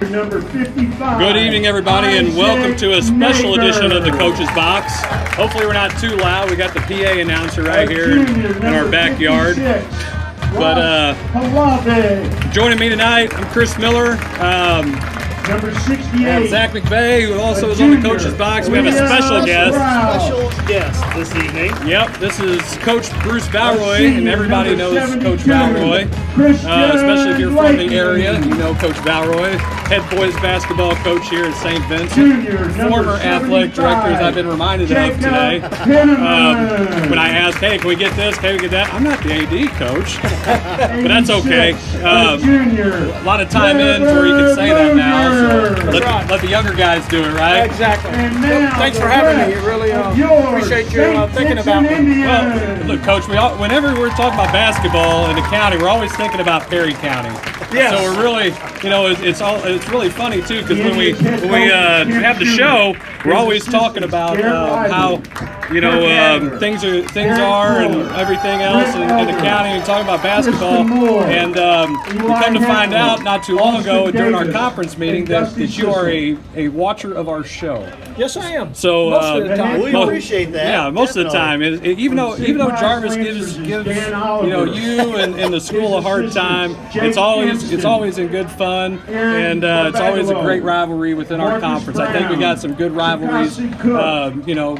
Number 55. Good evening, everybody, and welcome to a special edition of the Coach's Box. Hopefully we're not too loud. We got the PA announcer right here in our backyard. But joining me tonight, I'm Chris Miller. Number 68. Zac McVey, who also is on the Coach's Box. We have a special guest. Special guest this evening. Yep, this is Coach Bruce Valroy, and everybody knows Coach Valroy. Especially if you're from the area, you know Coach Valroy, head boys basketball coach here at St. Vincent, former athletic director, as I've been reminded of today. When I asked, hey, can we get this, can we get that? I'm not the AD coach, but that's okay. A lot of time in where you can say that now. So let the younger guys do it, right? Exactly. Well, thanks for having me. Really appreciate you thinking about me. Well, look, Coach, whenever we're talking about basketball in the county, we're always thinking about Perry County. Yes. So we're really, it's really funny too, because when we have the show, we're always talking about how things are and everything else in the county, and talking about basketball. And we come to find out not too long ago during our conference meeting that you are a watcher of our show. Yes, I am. So most of the time. We appreciate that. Yeah, most of the time. Even though Jarvis gives you and the school a hard time, it's always in good fun, and it's always a great rivalry within our conference. I think we got some good rivalries,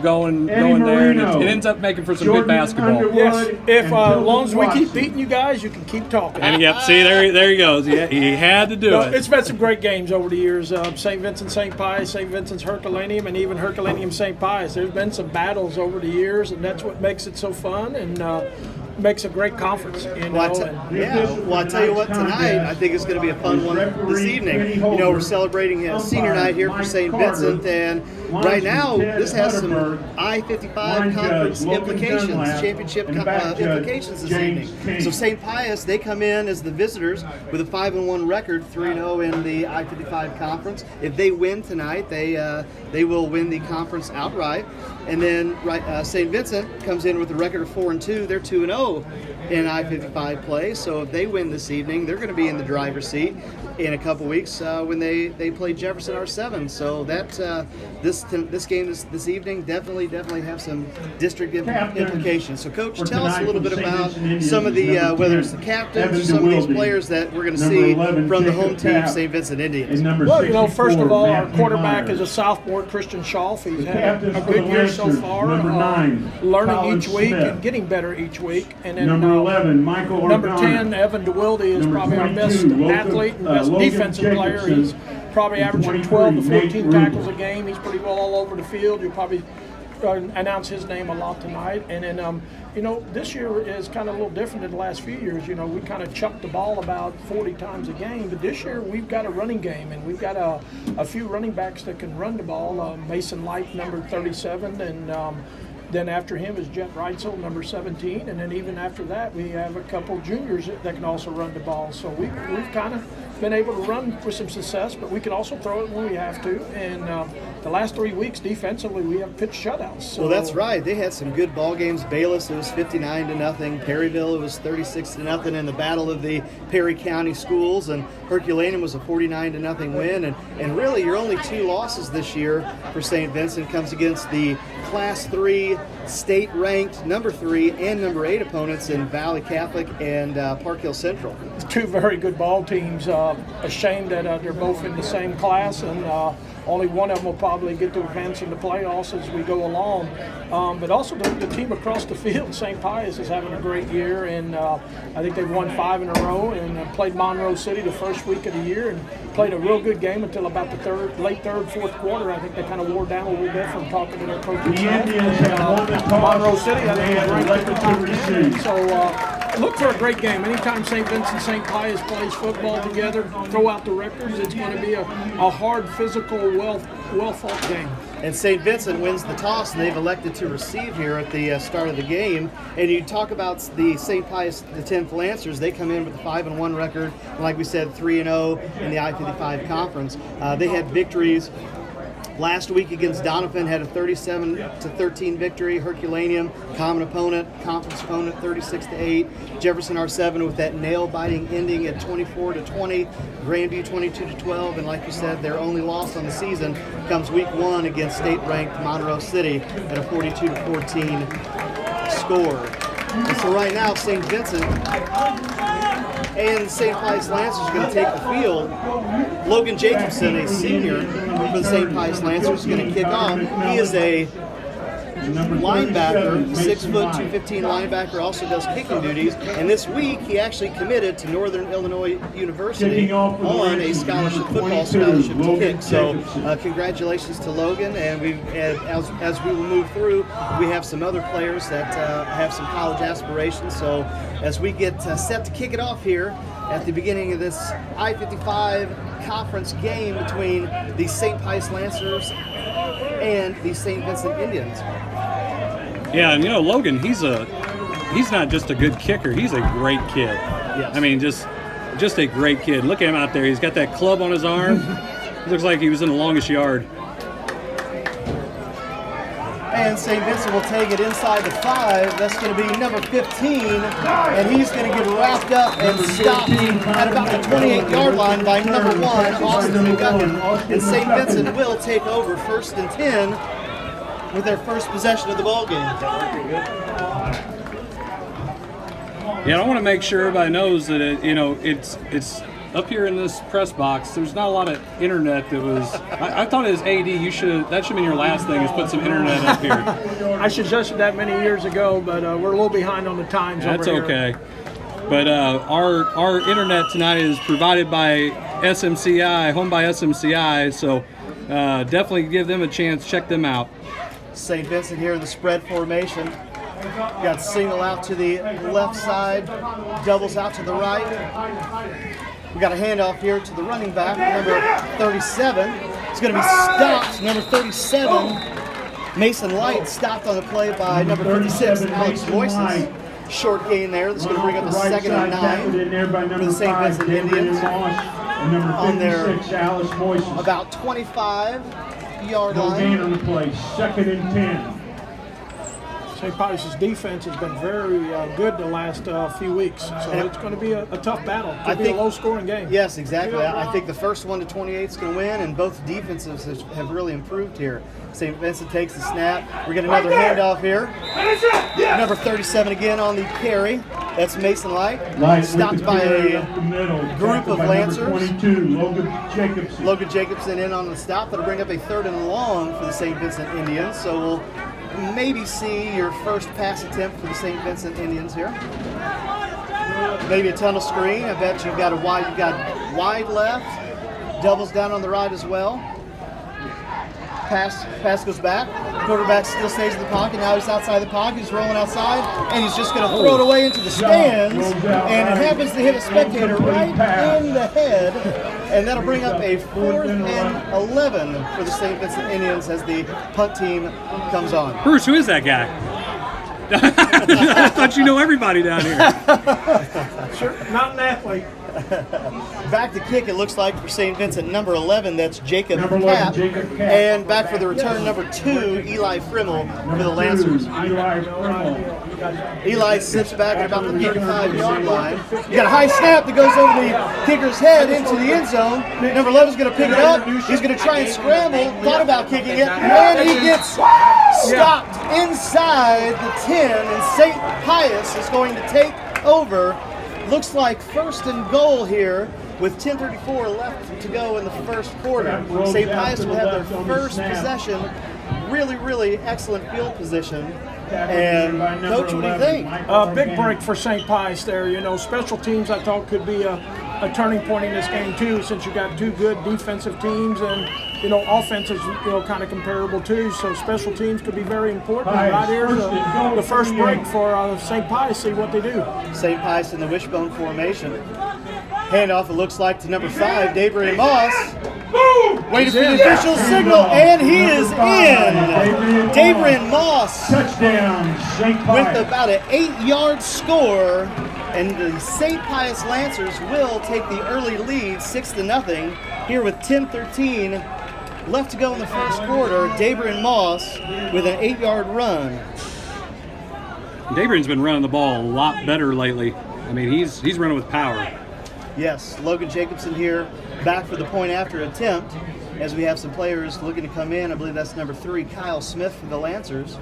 going there, and it ends up making for some good basketball. Yes, if as long as we keep beating you guys, you can keep talking. And yep, see there he goes. Yeah, he had to do it. It's been some great games over the years. St. Vincent, St. Pius, St. Vincent's Herculaneum, and even Herculaneum, St. Pius. There's been some battles over the years, and that's what makes it so fun and makes a great conference. Well, I tell you what, tonight I think it's going to be a fun one this evening. We're celebrating a senior night here for St. Vincent, and right now this has some I-55 conference implications, championship implications this evening. So St. Pius, they come in as the visitors with a 5-1 record, 3-0 in the I-55 conference. If they win tonight, they will win the conference outright. And then St. Vincent comes in with a record of 4-2. They're 2-0 in I-55 play. So if they win this evening, they're going to be in the driver's seat in a couple weeks when they play Jefferson R7. So that this game this evening definitely have some district implications. So Coach, tell us a little bit about some of the whether it's the captains or some of these players that we're going to see from the home team, St. Vincent Indians. Well, first of all, our quarterback is a sophomore, Christian Schalf. He's had a good year so far, learning each week and getting better each week. And then number 10, Evan DeWilde, is probably our best athlete and best defensive player. He's probably averaging 12 to 14 tackles a game. He's pretty well all over the field. You'll probably announce his name a lot tonight. And then, this year is kind of a little different than the last few years. We kind of chucked the ball about 40 times a game. But this year we've got a running game, and we've got a few running backs that can run the ball. Mason Light, number 37, and then after him is Jet Reitzel, number 17, and then even after that we have a couple juniors that can also run the ball. So we've kind of been able to run with some success, but we can also throw it when we have to. And the last 3 weeks defensively we have pitched shutouts. So. Well, that's right. They had some good ball games. Bayless, it was 59-0. Perryville, it was 36-0 in the battle of the Perry County schools, and Herculaneum was a 49-0 win. And really your only 2 losses this year for St. Vincent comes against the Class 3 state-ranked number 3 and number 8 opponents in Valley Catholic and Park Hill Central. 2 very good ball teams. A shame that they're both in the same class, and only one of them will probably get to advance in the playoffs as we go along. But also the team across the field, St. Pius, is having a great year, and I think they've won 5 in a row, and played Monroe City the first week of the year and played a real good game until about the late third, fourth quarter. I think they kind of wore down a little bit from talking to their coaches. Monroe City, I think, is ranked in the top 10. So look for a great game. Anytime St. Vincent St. Pius plays football together, throw out the records, it's going to be a hard, physical, well-fought game. And St. Vincent wins the toss, and they've elected to receive here at the start of the game. And you talk about the St. Pius, the 10th Lancers, they come in with a 5-1 record, and like we said, 3-0 in the I-55 conference. They had victories Last week against Donovan had a 37-13 victory. Herculaneum, common opponent, conference opponent, 36-8. Jefferson R7 with that nail-biting ending at 24-20. Grandview 22-12, and like you said, their only loss on the season comes week 1 against state-ranked Monroe City at a 42-14 score. And so right now, St. Vincent and St. Pius Lancers are going to take the field. Logan Jacobson, a senior for the St. Pius Lancers, is going to kick off. He is a linebacker, 6 foot, 215 linebacker, also does kicking duties. And this week, he actually committed to Northern Illinois University on a scholarship, football scholarship to kick. So congratulations to Logan. And as we will move through, we have some other players that have some college aspirations. So as we get set to kick it off here at the beginning of this I-55 conference game between the St. Pius Lancers and the St. Vincent Indians. Yeah, and Logan, he's not just a good kicker, he's a great kid. Yes. I mean, just a great kid. Look at him out there. He's got that club on his arm. He looks like he was in the longest yard. And St. Vincent will take it inside the 5. That's going to be number 15. And he's going to get wrapped up and stopped at about the 28-yard line by number 1, Austin McGuckin. And St. Vincent will take over 1st and 10 with their first possession of the ball game. Yeah, I want to make sure everybody knows that it's up here in this press box. There's not a lot of internet that was. I thought as AD, that should have been your last thing, is put some internet up here. I suggested that many years ago, but we're a little behind on the times. That's over here. okay. But our internet tonight is provided by SMCI, home by SMCI. So definitely give them a chance. Check them out. St. Vincent here in the spread formation. Got single out to the left side, doubles out to the right. We got a handoff here to the running back, number 37. It's going to be stopped, number 37. Mason Light stopped on the play by number 56, Alex Voices. Short gain there. This is going to bring up a 2nd and 9 for the St. Vincent Indians on their about 25-yard line. Gain on the play, 2nd and 10. St. Pius's defense has been very good the last few weeks, so it's going to be a tough battle. It's a low-scoring game. Yes, exactly. I think the first 1 to 28 is going to win, and both defenses have really improved here. St. Vincent takes the snap. We get another handoff here. Number 37 again on the carry. That's Mason Light. Stopped by a group of Lancers. 22, Logan Jacobson in on the stop. That'll bring up a 3rd and long for the St. Vincent Indians. So we'll maybe see your first pass attempt for the St. Vincent Indians here. Maybe a tunnel screen. I bet you've got wide left. Doubles down on the right as well. Pass goes back. Quarterback still stays in the pocket. Now he's outside the pocket. He's rolling outside, and he's just going to throw it away into the stands. And it happens to hit a spectator right in the head. And that'll bring up a 4th and 11 for the St. Vincent Indians as the punt team comes on. Bruce, who is that guy? I thought you know everybody down here. Sure, not an athlete. Back to kick, it looks like, for St. Vincent, number 11, that's Jacob Cap. And back for the return, number 2, Eli Frimmel for the Lancers. Eli sits back at about the 35-yard line. You got a high snap that goes over the kicker's head into the end zone. Number 11 is going to pick it up. He's going to try and scramble. Thought about kicking it. And he gets stopped inside the 10. And St. Pius is going to take over. Looks like 1st and goal here with 10:34 left to go in the first quarter. St. Pius will have their first possession. Really, really excellent field position. And Coach, what do you think? Big break for St. Pius there. Special teams I thought could be a turning point in this game too, since you got 2 good defensive teams and offense is kind of comparable too. So special teams could be very important. Right here, the first break for St. Pius. See what they do. St. Pius in the wishbone formation. Handoff, it looks like, to number 5, Dabrian Moss. Waiting for the official signal, and he is in. Dabrian Moss Touchdown, St. Pius. with about an 8-yard score, and the St. Pius Lancers will take the early lead, 6-0, here with 10:13 left to go in the first quarter. Dabrian Moss with an 8-yard run. Dabrian's been running the ball a lot better lately. I mean, he's running with power. Yes, Logan Jacobson here, back for the point after attempt, as we have some players looking to come in. I believe that's number 3, Kyle Smith for the Lancers.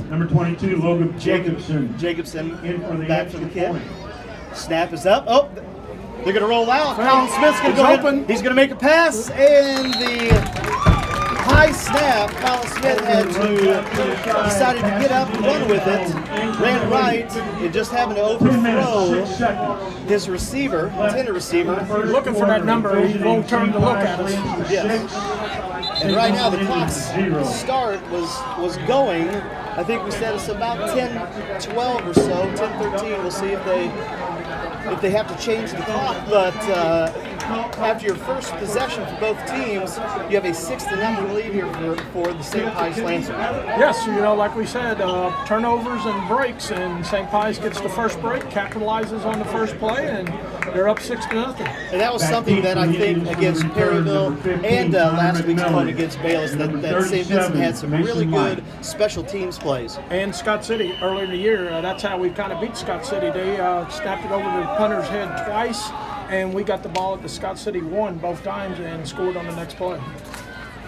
Number 22, Logan Jacobson. Jacobson in for the back for the extra kick. point. Snap is up. Oh, they're going to roll out. Kyle Smith's going to It's go open. He's going to make a pass, and the high snap, Kyle Smith decided to get up and run with it. Ran right. It just happened to 10 minutes, overthrow 6 seconds. his receiver, intended receiver. Looking for that number, he won't turn to look at us. Yes. And right now the clock's start was going. I think we said it's about 10-12 or so, 10-13. We'll see if they have to change the clock. But after your first possession for both teams, you have a 6-0 lead here for the St. Pius Lancers. Yes, like we said, turnovers and breaks, and St. Pius gets the first break, capitalizes on the first play, and they're up 6-0. And that was something that I think against Perryville and last week's opponent against Bayless, that St. Vincent had some really good special teams plays. And Scott City early in the year, that's how we kind of beat Scott City. They snapped it over the punter's head twice, and we got the ball at the Scott City 1 both times and scored on the next play.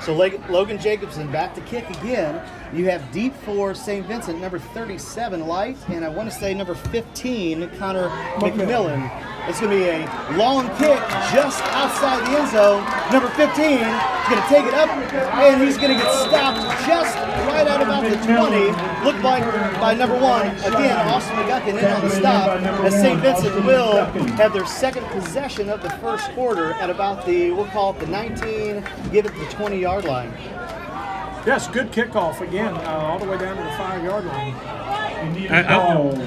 So Logan Jacobson back to kick again. You have deep for St. Vincent, number 37, Light, and I want to say number 15, Connor McMillan. It's going to be a long kick just outside the end zone. Number 15 is going to take it up, and he's going to get stopped just right at about the 20. Looked like by number 1. Again, Austin McGuckin in on the stop, as St. Vincent will have their second possession of the first quarter at about the, we'll call it the 19, give it the 20-yard line. Yes, good kickoff again, all the way down to the 5-yard line.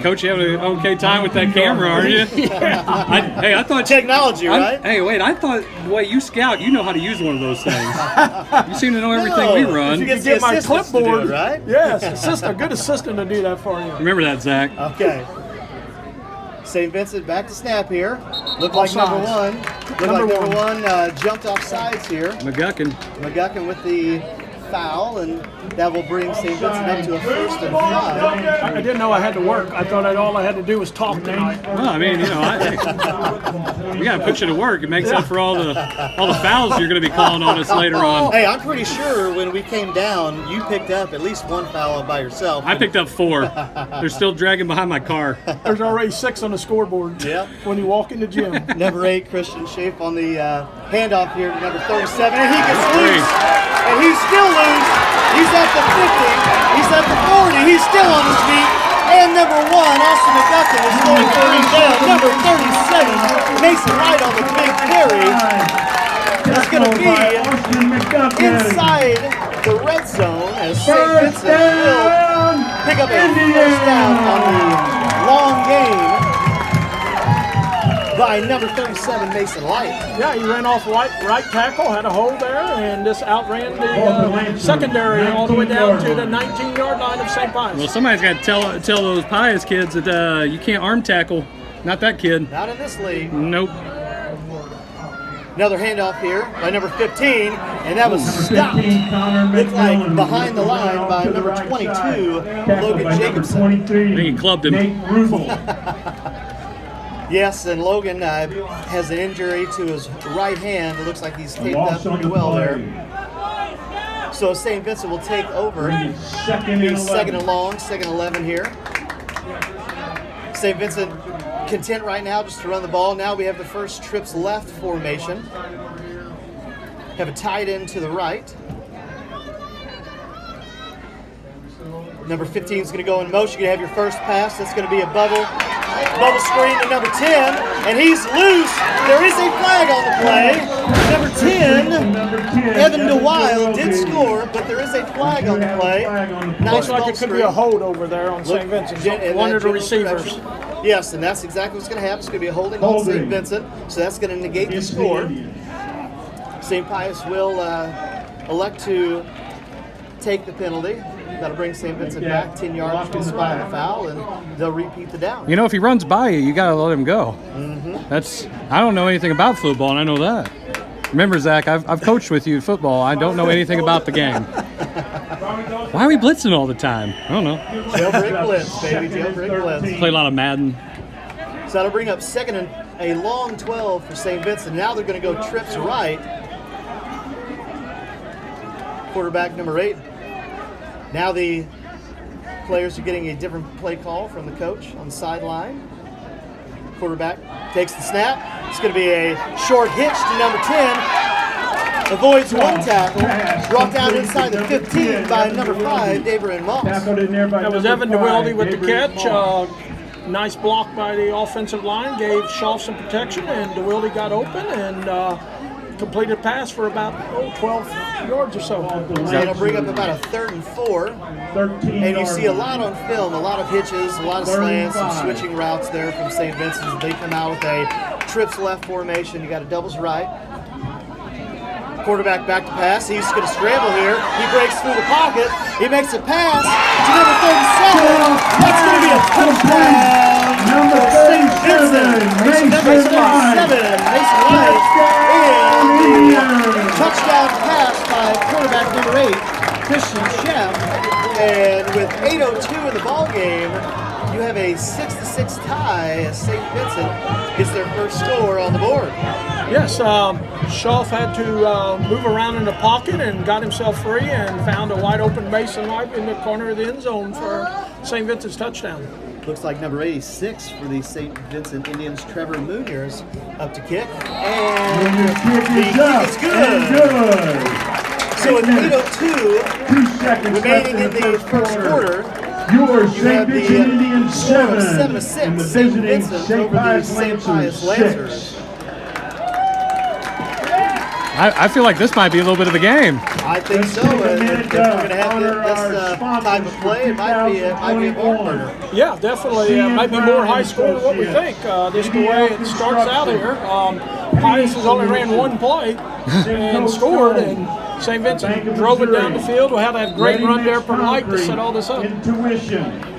Coach, you having an okay time with that camera, aren't you? I thought Technology, right? Hey, wait, I thought the way you scout, you know how to use one of those things. You seem to know everything we run. You Get my clipboard, right? Yes, a good assistant to do that for you. Remember that, Zach. Okay. St. Vincent back to snap here. Looked like number 1. Number one jumped off sides here. McGuckin with the foul, and that will bring St. Vincent up to a 1st and 5. I didn't know I had to work. I thought that all I had to do was talk tonight. Well, I mean, we got to put you to work. It makes up for all the fouls you're going to be calling on us later on. Hey, I'm pretty sure when we came down, you picked up at least 1 foul by yourself. I picked up 4. They're still dragging behind my car. There's already 6 on the scoreboard. Yep. When you walk in the gym. Number 8, Christian Schaaf on the handoff here to number 37, and he gets loose, and he's still loose. He's at the 50, he's at the 40, he's still on his feet, and number 1, Austin McGuckin is going for him down. Number 37, Mason Wright on the big carry. It's going to be inside the red zone as St. Vincent will pick up a first down on the long game by number 37, Mason Light. Yeah, he ran off right tackle, had a hole there, and just outran the secondary all the way down to the 19-yard line of St. Pius. Well, somebody's got to tell those Pius kids that you can't arm tackle. Not that kid. Not in this league. Nope. Another handoff here by number 15, and that was stopped. Looked like behind the line by number 22, Logan Jacobson. I think he clubbed him. Yes, and Logan has an injury to his right hand. It looks like he's taped up pretty well there. So St. Vincent will take over. Second and long, 2nd and 11 here. St. Vincent content right now just to run the ball. Now we have the first trips left formation. Have a tight end to the right. Number 15 is going to go in motion. You're going to have your first pass. That's going to be a bubble screen to number 10, and he's loose. There is a flag on the play. Number 10, Evan DeWild did score, but there is a flag on the play. Looks like it could be a hold over there on St. Vincent. One of the receivers. Yes, and that's exactly what's going to happen. It's going to be a holding on St. Vincent, so that's going to negate the score. St. Pius will elect to take the penalty. That'll bring St. Vincent back 10 yards to the spot of the foul, and they'll repeat the down. You know, if he runs by you, you got to let him go. I don't know anything about football, and I know that. Remember, Zach, I've coached with you in football. I don't know anything about the game. Why are we blitzing all the time? I don't know. Jailbreak blitz, baby. Jailbreak blitz. Play a lot of Madden. So that'll bring up second and a long 12 for St. Vincent. Now they're going to go trips right. Quarterback number 8. Now the players are getting a different play call from the coach on the sideline. Quarterback takes the snap. It's going to be a short hitch to number 10. Avoids one tackle. Brought down inside the 15 by number 5, David Moss. That was Evan DeWilde with the catch. Nice block by the offensive line. Gave Schaaf some protection, and DeWilde got open and completed a pass for about 12 yards or so. That'll bring up about a 3rd and 4. And you see a lot on film, a lot of hitches, a lot of slants, and switching routes there from St. Vincent. They come out with a trips left formation. You got a doubles right. Quarterback back to pass. He's going to scramble here. He breaks through the pocket. He makes a pass to number 37. That's going to be a touchdown. Number 37, Mason White. And touchdown pass by quarterback number 8, Christian Sheff. And with 8:02 in the ball game, you have a 6-6 tie as St. Vincent gets their first score on the board. Yes, Schaaf had to move around in the pocket and got himself free and found a wide open Mason White in the corner of the end zone for St. Vincent's touchdown. Looks like number 86 for the St. Vincent Indians, Trevor Munoz, up to kick. And the kick is good. So with 8:02 remaining in the first quarter, your St. Vincent Indians 7 7-6. St. Vincent over the St. Pius Lancers. I feel like this might be a little bit of the game. I think so. If we're going to have this type of play, it might be a barn burner. Yeah, definitely. Might be more high score than what we think. Just the way it starts out here. Pius has only ran one play and scored, and St. Vincent drove it down the field. We had a great run there from Light to set all this up.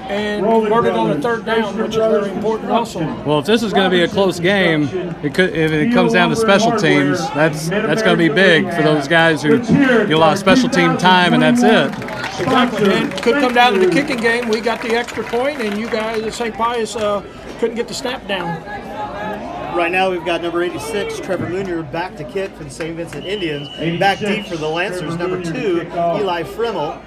And converted on a 3rd down, which is very important also. Well, if this is going to be a close game, if it comes down to special teams, that's going to be big for those guys who get a lot of special team time, and that's it. Exactly, and it could come down to the kicking game. We got the extra point, and you guys at St. Pius couldn't get the snap down. Right now we've got number 86, Trevor Munoz, back to kick for the St. Vincent Indians. Back deep for the Lancers, number 2, Eli Frimmel.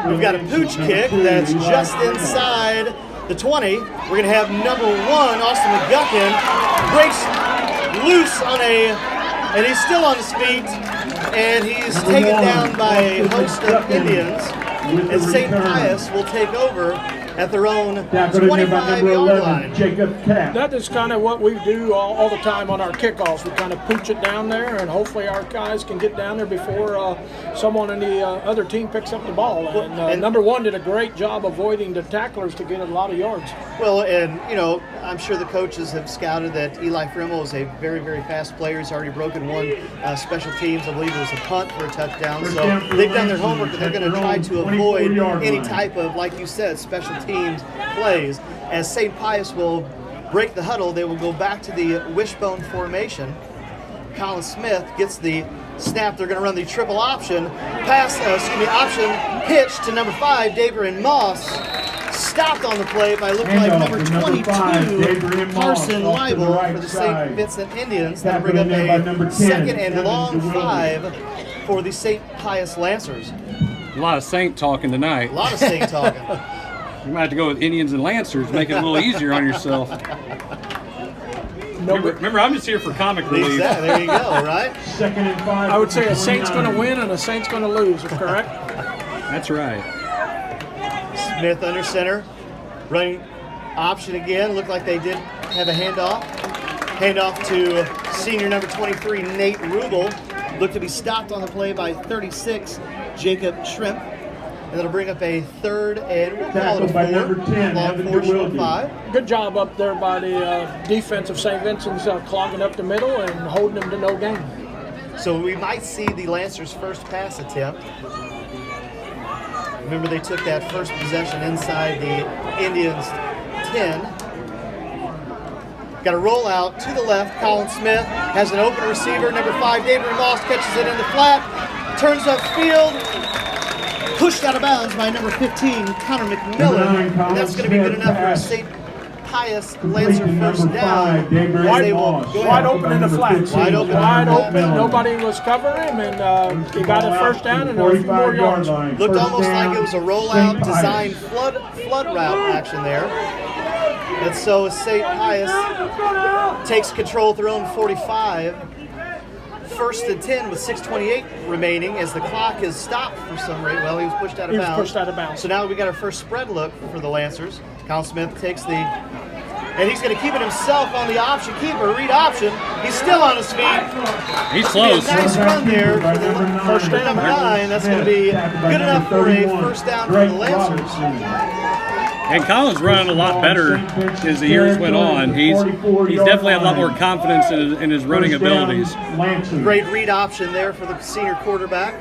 We've got a pooch kick that's just inside the 20. We're going to have number 1, Austin McGuckin, breaks loose on and he's still on his feet, and he's taken down by a host of Indians. And St. Pius will take over at their own 25-yard line. That is kind of what we do all the time on our kickoffs. We kind of pooch it down there, and hopefully our guys can get down there before someone on the other team picks up the ball. And number 1 did a great job avoiding the tacklers to get a lot of yards. Well, and, I'm sure the coaches have scouted that Eli Frimmel is a very, very fast player. He's already broken one special teams. I believe it was a punt for a touchdown. So they've done their homework, and they're going to try to avoid any type of, like you said, special teams plays. As St. Pius will break the huddle, they will go back to the wishbone formation. Colin Smith gets the snap. They're going to run the triple option. Option pitch to number 5, David Moss. Stopped on the play by number 22, Carson Leibel for the St. Vincent Indians. That'll bring up a 2nd and long 5 for the St. Pius Lancers. A lot of Saint talking tonight. A lot of Saint talking. You might have to go with Indians and Lancers, make it a little easier on yourself. Remember, I'm just here for comic relief. Exactly. There you go, right? 2nd and 5. I would say a Saint's going to win and a Saint's going to lose, correct? That's right. Smith under center, running option again. Looked like they did have a handoff. Handoff to senior number 23, Nate Rubel. Looked to be stopped on the play by 36, Jacob Shrimp. And that'll bring up a 3rd and we'll call it a 4. Number 10, long 4, short 5. Good job up there by the defense of St. Vincent's clogging up the middle and holding them to no gain. So we might see the Lancers' first pass attempt. Remember, they took that first possession inside the Indians' 10. Got Got a roll out to the left. Colin Smith has an open receiver. Number 5, David Moss catches it in the flat. Turns upfield. Pushed out of bounds by number 15, Connor McMillan. And that's going to be good enough for a St. Pius Lancer first down. Wide open in the flats. Wide open. Nobody was covering him, and he got a first down and a few more yards. Looked almost like it was a rollout design flood route action there. And so St. Pius takes control of their own 45. 1st and 10 with 6:28 remaining as the clock is stopped for some reason. Well, he was pushed out of bounds. So now we got our first spread look for the Lancers. Colin Smith takes and he's going to keep it himself on the option keeper, read option. He's still on his feet. He's close. Nice run there for the first down, number 9. That's going to be good enough for a first down for the Lancers. And Colin's running a lot better as the years went on. He's definitely had a lot more confidence in his running abilities. Great read option there for the senior quarterback.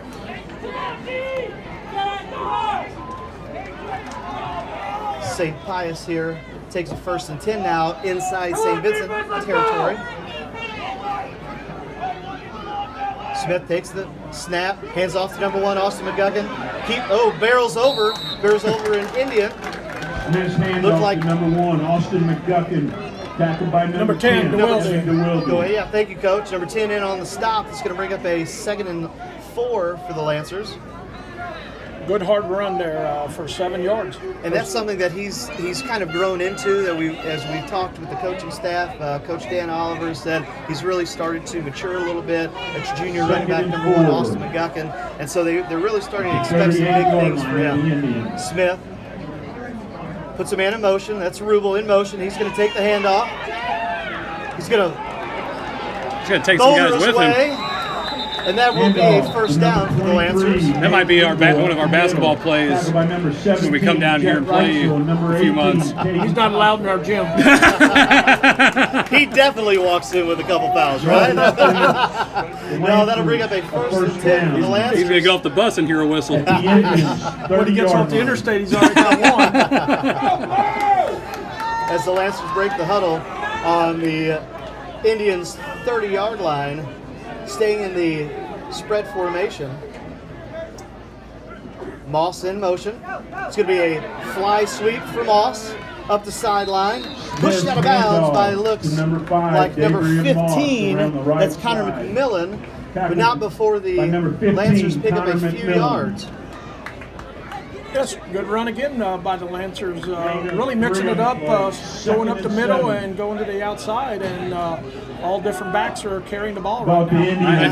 St. Pius here takes a 1st and 10 now inside St. Vincent territory. Smith takes the snap, hands off to number 1, Austin McGuckin. Barrels over in Indian. Looked like number 1, Austin McGuckin, tackled by number 10, DeWilde. Yeah, thank you, Coach. Number 10 in on the stop. It's going to bring up a 2nd and 4 for the Lancers. Good hard run there for 7 yards. And that's something that he's kind of grown into. That as we talked with the coaching staff, Coach Dan Oliver said he's really started to mature a little bit. It's junior running back number 1, Austin McGuckin, and so they're really starting to expect some big things from him. Smith puts a man in motion. That's Rubel in motion. He's going to take the handoff. He's going to take some guys with him. And that will be a first down for the Lancers. That might be one of our basketball plays when we come down here and play in a few months. He's not allowed in our gym. He definitely walks in with a couple fouls, right? No, that'll bring up a 1st and 10 for the Lancers. He's going to go off the bus and hear a whistle. When he gets off the interstate, he's already got one. As the Lancers break the huddle on the Indians' 30-yard line, staying in the spread formation. Moss in motion. It's going to be a fly sweep for Moss up the sideline. Pushed out of bounds by looks like number 15. That's Connor McMillan, but not before the Lancers pick up a few yards. Yes, good run again by the Lancers. Really mixing it up, going up the middle and going to the outside, and all different backs are carrying the ball right now. I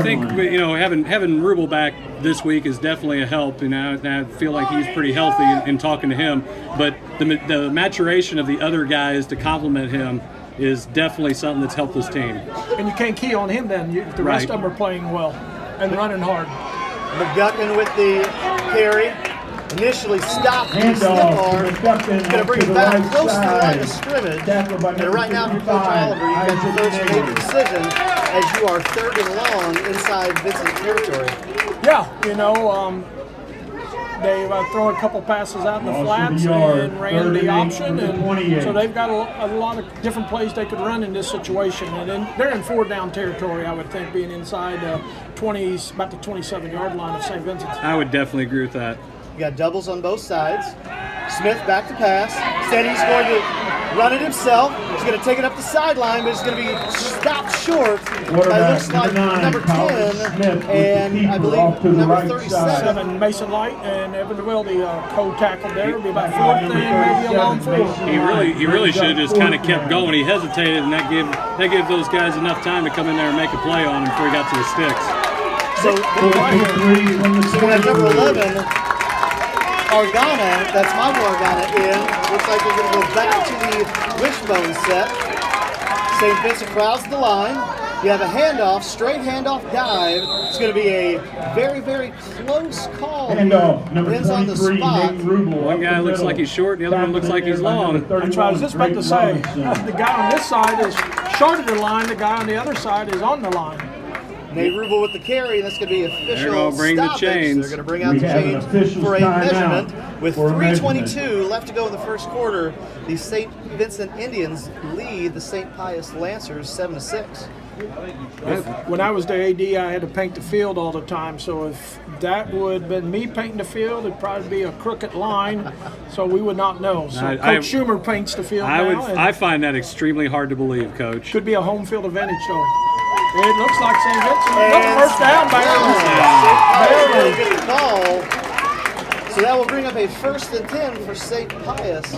think having Rubel back this week is definitely a help. And I feel like he's pretty healthy in talking to him. But the maturation of the other guys to complement him is definitely something that's helped this team. And you can't key on him then. The rest of them are playing well and running hard. McGuckin with the carry. Initially stopped in the arm. Going to bring it back close to the line of scrimmage. And right now for Coach Oliver, you've got your first major decision as you are 3rd and long inside Vincent territory. Yeah, they've thrown a couple passes out in the flats and ran the option, and so they've got a lot of different plays they could run in this situation. And then they're in 4-down territory, I would think, being inside about the 27-yard line of St. Vincent's. I would definitely agree with that. You got doubles on both sides. Smith back to pass. Said he's going to run it himself. He's going to take it up the sideline, but it's going to be stopped short by looks like number 10 and I believe number 37. Mason Light and Evan DeWilde, co-tackled there. It'll be about 4th and maybe a long 4. He really should have just kind of kept going. He hesitated, and that gave those guys enough time to come in there and make a play on him before he got to the sticks. So at number 11, Argana, that's Michael Argana in. Looks like we're going to go back to the wishbone set. St. Vincent crowds the line. You have a handoff, straight handoff dive. It's going to be a very, very close call. Handoff, number Ends on the 23, spot. Nate Rubel. One guy looks like he's short, and the other one looks like he's long. That's what I was just about to say. The guy on this side is short of the line. The guy on the other side is on the line. Nate Rubel with the carry, and that's going to be official They're gonna bring the stoppage. chains. They're going to bring out We the have an chains official for a timeout measurement. With for a 3:22 left to go in the first quarter, the St. Vincent Indians lead the St. Pius Lancers 7-6. When I was the AD, I had to paint the field all the time. So if that would have been me painting the field, it'd probably be a crooked line, so we would not know. So Coach Schumer paints the field now. I find that extremely hard to believe, Coach. Could be a home field advantage, though. It looks like St. Vincent. Look, first down, Barely get the call. So that will bring up a 1st and 10 for St. Pius.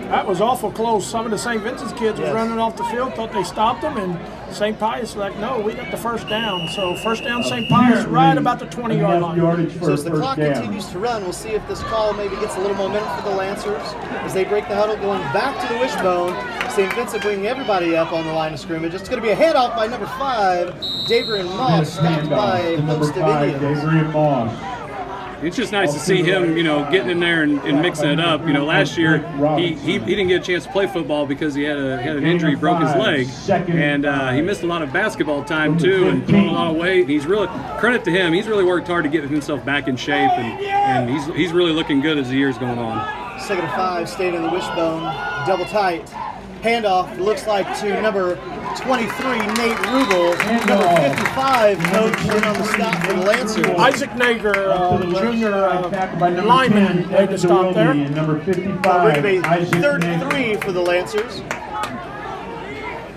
That was awful close. Some of the St. Vincent's kids were Yes. running off the field, thought they stopped them, and St. Pius like, no, we got the first down. So first down, St. Pius, right about the 20-yard line. So as the clock continues to run, we'll see if this call maybe gets a little momentum for the Lancers as they break the huddle, going back to the wishbone. St. Vincent bringing everybody up on the line of scrimmage. It's going to be a handoff by number 5, Dabrian Moss, stopped by a host of Indians. Dabrian Moss. It's just nice to see him, getting in there and mixing it up. Last year he didn't get a chance to play football because he had an injury, he broke his leg, and he missed a lot of basketball time too, and put on a lot of weight. He's really, credit to him, he's really worked hard to get himself back in shape, and he's really looking good as the year's going on. 2nd and 5, staying in the wishbone, double tight. Handoff looks like to number 23, Nate Rubel. Number 55, coach in on the stop for the Lancers. Isaac Nager, junior lineman, made the stop there. Number 55, Bring a Isaac 3rd Nager. and 3 for the Lancers.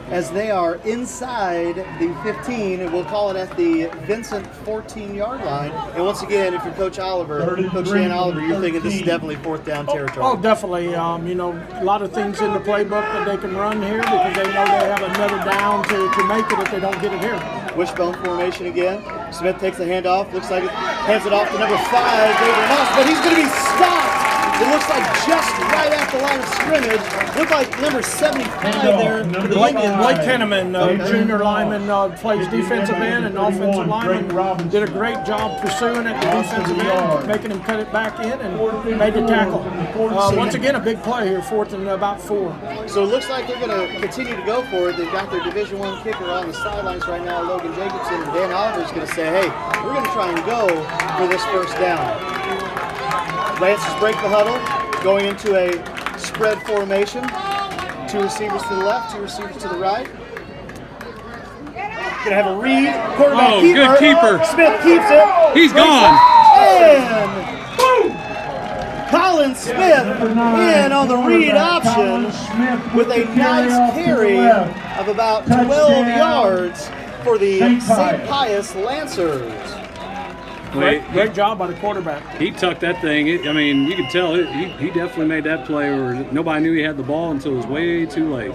As they are inside the 15, we'll call it at the Vincent 14-yard line. And once again, if you're Coach Oliver, Coach Dan Oliver, you're thinking this is definitely 4th down territory. Oh, definitely. A lot of things in the playbook that they can run here because they know they have another down to make it if they don't get it here. Wishbone formation again. Smith takes the handoff. Looks like it hands it off to number 5, David Moss, but he's going to be stopped. It looks like just right at the line of scrimmage. Looked like number 75 there for the Indians. Blake Henneman, junior lineman, plays defensive end and offensive lineman. Did a great job pursuing it, the defensive end, making him cut it back in and made the tackle. Once again, a big play here, 4th and about 4. So it looks like they're going to continue to go for it. They've got their Division I kicker on the sidelines right now, Logan Jacobson, and Dan Oliver's going to say, hey, we're going to try and go for this first down. Lancers break the huddle, going into a spread formation. 2 receivers to the left, 2 receivers to the right. Gonna have a read. Quarterback keeper. Good keeper. Smith keeps it. He's gone. And Colin Smith in on the read option with a nice carry of about 12 yards for the St. Pius Lancers. Great job by the quarterback. He tucked that thing. You could tell he definitely made that play where nobody knew he had the ball until it was way too late.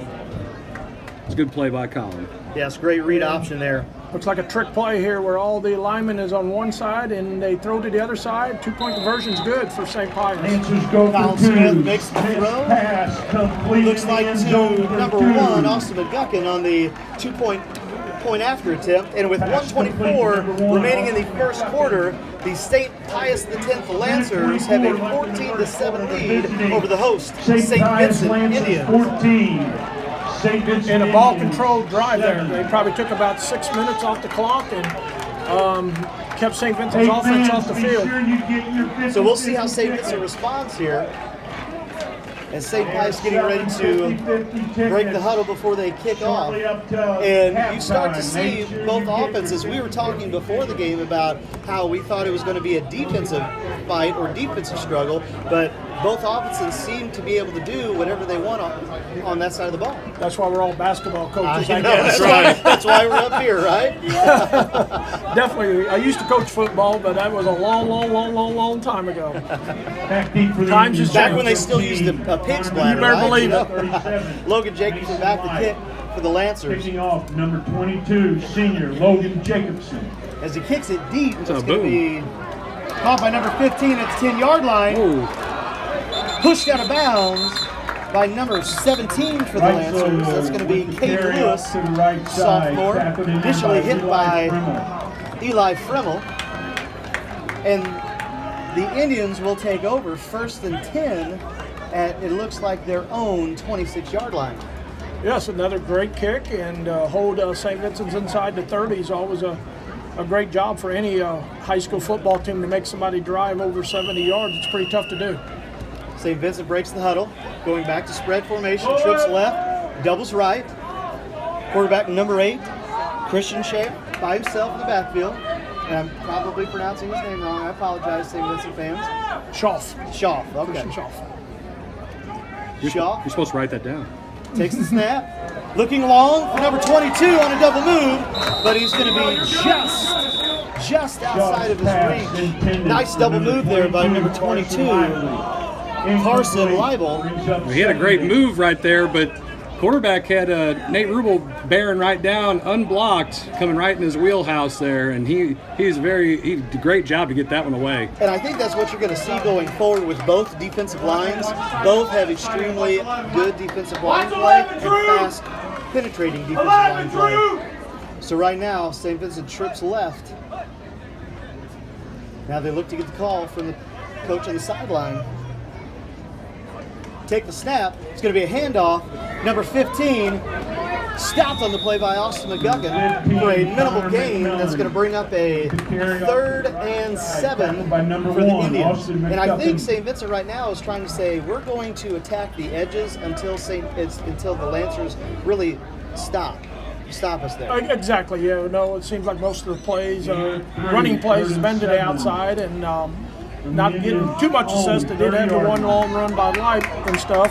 It's a good play by Colin. Yes, great read option there. Looks like a trick play here where all the linemen is on one side and they throw to the other side. 2-point conversion's good for St. Pius. Lancers go Colin for 2. Smith makes the throw. Pass complete. Looks like to number 1, Austin McGuckin on the 2-point after attempt, and with 1:24 remaining in the first quarter, the St. Pius X Lancers have a 14-7 lead over the host, St. Vincent Indians. 14. St. Vincent In a ball-controlled drive there. They probably took about 6 minutes off the clock and kept St. Vincent's offense off the field. So we'll see how St. Vincent responds here. As St. Pius getting ready to break the huddle before they kick off. And you start to see both offenses. We were talking before the game about how we thought it was going to be a defensive fight or defensive struggle, but both offenses seem to be able to do whatever they want on that side of the ball. That's why we're all basketball coaches. I know, that's right. That's why we're up here, right? Definitely. I used to coach football, but that was a long time ago. Times has Back changed. when they still used a pig's bladder, You better right? believe it. Logan Jacobson back to kick for the Lancers. Kicking off, number 22, senior Logan Jacobson. As he kicks it deep, it's a going to be caught by number 15 at the 10-yard line. Ooh. Pushed out of bounds by number 17 for the Lancers. That's going to be Kate Lewis, sophomore, initially hit by Eli Fremmel. And the Indians will take over 1st and 10 at, it looks like, their own 26-yard line. Yes, another great kick, and hold St. Vincent's inside the 30 is always a great job for any high school football team to make somebody drive over 70 yards. It's pretty tough to do. St. Vincent breaks the huddle, going back to spread formation, trips left, doubles right. Quarterback number 8, Christian Schaefer, by himself in the backfield. And I'm probably pronouncing his name wrong. I apologize, St. Vincent fans. Schaff, okay. Christian Schaff. Schaff You're supposed to write that down. takes the snap, looking long for number 22 on a double move, but he's going to be just outside of his reach. Nice double move there by number 22, Carson Leibel. He had a great move right there, but quarterback had Nate Rubel bearing right down, unblocked, coming right in his wheelhouse there, and he did a great job to get that one away. And I think that's what you're going to see going forward with both defensive lines. Both have extremely good defensive line play and fast, penetrating defensive line play. So right now, St. Vincent trips left. Now they look to get the call from the coach on the sideline. Take the snap. It's going to be a handoff. Number 15 stopped on the play by Austin McGuckin for a minimal gain that's going to bring up a 3rd and 7 for the Indians. And I think St. Vincent right now is trying to say we're going to attack the edges until the Lancers really stop us there. Exactly. Yeah. No, it seems like most of the plays, running plays, has been to the outside, and not getting too much assist. They did have the one long run by Light and stuff.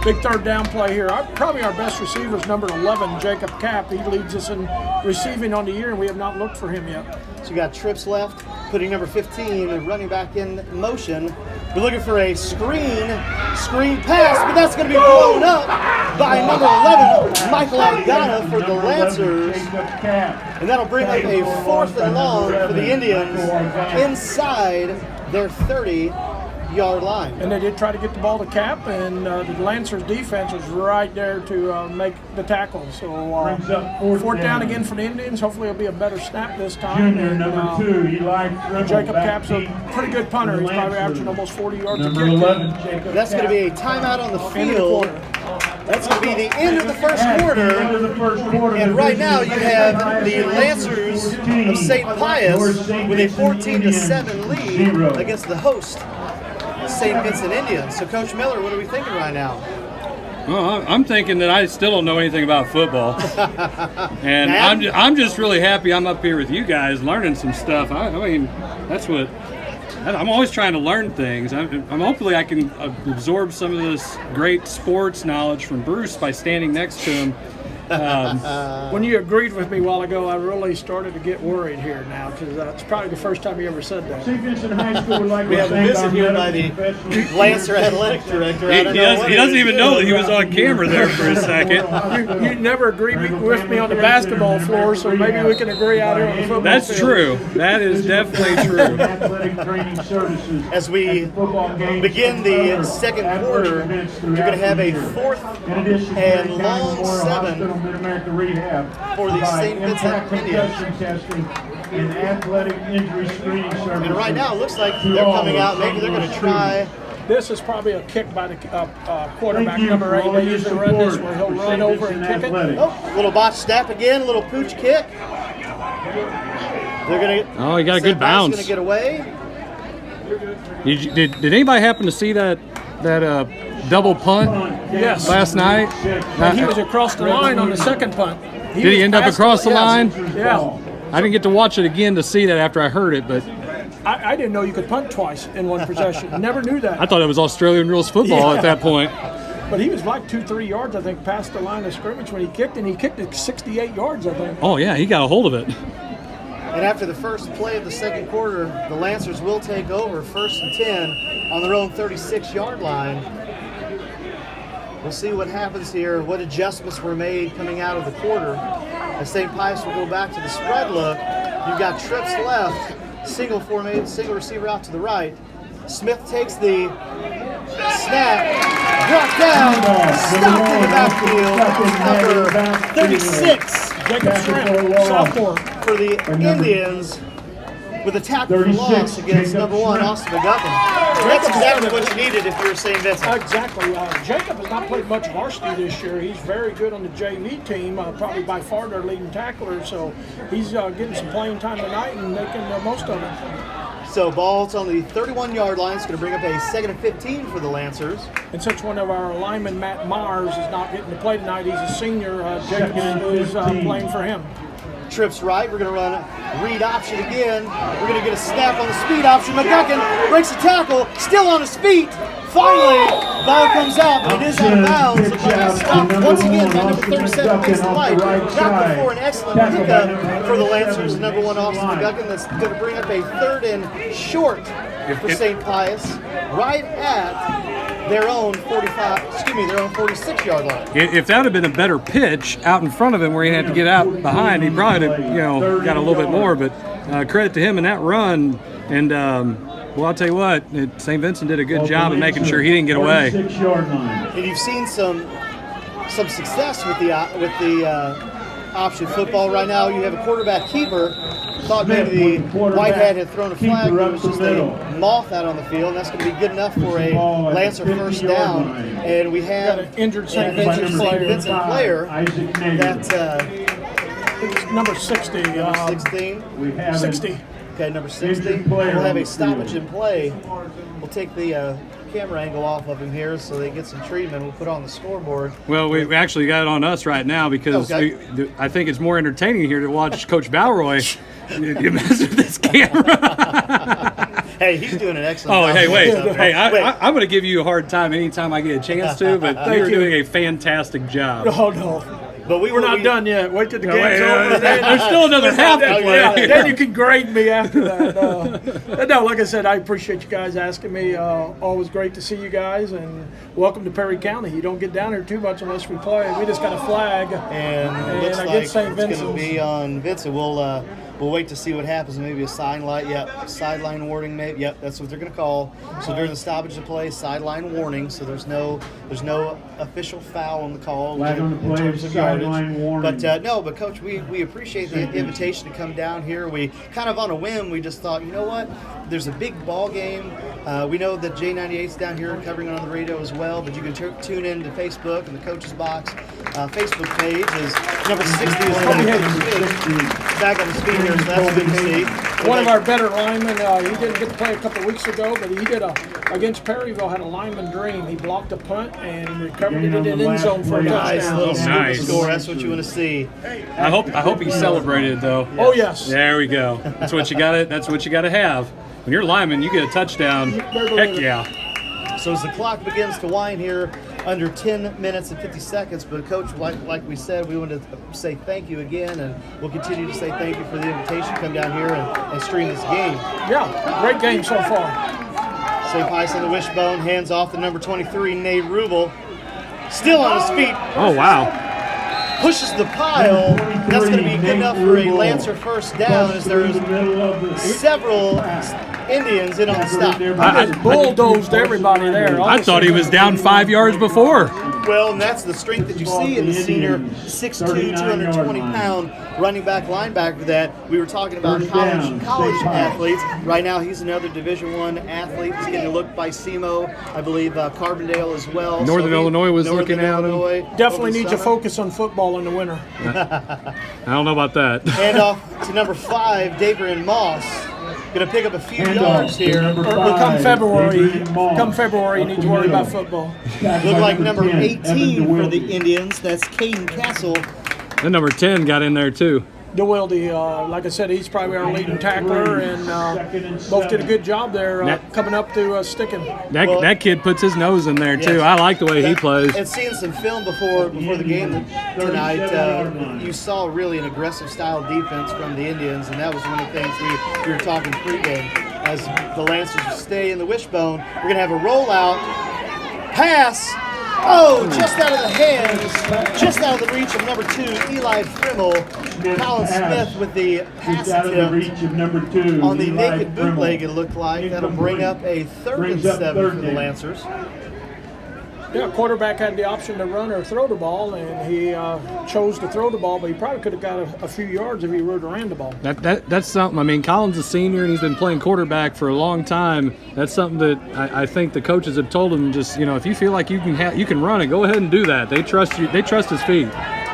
Big 3rd down play here. Probably our best receiver is number 11, Jacob Kapp. He leads us in receiving on the year, and we have not looked for him yet. So you got trips left, putting number 15 running back in motion. We're looking for a screen pass, but that's going to be blown up by number 11, Michael Agana for the Lancers. And that'll bring up a 4th and long for the Indians inside their 30-yard line. And they did try to get the ball to Cap, and the Lancers defense was right there to make the tackle. So 4th down again for the Indians. Hopefully it'll be a better snap this time. Junior number 2, Jacob Cap's a pretty good punter. He's probably averaging almost 40 yards a Number kick. 11, Jacob That's going to be a timeout on the field. That's going to be the end of the first quarter. And right now you have the Lancers of St. Pius with a 14-7 lead against the host, St. Vincent Indians. So Coach Miller, what are we thinking right now? Well, I'm thinking that I still don't know anything about football, and I'm just really happy I'm up here with you guys learning some stuff. I mean, that's what I'm always trying to learn things. I'm hopefully I can absorb some of this great sports knowledge from Bruce by standing next to him. When you agreed with me a while ago, I really started to get worried here now, because that's probably the first time you ever said that. St. Vincent High School would like We to have a thank visit our here by the medical Lancer Athletic Director. He doesn't even know that he was on camera there for a second. You never agreed with me on the basketball floor, so maybe we can agree out here on the football That's field. true. That is definitely true. athletic training services. As we begin the second quarter, you're going to have a 4th and long 7 for the St. Vincent Indians. And athletic injury screening services. And right now it looks like they're coming out. Maybe they're going to try. This is probably a kick by the quarterback, number 8. They usually run this where he'll run over and kick it. Oh, little botch snap again, little pooch kick. They're going to. Oh, he got a good bounce. Going to get away. Did anybody happen to see that double punt Yes. last night? And he was across the line on the second punt. Did he end up across the line? Yeah. I didn't get to watch it again to see that after I heard it, but I didn't know you could punt twice in one possession. Never knew that. I thought it was Australian rules football at that point. But he was like 2-3 yards, I think, past the line of scrimmage when he kicked, and he kicked it 68 yards, I think. Oh, yeah, he got a hold of it. And after the first play of the second quarter, the Lancers will take over 1st and 10 on their own 36-yard line. We'll see what happens here, what adjustments were made coming out of the quarter. As St. Pius will go back to the spread look. You've got trips left, single receiver out to the right. Smith takes the snap, brought down, stopped in the backfield. Number 36, Jacob Shrimp, sophomore. for the Indians. with a tackle for loss against number 1, Austin McGuckin. That's exactly what you needed if you're St. Vincent. Exactly. Jacob has not played much varsity this year. He's very good on the JV team, probably by far their leading tackler. So he's getting some playing time tonight and making the most of it. So ball's on the 31-yard line. It's going to bring up a 2nd and 15 for the Lancers. And since one of our linemen, Matt Myers, is not getting to play tonight, he's a senior. Jacob is playing for him. Trips right. We're going to run read option again. We're going to get a snap on the speed option. McGuckin breaks the tackle, still on his feet. Finally, ball comes out, but it is out of bounds. Stopped once again by number 37, makes the light. Not before an excellent pickup for the Lancers. Number 1, Austin McGuckin, that's going to bring up a 3rd and short for St. Pius, right at their own 46-yard line. If that had been a better pitch out in front of him where he had to get out behind, he probably would have, got a little bit more. But credit to him in that run. And well, I'll tell you what, St. Vincent did a good job of making sure he didn't get away. And you've seen some success with the option football right now. You have a quarterback keeper. Thought maybe the Whitehead had thrown a flag. It was just a moth out on the field, and that's going to be good enough for a Lancer first down. And we have an injured St. Vincent player. That's number 60. Number 16. 60. Okay, number 60. We'll have a stoppage in play. We'll take the camera angle off of him here so they get some treatment. We'll put it on the scoreboard. Well, we actually got it on us right now because I think it's more entertaining here to watch Coach Balroy. You mess with this camera. Hey, he's doing an excellent job. Hey, wait. Hey, I'm going to give you a hard time anytime I get a chance to, but you're doing a fantastic job. Oh, no. But we're not done yet. Wait till the game's over. There's still another half to play. Then you can grade me after that. No, like I said, I appreciate you guys asking me. Always great to see you guys, and welcome to Perry County. You don't get down here too much unless we play. We just got a flag. And it looks like it's going to be on Vincent. We'll wait to see what happens. Maybe a sideline warning. Maybe. Yep, that's what they're going to call. So during the stoppage of play, sideline warning. So there's no official foul on the call in terms of yardage. But but Coach, we appreciate the invitation to come down here. We kind of on a whim. We just thought, you know what? There's a big ball game. We know that J98's down here covering it on the radio as well. But you can tune in to Facebook and the Coach's Box Facebook page. Is number 60 is back on the speed here. So that's good to see. One of our better linemen, he didn't get to play a couple weeks ago, but he did against Perryville, had a lineman dream. He blocked a punt and recovered it in the end zone for a touchdown. Nice score. That's what you want to see. I hope he celebrated though. Yes. Oh yes. There we go. That's what you got. That's what you got to have. When you're a lineman, you get a touchdown. Heck yeah. So as the clock begins to wind here, under 10 minutes and 50 seconds. But Coach, like we said, we wanted to say thank you again, and we'll continue to say thank you for the invitation to come down here and stream this game. Yeah, great game so far. St. Pius on the wishbone, hands off the number 23, Nate Rubel. Still on his feet. Oh, wow. Pushes the pile. That's going to be good enough for a Lancer first down as there's several Indians in on the stop. I bulldozed everybody there. I thought he was down 5 yards before. Well, and that's the strength that you see in the senior 6'2", 220-pound running back linebacker that we were talking about college athletes. Right now, he's another Division I athlete. He's getting looked by SEMO, I believe Carbondale as well. Northern Illinois was looking at him. Definitely needs to focus on football in the winter. I don't know about that. Hand off to number 5, Davian Moss. Going to pick up a few yards here. Come February, you need to worry about football. Look like number 18 for the Indians. That's Caden Castle. And number 10 got in there too. DeWilde, like I said, he's probably our leading tackler, and both did a good job there coming up to stick him. That kid puts his nose in there too. Yes. I like the way he plays. And seeing some film before the game tonight, you saw really an aggressive style defense from the Indians, and that was one of the things we were talking pregame. As the Lancers stay in the wishbone, we're going to have a rollout, pass. Oh, just out of the hands, just out of the reach of number 2, Eli Frimmel. Colin Smith with the pass attempt on the naked bootleg, it looked like. That'll bring up a 3rd and 7 for the Lancers. Yeah, quarterback had the option to run or throw the ball, and he chose to throw the ball, but he probably could have got a few yards if he would have ran the ball. That's something. I mean, Colin's a senior, and he's been playing quarterback for a long time. That's something that I think the coaches have told him, just, if you feel like you can run it, go ahead and do that. They trust you. They trust his feet.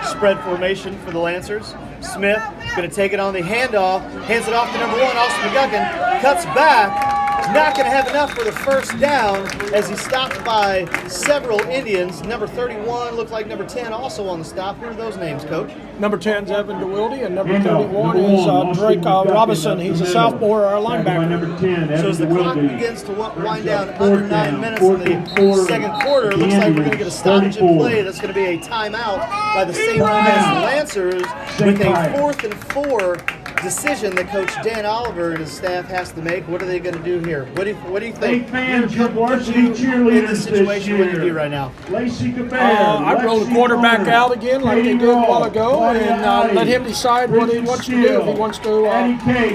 Spread formation for the Lancers. Smith is going to take it on the handoff, hands it off to number 1, Austin McGuckin, cuts back. Not going to have enough for the first down as he's stopped by several Indians. Number 31 looked like number 10 also on the stop. Who are those names, Coach? Number 10 is Evan DeWilde, and number 31 is Drake Robinson. He's a sophomore linebacker. So as the clock begins to wind down under 9 minutes in the second quarter, it looks like we're going to get a stoppage in play. That's going to be a timeout by the St. Pius Lancers with a 4th and 4 decision that Coach Dan Oliver and his staff has to make. What are they going to do here? What do you think? Fans of varsity cheerleaders in this situation, what do you do right now? I'd roll the quarterback out again like they did a while ago and let him decide what he wants to do. If he wants to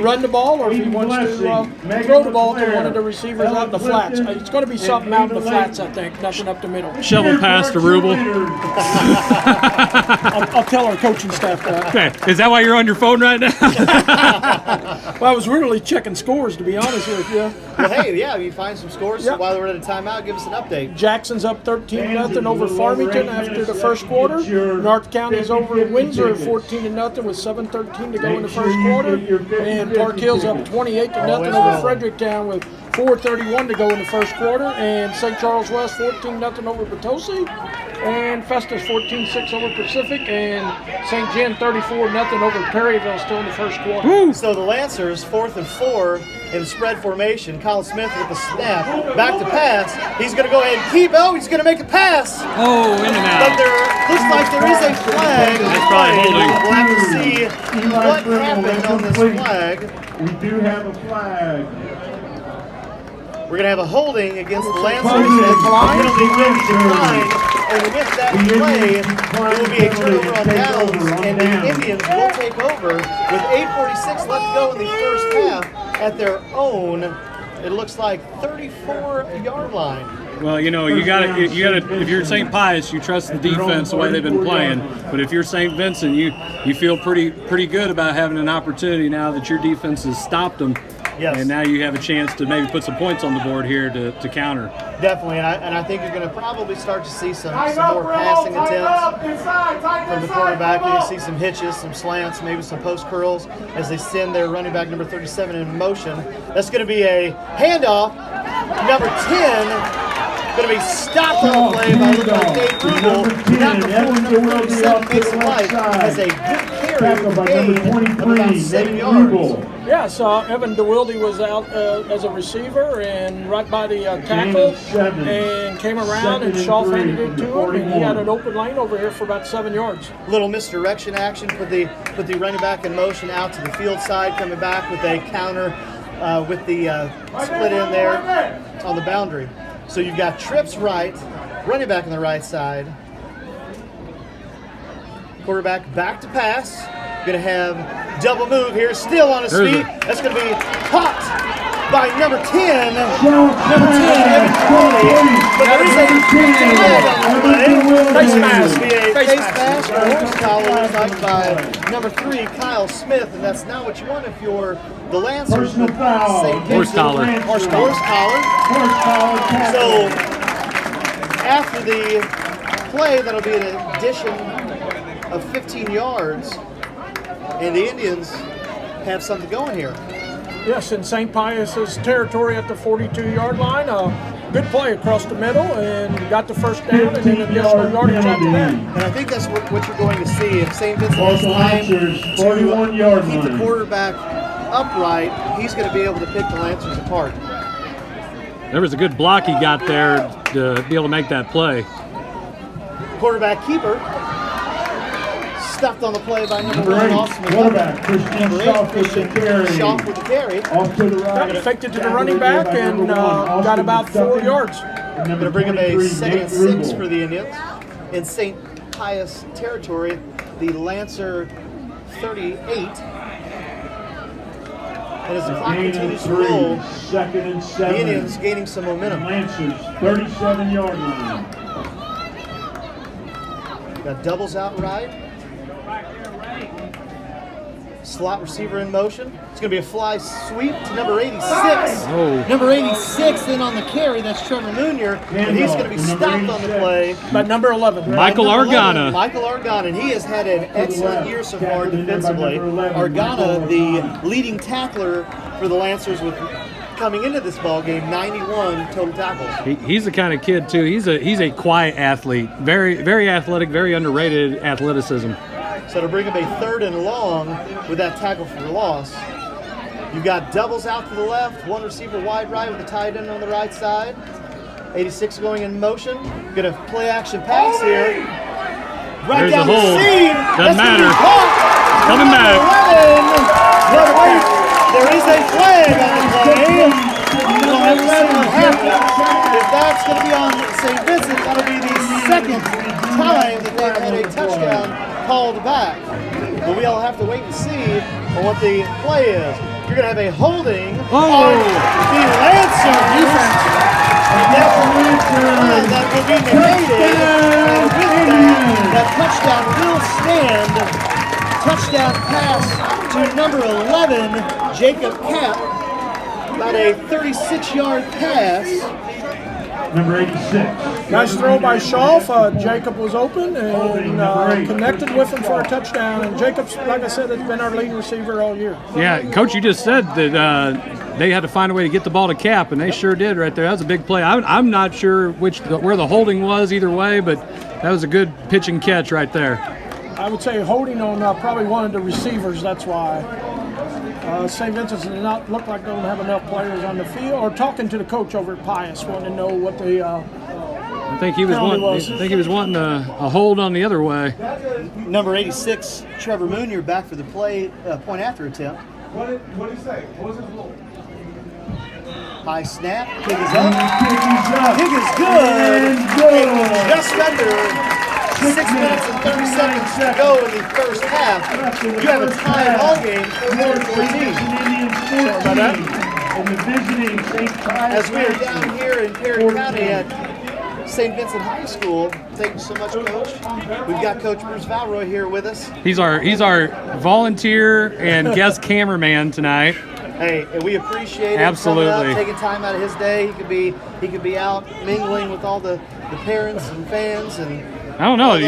run the ball or if he wants to throw the ball to one of the receivers out in the flats. It's going to be something out in the flats, I think, nothing up the middle. Shovel pass to Rubel. I'll tell our coaching staff that. Okay, is that why you're on your phone right now? Well, I was really checking scores, to be honest with you. Well, hey, yeah, you find some scores. So while we're at a timeout, give us an update. Jackson's up 13-0 over Farmington after the first quarter. North County's over Windsor 14-0 with 7:13 to go in the first quarter. And Park Hill's up 28-0 over Fredericktown with 4:31 to go in the first quarter. And St. Charles West 14-0 over Potosi. And Festus 14-6 over Pacific. And St. John 34-0 over Perryville still in the first quarter. Woo. So the Lancers 4th and 4 in spread formation. Colin Smith with the snap. Back to pass. He's going to go ahead and keep. Oh, he's going to make a pass. Oh, in and out. But there looks like there is a flag. That's probably holding. We'll have to see what happened on this flag. We do have a flag. We're going to have a holding against the Lancers. Penalty will be declined. And with that play, it will be a turnover on downs, and the Indians will take over with 8:46 left to go in the first half at their own, it looks like, 34-yard line. Well, you gotta. If you're St. Pius, you trust the defense the way they've been playing. But if you're St. Vincent, you feel pretty good about having an opportunity now that your defense has stopped them. Yes. And now you have a chance to maybe put some points on the board here to counter. Definitely, and I think you're going to probably start to see some more passing attempts from the quarterback. You're going to see some hitches, some slants, maybe some post curls as they send their running back number 37 in motion. That's going to be a handoff. Number 10 going to be stopped on the play by Dave Rubel. Not before number 37 makes a play as a good carry gain of about 7 yards. Yes, Evan DeWilde was out as a receiver and right by the tackle and came around and Shaw handed it to him and he had an open lane over here for about 7 yards. Little misdirection action, put the running back in motion out to the field side, coming back with a counter with the split in there on the boundary. So you've got trips right, running back on the right side, quarterback back to pass. Going to have double move here, still on his feet. That's going to be caught by number 10. Number 10, but there is a flag on the play. Face mask. Face mask or horse collar like by number 3, Kyle Smith, and that's not what you want if you're the Lancers. Horse collar. Horse collar. So after the play, that'll be an addition of 15 yards. And the Indians have something going here. Yes, in St. Pius's territory at the 42-yard line. Good play across the middle and got the first down and then additional yardage after that. And I think that's what you're going to see. If St. Vincent has time to keep the quarterback upright, he's going to be able to pick the Lancers apart. There was a good block he got there to be able to make that play. Quarterback keeper. Stuffed on the play by number 1, Austin quarterback, Christian Schaff with the carry. Off to the right. Affected to the running back and got about 4 yards. Going to bring him a 2nd and 6 for the Indians. In St. Pius territory, the Lancer 38. And as the clock continues to roll, 2nd and 7. the Indians gaining some momentum. Lancers, 37-yard line. Got doubles out right. Slot receiver in motion. It's going to be a fly sweep to number 86. Oh. Number 86 in on the carry. That's Trevor Munier. And he's going to be stopped on the play. But number 11. Michael Argana. Michael Argana. And he has had an excellent year so far defensively. Argana, the leading tackler for the Lancers with coming into this ball game, 91 total tackles. He's the kind of kid too. He's a quiet athlete, very athletic, very underrated athleticism. So to bring him a 3rd and long with that tackle for loss. You've got doubles out to the left, one receiver wide right with a tight end on the right side. 86 going in motion. Going to play action pass here. Right There's down a the hole. seam. Doesn't matter. Coming Number back. 11. But wait, there is a flag on the play. We'll have to see what happens. If that's going to be on St. Vincent, that'll be the second time that they've had a touchdown called back. But we'll have to wait and see on what the play is. You're going to have a holding on the Lancers. That will be negated. And with that touchdown will stand. Touchdown pass to number 11, Jacob Kapp. About a 36-yard pass. Number 86. Nice throw by Schalf. Jacob was open and connected with him for a touchdown. And Jacob's, like I said, has been our leading receiver all year. Yeah, Coach, you just said that they had to find a way to get the ball to Cap, and they sure did right there. That was a big play. I'm not sure where the holding was either way, but that was a good pitch and catch right there. I would say holding on probably one of the receivers, that's why. St. Vincent's does not look like they don't have enough players on the field. Or talking to the coach over at Pius, wanting to know what the I think he was wanting a hold on the other way. Number 86, Trevor Munier, back for the play point after attempt. What did he say? What was his rule? High snap, kick is up. Kick is good. Just under 6 minutes and 30 seconds to go in the first half. You have a tie ball game, 14-14. As we are down here in Perry County at St. Vincent High School, thank you so much, Coach. We've got Coach Bruce Valroy here with us. He's our volunteer and guest cameraman tonight. Hey, and we appreciate him Absolutely. coming up, taking time out of his day. He could be out mingling with all the parents and fans and. I don't know.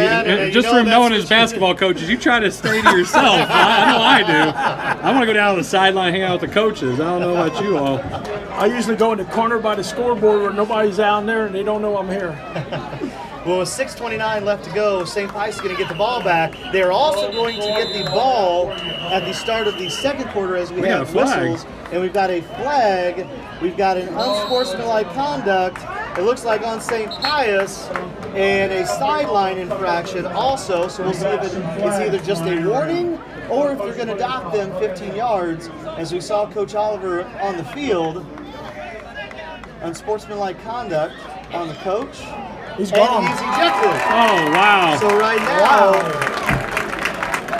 Just from that's knowing what his you basketball coaches, you try to stay to yourself. I know I do. I want to go down on the sideline, hang out with the coaches. I don't know about you all. I usually go in the corner by the scoreboard where nobody's down there and they don't know I'm here. Well, with 6:29 left to go, St. Pius is going to get the ball back. They're also going to get the ball at the start of the second quarter as we got have a flag. whistles. And we've got a flag. We've got an unsportsmanlike conduct. It looks like on St. Pius and a sideline infraction also. So we'll see if it's either just a warning or if you're going to dock them 15 yards. As we saw Coach Oliver on the field, unsportsmanlike conduct on the coach. He's gone. And he's ejected. Oh, wow. So right now,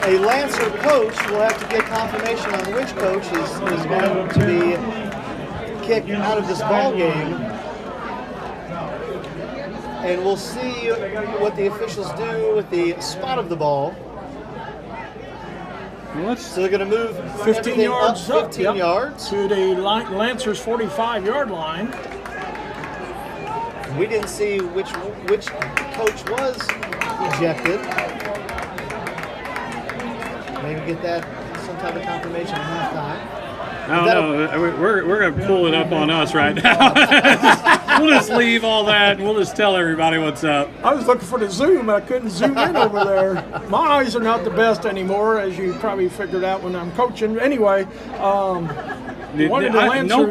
a Lancer coach will have to get confirmation on which coach is going to be kicked out of this ball game. And we'll see what the officials do with the spot of the ball. So they're going to move 15 yards up 15 yards. To the Lancers' 45-yard line. We didn't see which coach was ejected. Maybe get that some type of confirmation at halftime. I don't know. We're going to pull it up on us right now. We'll just leave all that and we'll just tell everybody what's up. I was looking for the zoom. I couldn't zoom in over there. My eyes are not the best anymore, as you probably figured out when I'm coaching. Anyway, no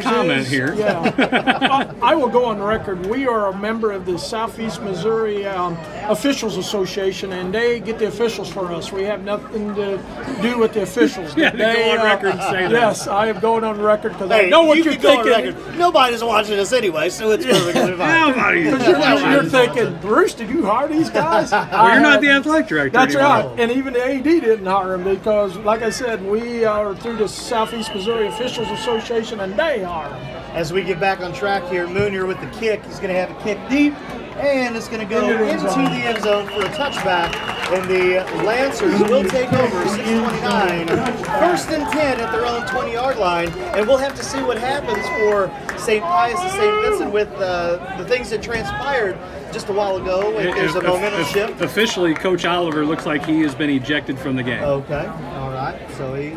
comment here. Yeah, I will go on record. We are a member of the Southeast Missouri Officials Association, and they get the officials for us. We have nothing to do with the officials. Yeah, go on record and say that. Yes, I am going on record because I know what you're thinking. Nobody's watching us anyway, so it's perfectly fine. You're thinking, Bruce, did you hire these guys? Well, you're not the athletic director That's anymore. right. And even the AD didn't hire him because, like I said, we are through the Southeast Missouri Officials Association, and they hire him. As we get back on track here, Munier with the kick. He's going to have a kick deep, and it's going to go into the end zone for a touchback, and the Lancers will take over 6:29, 1st and 10 at their own 20-yard line, and we'll have to see what happens for St. Pius and St. Vincent with the things that transpired just a while ago. There's a momentum shift. Officially, Coach Oliver looks like he has been ejected from the game. Okay, all right, so he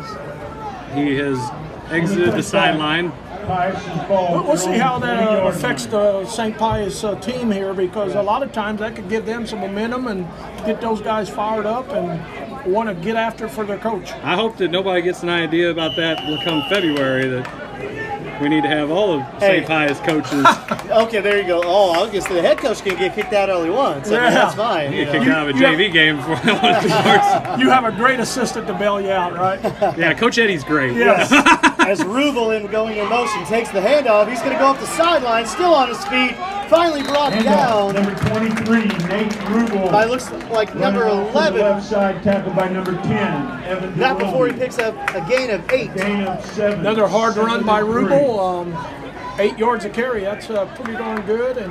has exited the sideline. We'll see how that affects the St. Pius team here, because a lot of times that could give them some momentum and get those guys fired up and want to get after for their coach. I hope that nobody gets an idea about that come February, that we need to have all of St. Pius coaches. Okay, there you go. Oh, I guess the head coach can get kicked out all he wants. I mean, that's fine. You get kicked out of a JV game before they want to start. You have a great assistant to bail you out, right? Yeah, Coach Eddie's great. Yes. As Rubel, in going in motion, takes the handoff, he's going to go up the sideline, still on his feet, finally brought down. Number 23, Nate Rubel. By looks like number 11. Left side, tackled by number 10, Evan. Not before he picks up a gain of 8. Gain of 7. Another hard run by Rubel. 8 yards a carry. That's pretty darn good. And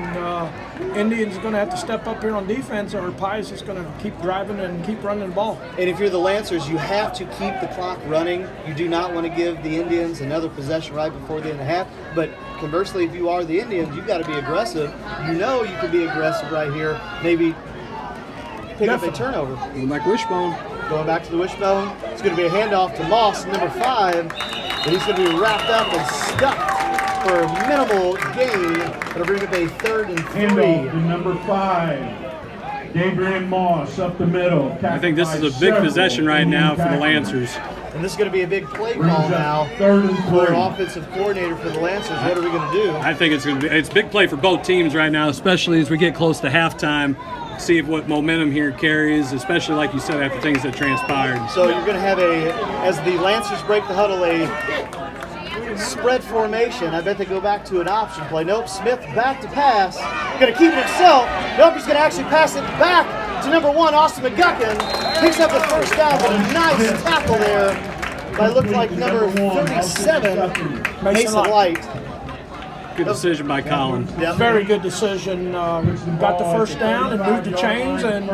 Indians are going to have to step up here on defense, or Pius is going to keep driving and keep running the ball. And if you're the Lancers, you have to keep the clock running. You do not want to give the Indians another possession right before the end of the half. But conversely, if you are the Indians, you've got to be aggressive. You know you can be aggressive right here. Maybe pick up a turnover. Going back wishbone. Going back to the wishbone. It's going to be a handoff to Moss, number 5. But he's going to be wrapped up and stuck for a minimal gain. It'll bring up a 3rd and 3. Handoff to number 5. Dabrian Moss up the middle. I think this is a big possession right now for the Lancers. And this is going to be a big play call now 3rd and 3. for offensive coordinator for the Lancers. What are we going to do? I think it's big play for both teams right now, especially as we get close to halftime. See what momentum here carries, especially like you said, after things that transpired. So you're going to have as the Lancers break the huddle, a spread formation. I bet they go back to an option play. Nope, Smith back to pass. Going to keep it himself. Nope, he's going to actually pass it back to number 1, Austin McGuckin. Picks up the first down with a nice tackle there by look like number 37, Mason Light. Good decision by Colin. Yep. Very good decision. Got the first down and moved the chains, and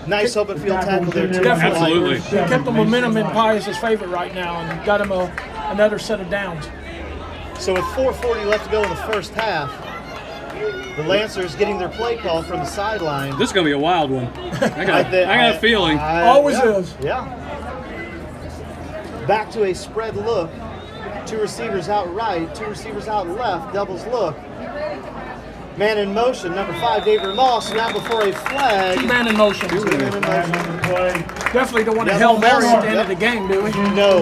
nice open field tackle there too. definitely Absolutely. kept the momentum in Pius' favor right now and got him another set of downs. So with 4:40 left to go in the first half, the Lancers getting their play call from the sideline. This is going to be a wild one. I got a feeling. Always is. Yeah. Back to a spread look. 2 receivers out right, 2 receivers out left, doubles look. Man in motion, number 5, David Moss, now before a flag. Man in motion. Definitely don't want to Hail Mary at the end of the game, do we? No.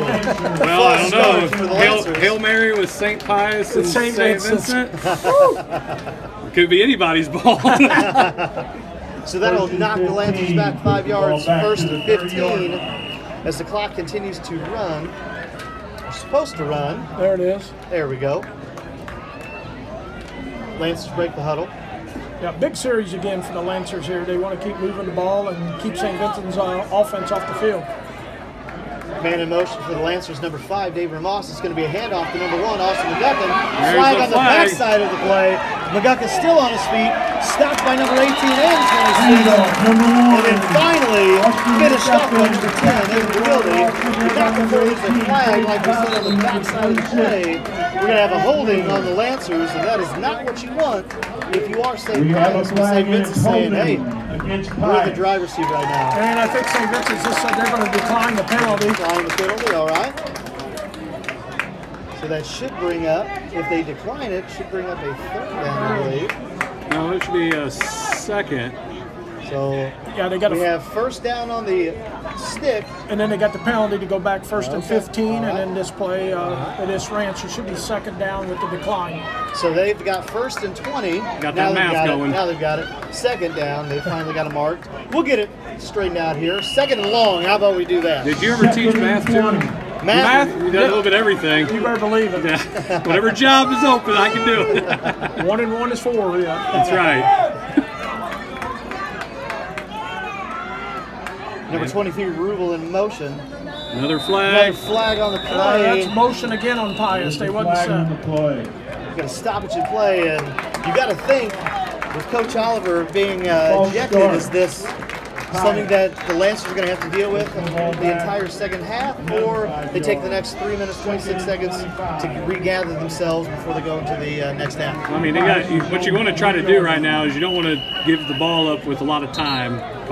Well, I don't know. Hail Mary with St. Pius and St. Vincent. Could be anybody's ball. So that'll knock the Lancers back 5 yards, 1st and 15, as the clock continues to run. We're supposed to run. There it is. There we go. Lancers break the huddle. Yeah, big series again for the Lancers here. They want to keep moving the ball and keep St. Vincent's offense off the field. Man in motion for the Lancers, number 5, David Moss. It's going to be a handoff to number 1, Austin McGuckin. Flag on the backside of the play. McGuckin still on his feet, stopped by number 18 and 26. And then finally finished off by number 10, David Wildy. Not before there's a flag, like we said, on the backside of the play. We're going to have a holding on the Lancers, and that is not what you want if you are St. Pius. St. Vincent's saying, hey, we're in the driver's seat right now. And I think St. Vincent's just said they're going to decline the penalty. Decline the penalty, all right. So that should bring up, if they decline it, should bring up a 3rd down, I believe. No, it should be a 2nd. So yeah, they got we have 1st down on the stick. And then they got the penalty to go back 1st and 15, and then this play at this ranch, it should be 2nd down with the decline. So they've got 1st and 20. Got that math going. Now they've got it. 2nd down. They finally got it marked. We'll get it straightened out here. 2nd and long. How about we do that? Did you ever teach math too? Math? You did a little bit of everything. You better believe it. Yeah. Whatever job is open, I can do it. 1 and 1 is 4, yeah. That's right. Number 23, Rubel in motion. Another flag. Another flag on the play. That's motion again on Pius. They wasn't set. Got a stoppage in play, and you got to think with Coach Oliver being ejected, is this something that the Lancers are going to have to deal with the entire second half, or they take the next 3 minutes, 26 seconds to regather themselves before they go into the next half? I mean, what you want to try to do right now is you don't want to give the ball up with a lot of time. If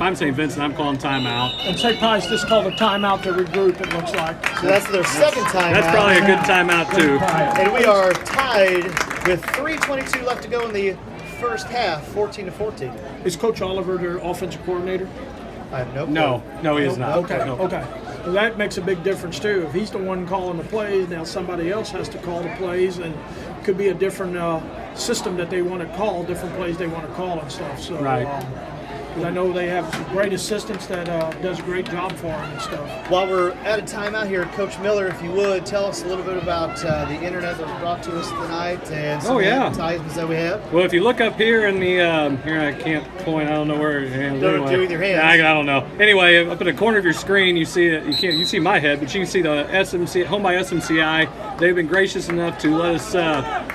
I'm saying Vincent, I'm calling timeout. And St. Pius just called a timeout to regroup, it looks like. So that's their second timeout. That's probably a good timeout, too. And we are tied with 3:22 left to go in the first half, 14-14. Is Coach Oliver their offensive coordinator? I have no clue. No, he is not. Okay, No. okay. Well, that makes a big difference too. If he's the one calling the plays, now somebody else has to call the plays, and it could be a different system that they want to call, different plays they want to call and stuff. So, Right. 'cause I know they have some great assistants that does a great job for them and stuff. While we're at a timeout here, Coach Miller, if you would, tell us a little bit about the internet that was brought to us tonight and some advertisements that we have. Well, if you look up here in the here, I can't point. I don't know where. Don't do it with your hands. I don't know. Anyway, up in the corner of your screen, you see it. You see my head, but you can see the SMC Home by SMCI. They've been gracious enough to let us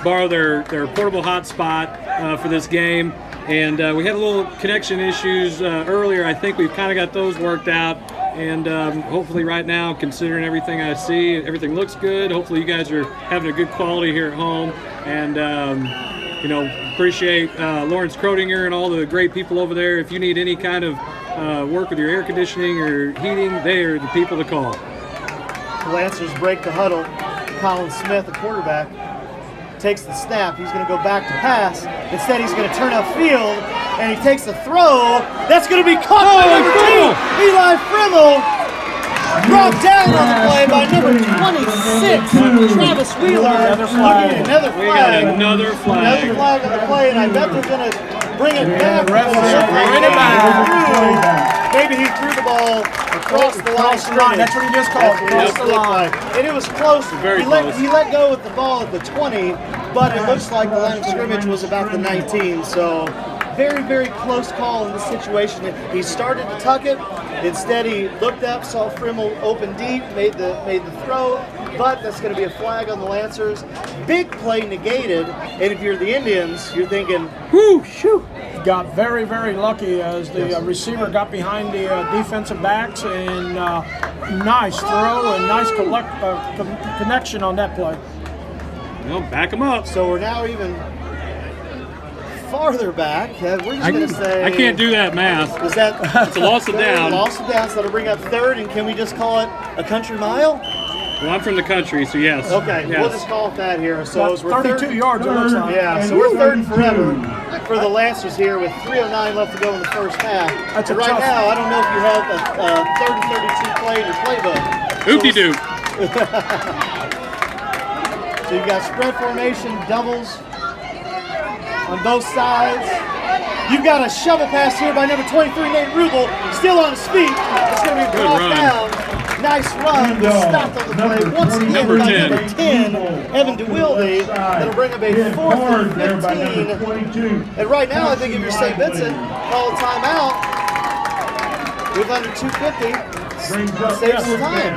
borrow their portable hotspot for this game. And we had a little connection issues earlier. I think we've kind of got those worked out. And hopefully right now, considering everything I see, everything looks good. Hopefully you guys are having a good quality here at home. And, appreciate Lawrence Crodinger and all the great people over there. If you need any kind of work with your air conditioning or heating, they are the people to call. The Lancers break the huddle. Colin Smith, the quarterback, takes the snap. He's going to go back to pass. Instead, he's going to turn upfield, and he takes the throw. That's going to be caught by number 2, Eli Frimmel. Brought down on the play by number 26, Travis Wheeler. Another flag. Another We got another flag. Another flag on the play, and I bet they're going to bring it back. Bring it back. Maybe he threw the ball across the line. That's what he just called. Across the line. And it was close. Very close. He let go with the ball at the 20, but it looks like the line of scrimmage was about the 19. So very, very close call in this situation. He started to tuck it. Instead, he looked up, saw Frimmel open deep, made the throw. But that's going to be a flag on the Lancers. Big play negated. And if you're the Indians, you're thinking, whoo, shoo. Got very, very lucky as the receiver got behind the defensive backs, and nice throw and nice connection on that play. Back him up. So we're now even farther back. We're just going to say... I can't do that math. Is that... It's a loss of down. Loss of down, so that'll bring up third, and can we just call it a country mile? Well, I'm from the country, so yes. Okay, yes. we'll just call it that here. So as we're 32 yards, it looks like. Yeah, so we're third and forever for the Lancers here with 3:09 left to go in the first half. That's a right tough- now, I don't know if you have a third and 32 play in your playbook. Oop-de-doo. So you've got spread formation, doubles on both sides. You've got a shovel pass here by number 23, Nate Rubel, still on his feet. It's going to be brought down. Nice run. Stopped on the play once again number by 10. number 10, Evan DeWilde. That'll bring up a 4th and 15. And right now, I think if you're St. Vincent, call a timeout with under 2:50. Saves some time.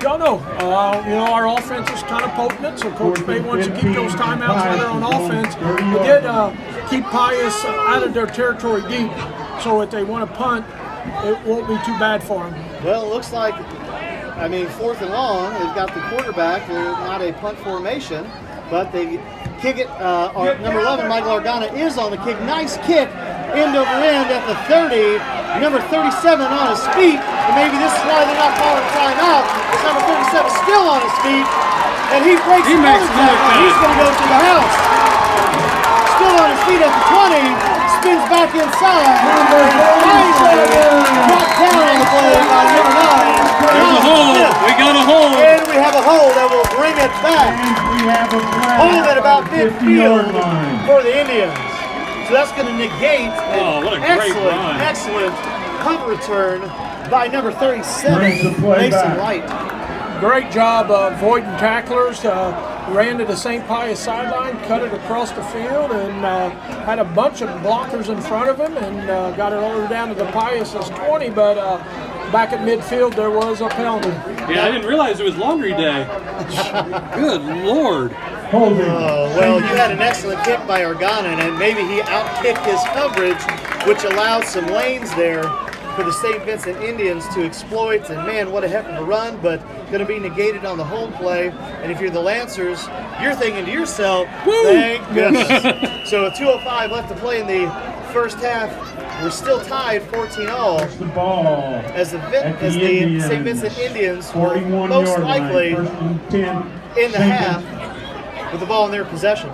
Y'all know, our offense is kind of potent, so Coach May wants to keep those timeouts better on offense. We did keep Pius out of their territory deep, so if they want to punt, it won't be too bad for them. Well, it looks like, 4th and long, they've got the quarterback. They're not a punt formation, but they kick it. Number 11, Michael Argana, is on the kick. Nice kick, end over end at the 30. Number 37 on his feet, and maybe this is why they're not calling a timeout. It's number 37 still on his feet, and he breaks another tackle. He's going to go to the house. Still on his feet at the 20, spins back inside. Brought down on the play by number 9. There's a hole. We got a hole. And we have a hole that will bring it back. Hold at about midfield for the Indians. So that's going to negate an excellent punt return by number 37, Mason Light. Great job avoiding tacklers. Ran to the St. Pius sideline, cut it across the field, and had a bunch of blockers in front of him, and got it all down to the Pius's 20. But back at midfield, there was a penalty. Yeah, I didn't realize it was laundry day. Good Lord. Holding. Well, you had an excellent kick by Organon, and maybe he outkicked his coverage, which allowed some lanes there for the St. Vincent Indians to exploit. And man, what a heck of a run, but going to be negated on the home play. And if you're the Lancers, you're thinking to yourself, thank goodness. So with 2:05 left to play in the first half, we're still tied 14-all. The ball. As the St. Vincent Indians were most likely in the half with the ball in their possession.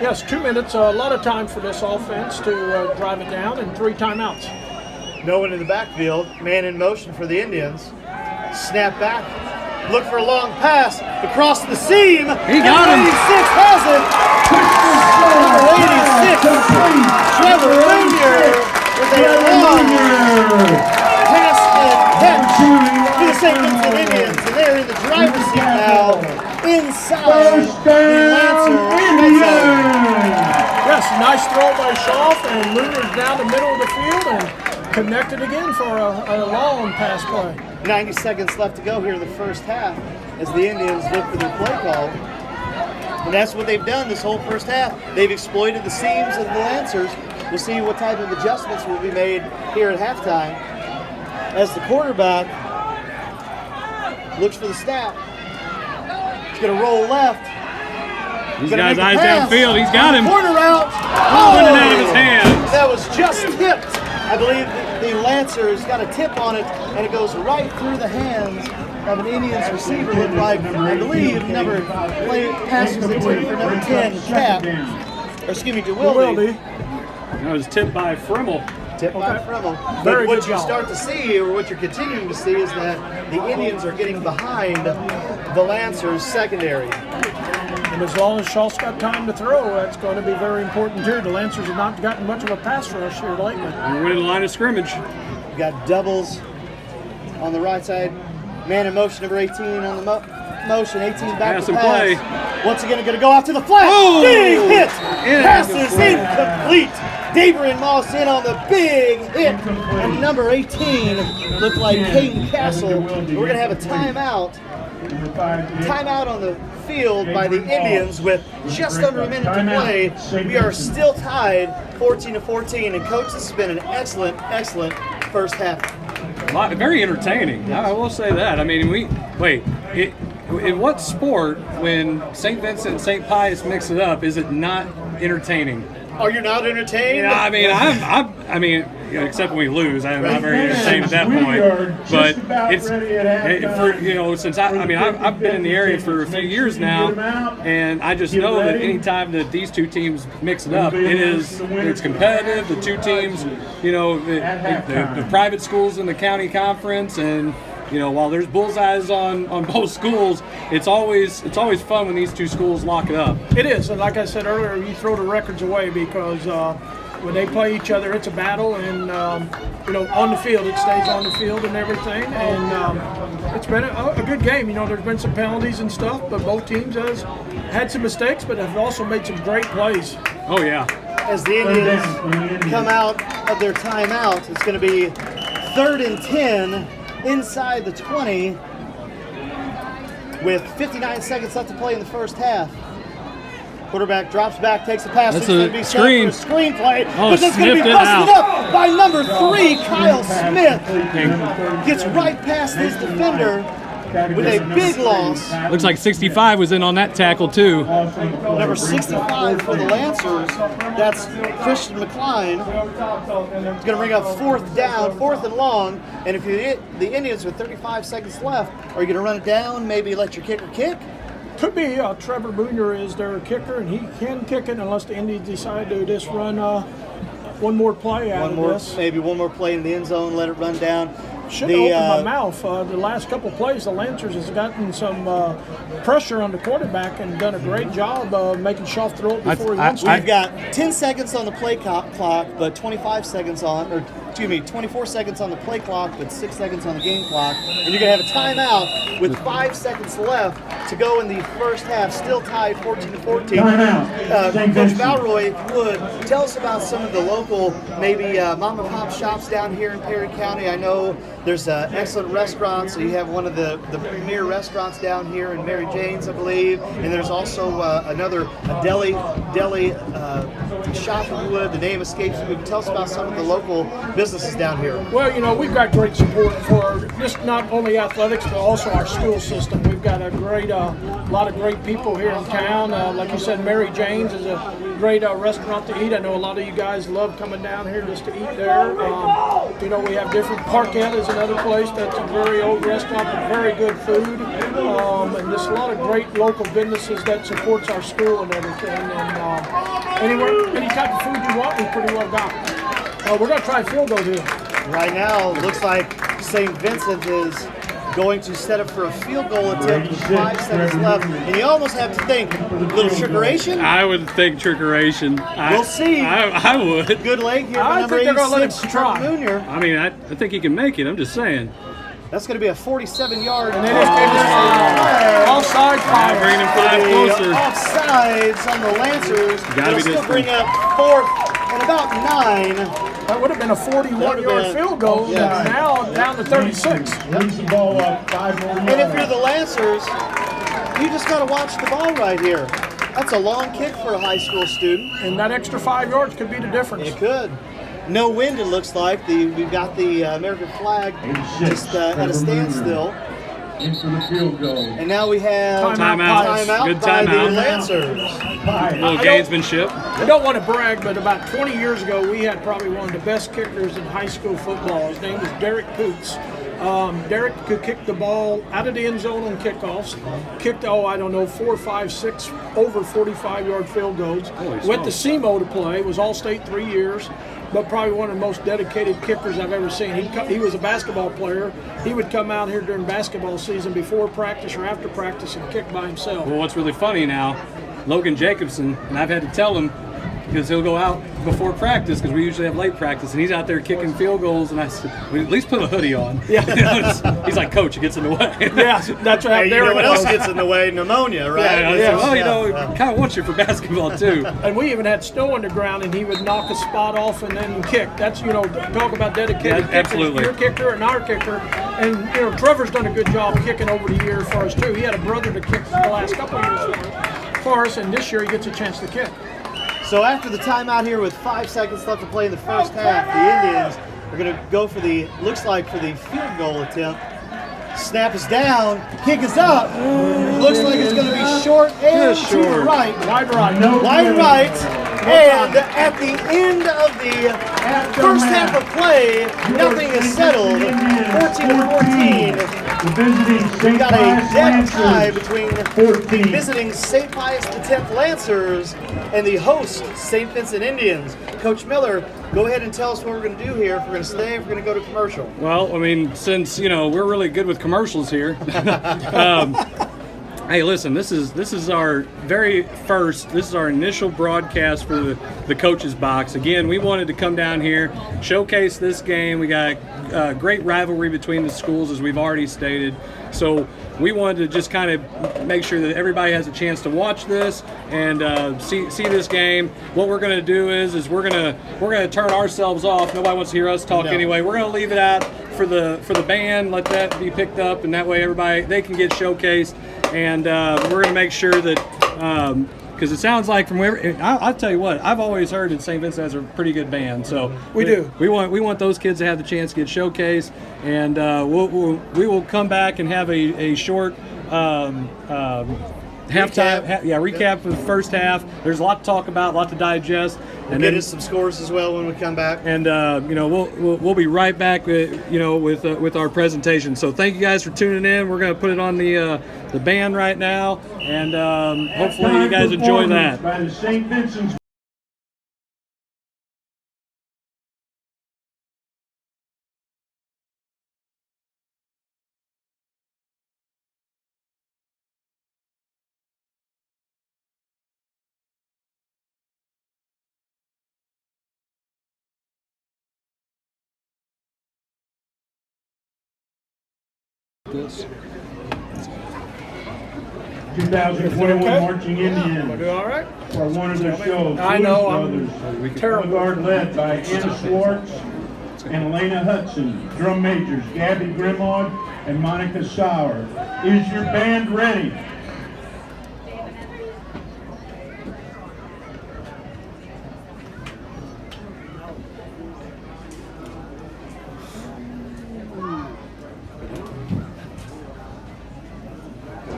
Yes, 2 minutes, a lot of time for this offense to drive it down, and 3 timeouts. No one in the backfield, man in motion for the Indians. Snap back, look for a long pass across the seam. He got him. 86 has it. Number 86, Trevor Lumiere with a long pass and catch to the St. Vincent Indians, and they're in the driver's seat now inside the Lancer. Yes, nice throw by Schaaf, and Lumer's down the middle of the field and connected again for a long pass play. 90 seconds left to go here in the first half as the Indians look for their play call. And that's what they've done this whole first half. They've exploited the seams of the Lancers. We'll see what type of adjustments will be made here at halftime as the quarterback looks for the snap. He's going to roll left. These guys eyes downfield. He's got him. Corner route. Put it out of his hands. That was just tipped. I believe the Lancers got a tip on it, and it goes right through the hands of an Indians receiver. Looked like, I believe, passes intended for number 10, Cap. Or excuse me, DeWilde. That was tipped by Frimmel. Tipped by Frimmel. Very But what good you job. start to see, or what you're continuing to see, is that the Indians are getting behind the Lancers secondary. And as long as Schultz got time to throw, that's going to be very important here. The Lancers have not gotten much of a pass rush here lately. We're winning the line of scrimmage. You got doubles on the right side. Man in motion, number 18 on the motion. 18 back Pass to and pass. play. Once again, going to go out to the flat. Oh! Big hit. Pass is Incomplete. incomplete. Davery Moss in on the big hit. And number 18 looked like Caden Castle. We're going to have a timeout. Timeout on the field by the Indians with just under a minute to play. We are still tied 14-14, and coach, this has been an excellent first half. Very entertaining. I will say that. I mean, in what sport, when St. Vincent and St. Pius mix it up, is it not entertaining? Are you not entertained? Yeah, I mean, except when we lose, I'm not very entertained at that point. But since I've been in the area for a few years now, and I just know that anytime that these two teams mix it up, it's competitive. The two teams, the private schools in the county conference, and while there's bullseyes on both schools, it's always fun when these two schools lock it up. It is, and like I said earlier, you throw the records away because when they play each other, it's a battle, and on the field, it stays on the field and everything, and it's been a good game. There's been some penalties and stuff, but both teams has had some mistakes, but have also made some great plays. Oh yeah. As the Indians come out of their timeout, it's going to be 3rd and 10 inside the 20 with 59 seconds left to play in the first half. Quarterback drops back, takes a pass. That's it's going a to be screen. Set for a screenplay, Oh, but it's going to be sniffed it busted out. up by number 3, Kyle Smith. Gets right past his defender with a big loss. Looks like 65 was in on that tackle too. Number 65 for the Lancers, that's Christian McCline. He's going to bring up 4th down, 4th and long. And if you hit the Indians with 35 seconds left, are you going to run it down, maybe let your kicker kick? Could be. Trevor Boonier is their kicker, and he can kick it unless the Indians decide to just run one more play out of this. Maybe one more play in the end zone, let it run down. Should have opened my mouth. The last couple plays, the Lancers has gotten some pressure on the quarterback and done a great job making Schaaf throw it before he wants to. We've got 10 seconds on the play clock, but 25 seconds on, or 24 seconds on the play clock, but 6 seconds on the game clock. And you're going to have a timeout with 5 seconds left to go in the first half, still tied 14-14. Coach Valroy, if you would, tell us about some of the local, maybe mom and pop shops down here in Perry County. I know there's an excellent restaurant, so you have one of the premier restaurants down here in Mary Jane's, I believe, and there's also another deli shop, if you would. The name escapes me. Tell us about some of the local businesses down here. Well, we've got great support for just not only athletics, but also our school system. We've got a lot of great people here in town. Like you said, Mary Jane's is a great restaurant to eat. I know a lot of you guys love coming down here just to eat there. We have different. Parkette is another place that's a very old restaurant with very good food. And just a lot of great local businesses that supports our school and everything. And any type of food you want, we pretty well got. We're going to try field goal here. Right now, it looks like St. Vincent is going to set up for a field goal attempt with 5 seconds left. And you almost have to think, a little trickeration? I would think trickeration. We'll see. I would. Good leg here I by think they're going to let him try. Moonier. I mean, I think he can make it. I'm just saying. That's going to be a 47-yard. And then it's offside fire. Bringing him 5 closer. Offsides on the Lancers. Gotta be still this bring up 4th and about 9. That would have been a 41-yard field goal. Yeah. Now down to 36. Brings the ball up 5 more yards. And if you're the Lancers, you just got to watch the ball right here. That's a long kick for a high school student. And that extra 5 yards could be the difference. It could. No wind, it looks like. We've got the American flag just at a standstill. In for the field goal. And now we have Timeout. Good by the timeout. Lancers. A little gamesmanship. I don't want to brag, but about 20 years ago, we had probably one of the best kickers in high school football. His name was Derek Poots. Derek could kick the ball out of the end zone on kickoffs. Kicked, 4, 5, 6 over 45-yard field goals. Went to SEMO to play. Was All-State 3 years. But probably one of the most dedicated kickers I've ever seen. He was a basketball player. He would come out here during basketball season before practice or after practice and kick by himself. Well, what's really funny now, Logan Jacobson, and I've had to tell him, because he'll go out before practice, because we usually have late practice, and he's out there kicking field goals, and I said, we at least put a hoodie on. Yeah. He's like, Coach, it gets in the way. Yeah, that's right. Hey, you know what else gets in the way? Pneumonia, right? Yeah, kind of want you for basketball, too. And we even had snow on the ground, and he would knock a spot off and then kick. That's, talk about dedicated kickers. Absolutely. Your kicker and our kicker. And, Trevor's done a good job kicking over the years for us, too. He had a brother to kick the last couple of years for us, and this year he gets a chance to kick. So after the timeout here with 5 seconds left to play in the first half, the Indians are going to go for the field goal attempt. Snap is down, kick is up. Looks like it's going to be short and to the right. Wide right. Wide right. And at the end of the first half of play, nothing is settled. 14-14. We've got a dead tie between the visiting St. Pius X Lancers and the host St. Vincent Indians. Coach Miller, go ahead and tell us what we're going to do here. If we're going to stay, if we're going to go to commercial. Well, I mean, since we're really good with commercials here. Hey, listen, this is our very first, this is our initial broadcast for the Coach's Box. Again, we wanted to come down here, showcase this game. We got a great rivalry between the schools, as we've already stated. So we wanted to just kind of make sure that everybody has a chance to watch this and see this game. What we're going to do is we're going to turn ourselves off. Nobody wants to hear us talk anyway. We're going to leave it out for the band, let that be picked up, and that way they can get showcased. And we're going to make sure that, because it sounds like from where I'll tell you what, I've always heard that St. Vincent has a pretty good band. So we want those kids to have the chance to get showcased, and we will come back and have a short halftime recap for the first half. There's a lot to talk about, a lot to digest, and get us some scores as well when we come back. And we'll be right back with our presentation. So thank you guys for tuning in. We're going to put it on the band right now, and hopefully you guys enjoy that. By the St. Vincent's this. 2021 Okay. Marching We'll Indians do all right. for one of their shows. I know, Blues I'm Brothers. terrible. Color guard led by Anna Schwartz and Elena Hudson. Drum majors Gabby Grimaud and Monica Sauer. Is your band ready?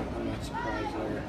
I'm not surprised there.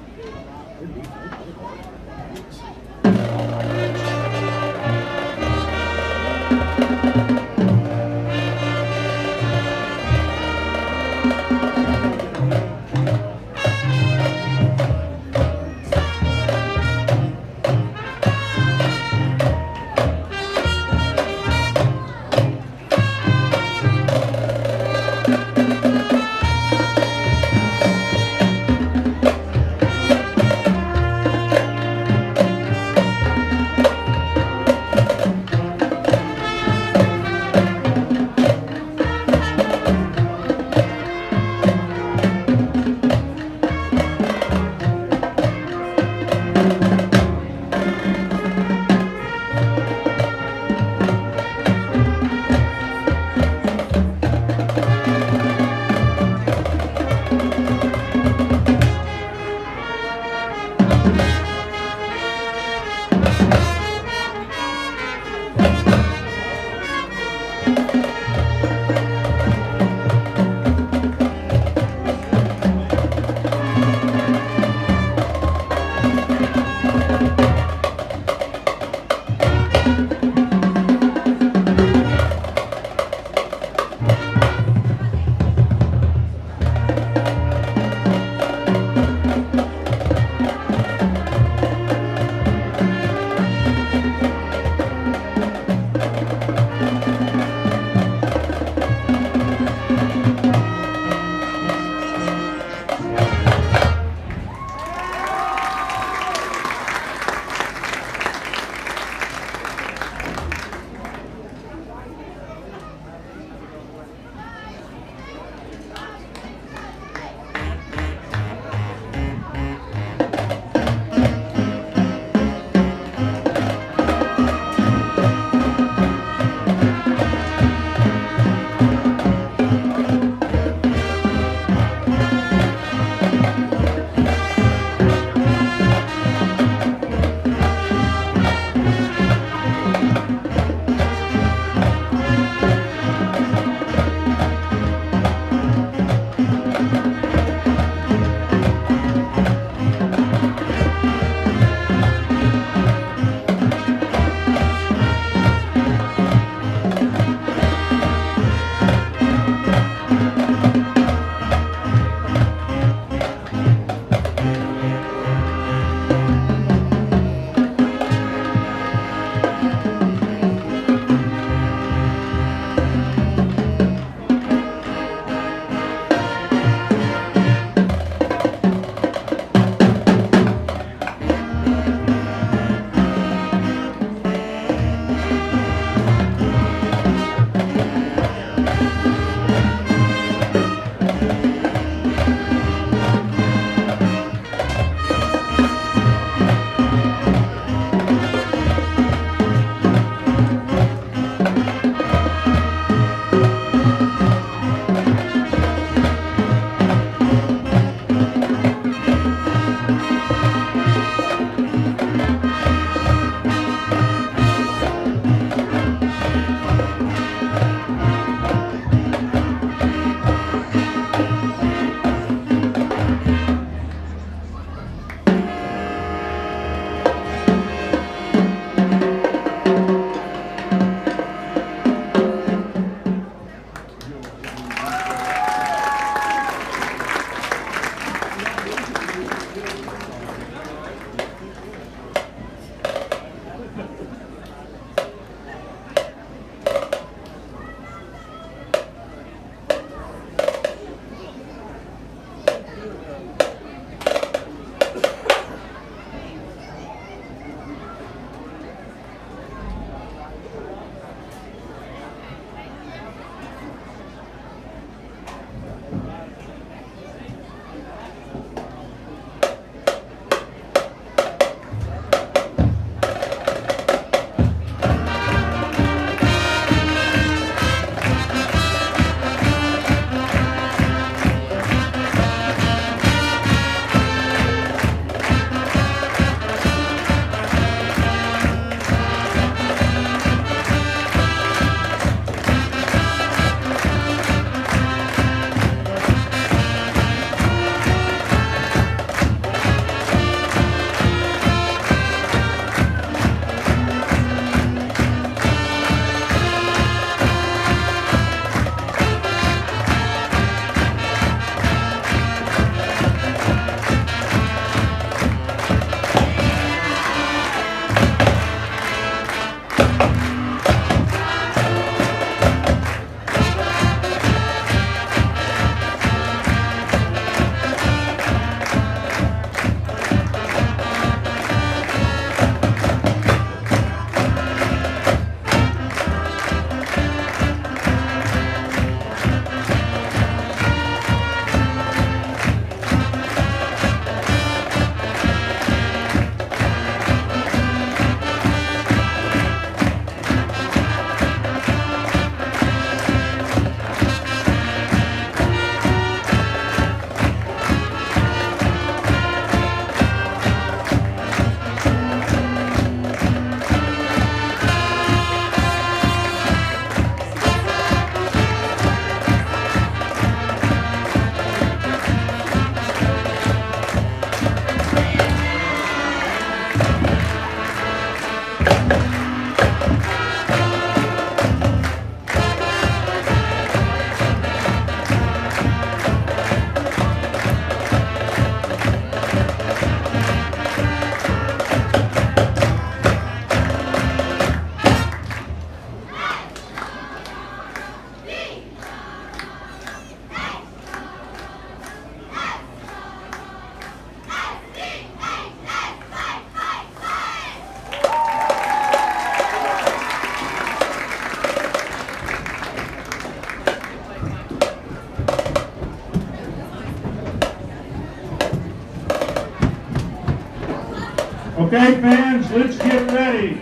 Okay, fans, let's get ready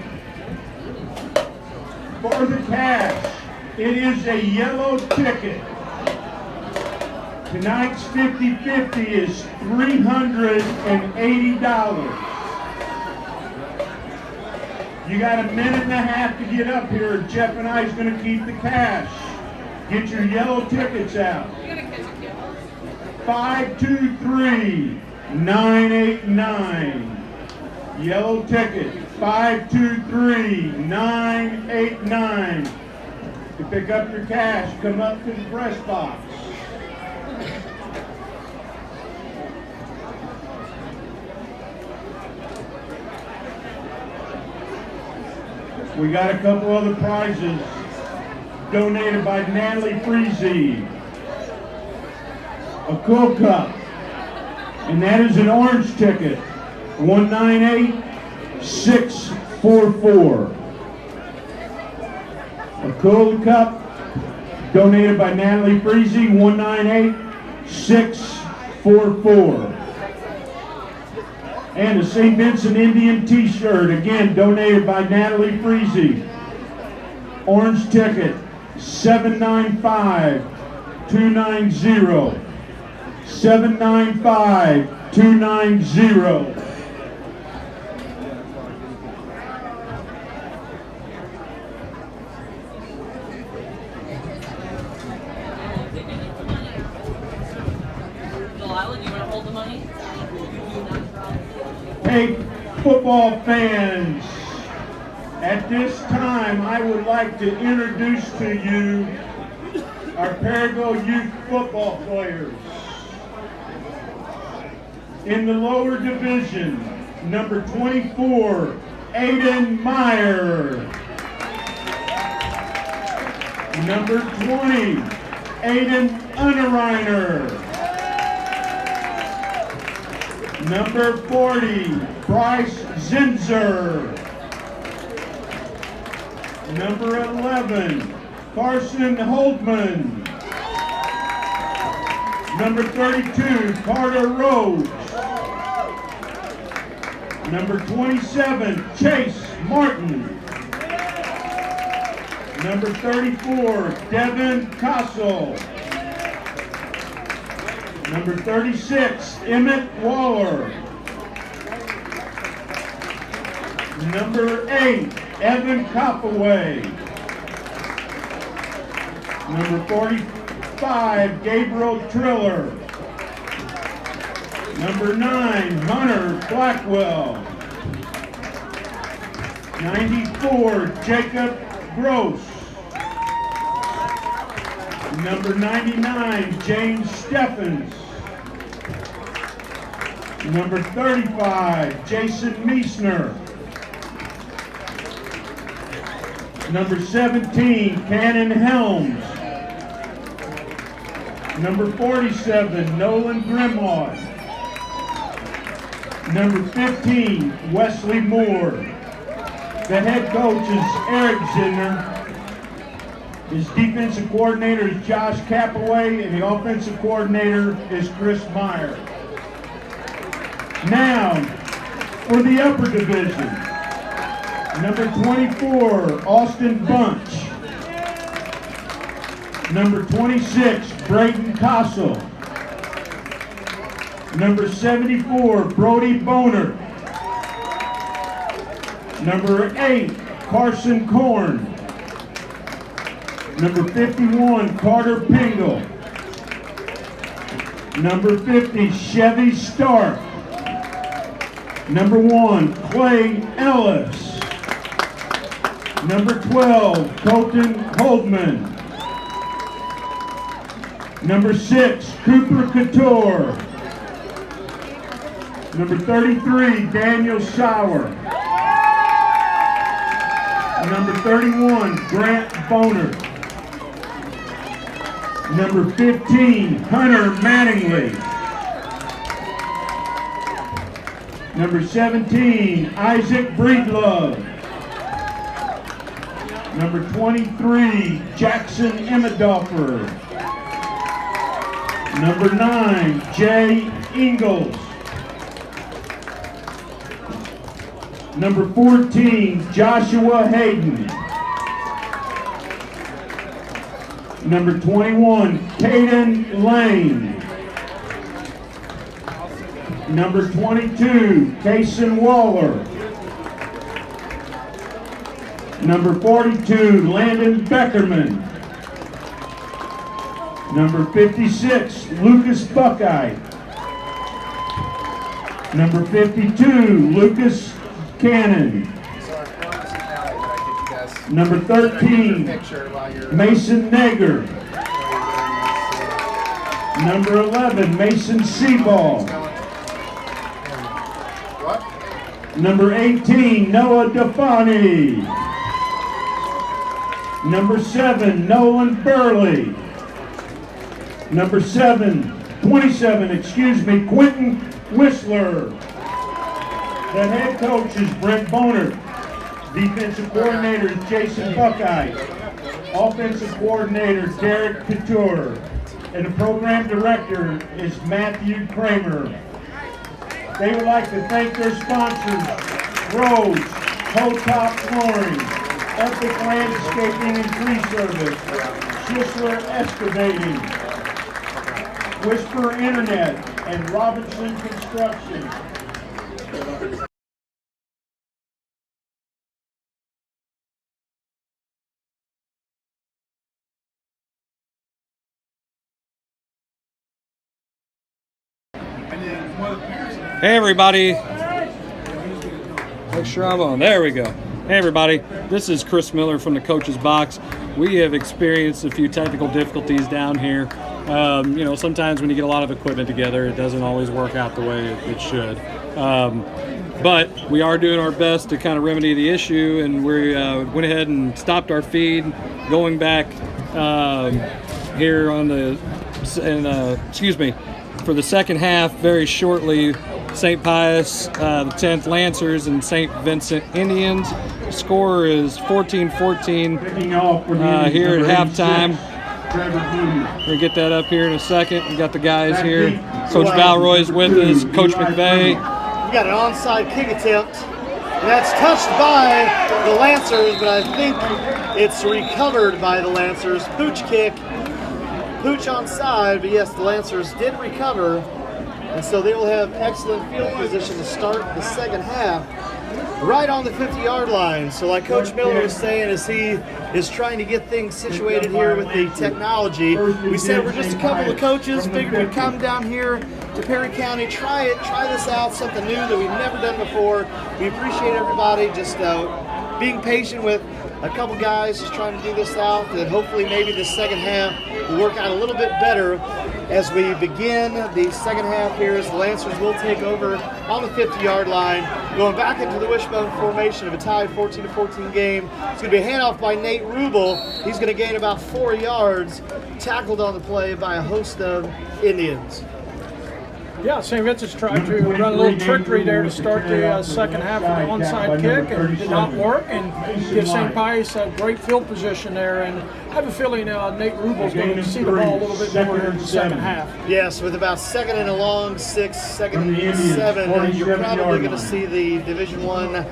for the cash. It is a yellow ticket. Tonight's 50-50 is $380. You got a minute and a half to get up here. Jeff and I is going to keep the cash. Get your yellow tickets out. 523-989. Yellow ticket, 523-989. To pick up your cash, come up to the press box. We got a couple other prizes donated by Natalie Freezy. A Cool Cup, and that is an orange ticket, 198644. A Cool Cup donated by Natalie Freezy, 198644. And a St. Vincent Indian t-shirt, again donated by Natalie Freezy. Orange ticket, 795-290. 795-290. Delilah, do you want to hold the money? Hey, football fans, at this time I would like to introduce to you our Parago youth football players. In the lower division, number 24, Aiden Meyer. Number 20, Aiden Unterreiner. Number 40, Bryce Zinzer. Number 11, Carson Holdman. Number 32, Carter Rhodes. Number 27, Chase Martin. Number 34, Devin Castle. Number 36, Emmett Waller. Number 8, Evan Coppaway. Number 45, Gabriel Triller. Number 9, Hunter Blackwell. 94, Jacob Gross. Number 99, James Steffens. Number 35, Jason Meisner. Number 17, Cannon Helms. Number 47, Nolan Grimhaud. Number 15, Wesley Moore. The head coach is Eric Zinner. His defensive coordinator is Josh Capaway, and the offensive coordinator is Chris Meyer. Now, for the upper division, number 24, Austin Bunch. Number 26, Braden Castle. Number 74, Brody Boner. Number 8, Carson Korn. Number 51, Carter Pingle. Number 50, Chevy Stark. Number 1, Clay Ellis. Number 12, Colton Holdman. Number 6, Cooper Couture. Number 33, Daniel Sauer. Number 31, Grant Boner. Number 15, Hunter Mattingly. Number 17, Isaac Breedlove. Number 23, Jackson Emmendorfer. Number 9, Jay Ingalls. Number 14, Joshua Hayden. Number 21, Caden Lane. Number 22, Kason Waller. Number 42, Landon Beckerman. Number 56, Lucas Buckeye. Number 52, Lucas Cannon. Number 13, Mason Nager. Number 11, Mason Seaball. Number 18, Noah Defani. Number 7, Nolan Burley. Number 27, Quentin Whistler. The head coach is Brent Boner. Defensive coordinator is Jason Buckeye. Offensive coordinator Derek Couture. And the program director is Matthew Kramer. They would like to thank their sponsors, Rhodes, Toe-Top Flooring, Epic Landscaping and Tree Service, Schistler Excavating, Whisper Internet, and Robinson Construction. Hey everybody, make sure I'm on. There we go. Hey everybody, this is Chris Miller from the Coach's Box. We have experienced a few technical difficulties down here. You know, sometimes when you get a lot of equipment together, it doesn't always work out the way it should. But we are doing our best to kind of remedy the issue, and we went ahead and stopped our feed going back here on the, for the second half very shortly. St. Pius, the 10th Lancers, and St. Vincent Indians. Score is 14-14 here at halftime. We're going to get that up here in a second. We got the guys here. Coach Valroy's with us, Coach McVey. We got an onside kick attempt. And that's touched by the Lancers, but I think it's recovered by the Lancers. Pooch kick. Pooch onside, but yes, the Lancers did recover. And so they will have excellent field position to start the second half right on the 50-yard line. So like Coach Miller was saying, as he is trying to get things situated here with the technology, we said we're just a couple of coaches, figured we'd come down here to Perry County, try this out, something new that we've never done before. We appreciate everybody just being patient with a couple guys just trying to do this out, and hopefully maybe the second half will work out a little bit better as we begin the second half here, as the Lancers will take over on the 50-yard line, going back into the wishbone formation of a tied 14-14 game. It's going to be a handoff by Nate Rubel. He's going to gain about 4 yards, tackled on the play by a host of Indians. Yeah, St. Vincent's tried to run a little trickery there to start the second half of the onside kick, and it did not work, and give St. Pius a great field position there. And I have a feeling Nate Rubel's going to see the ball a little bit more in the second half. Yes, with about second and a long 6, second and 7, you're probably going to see the Division I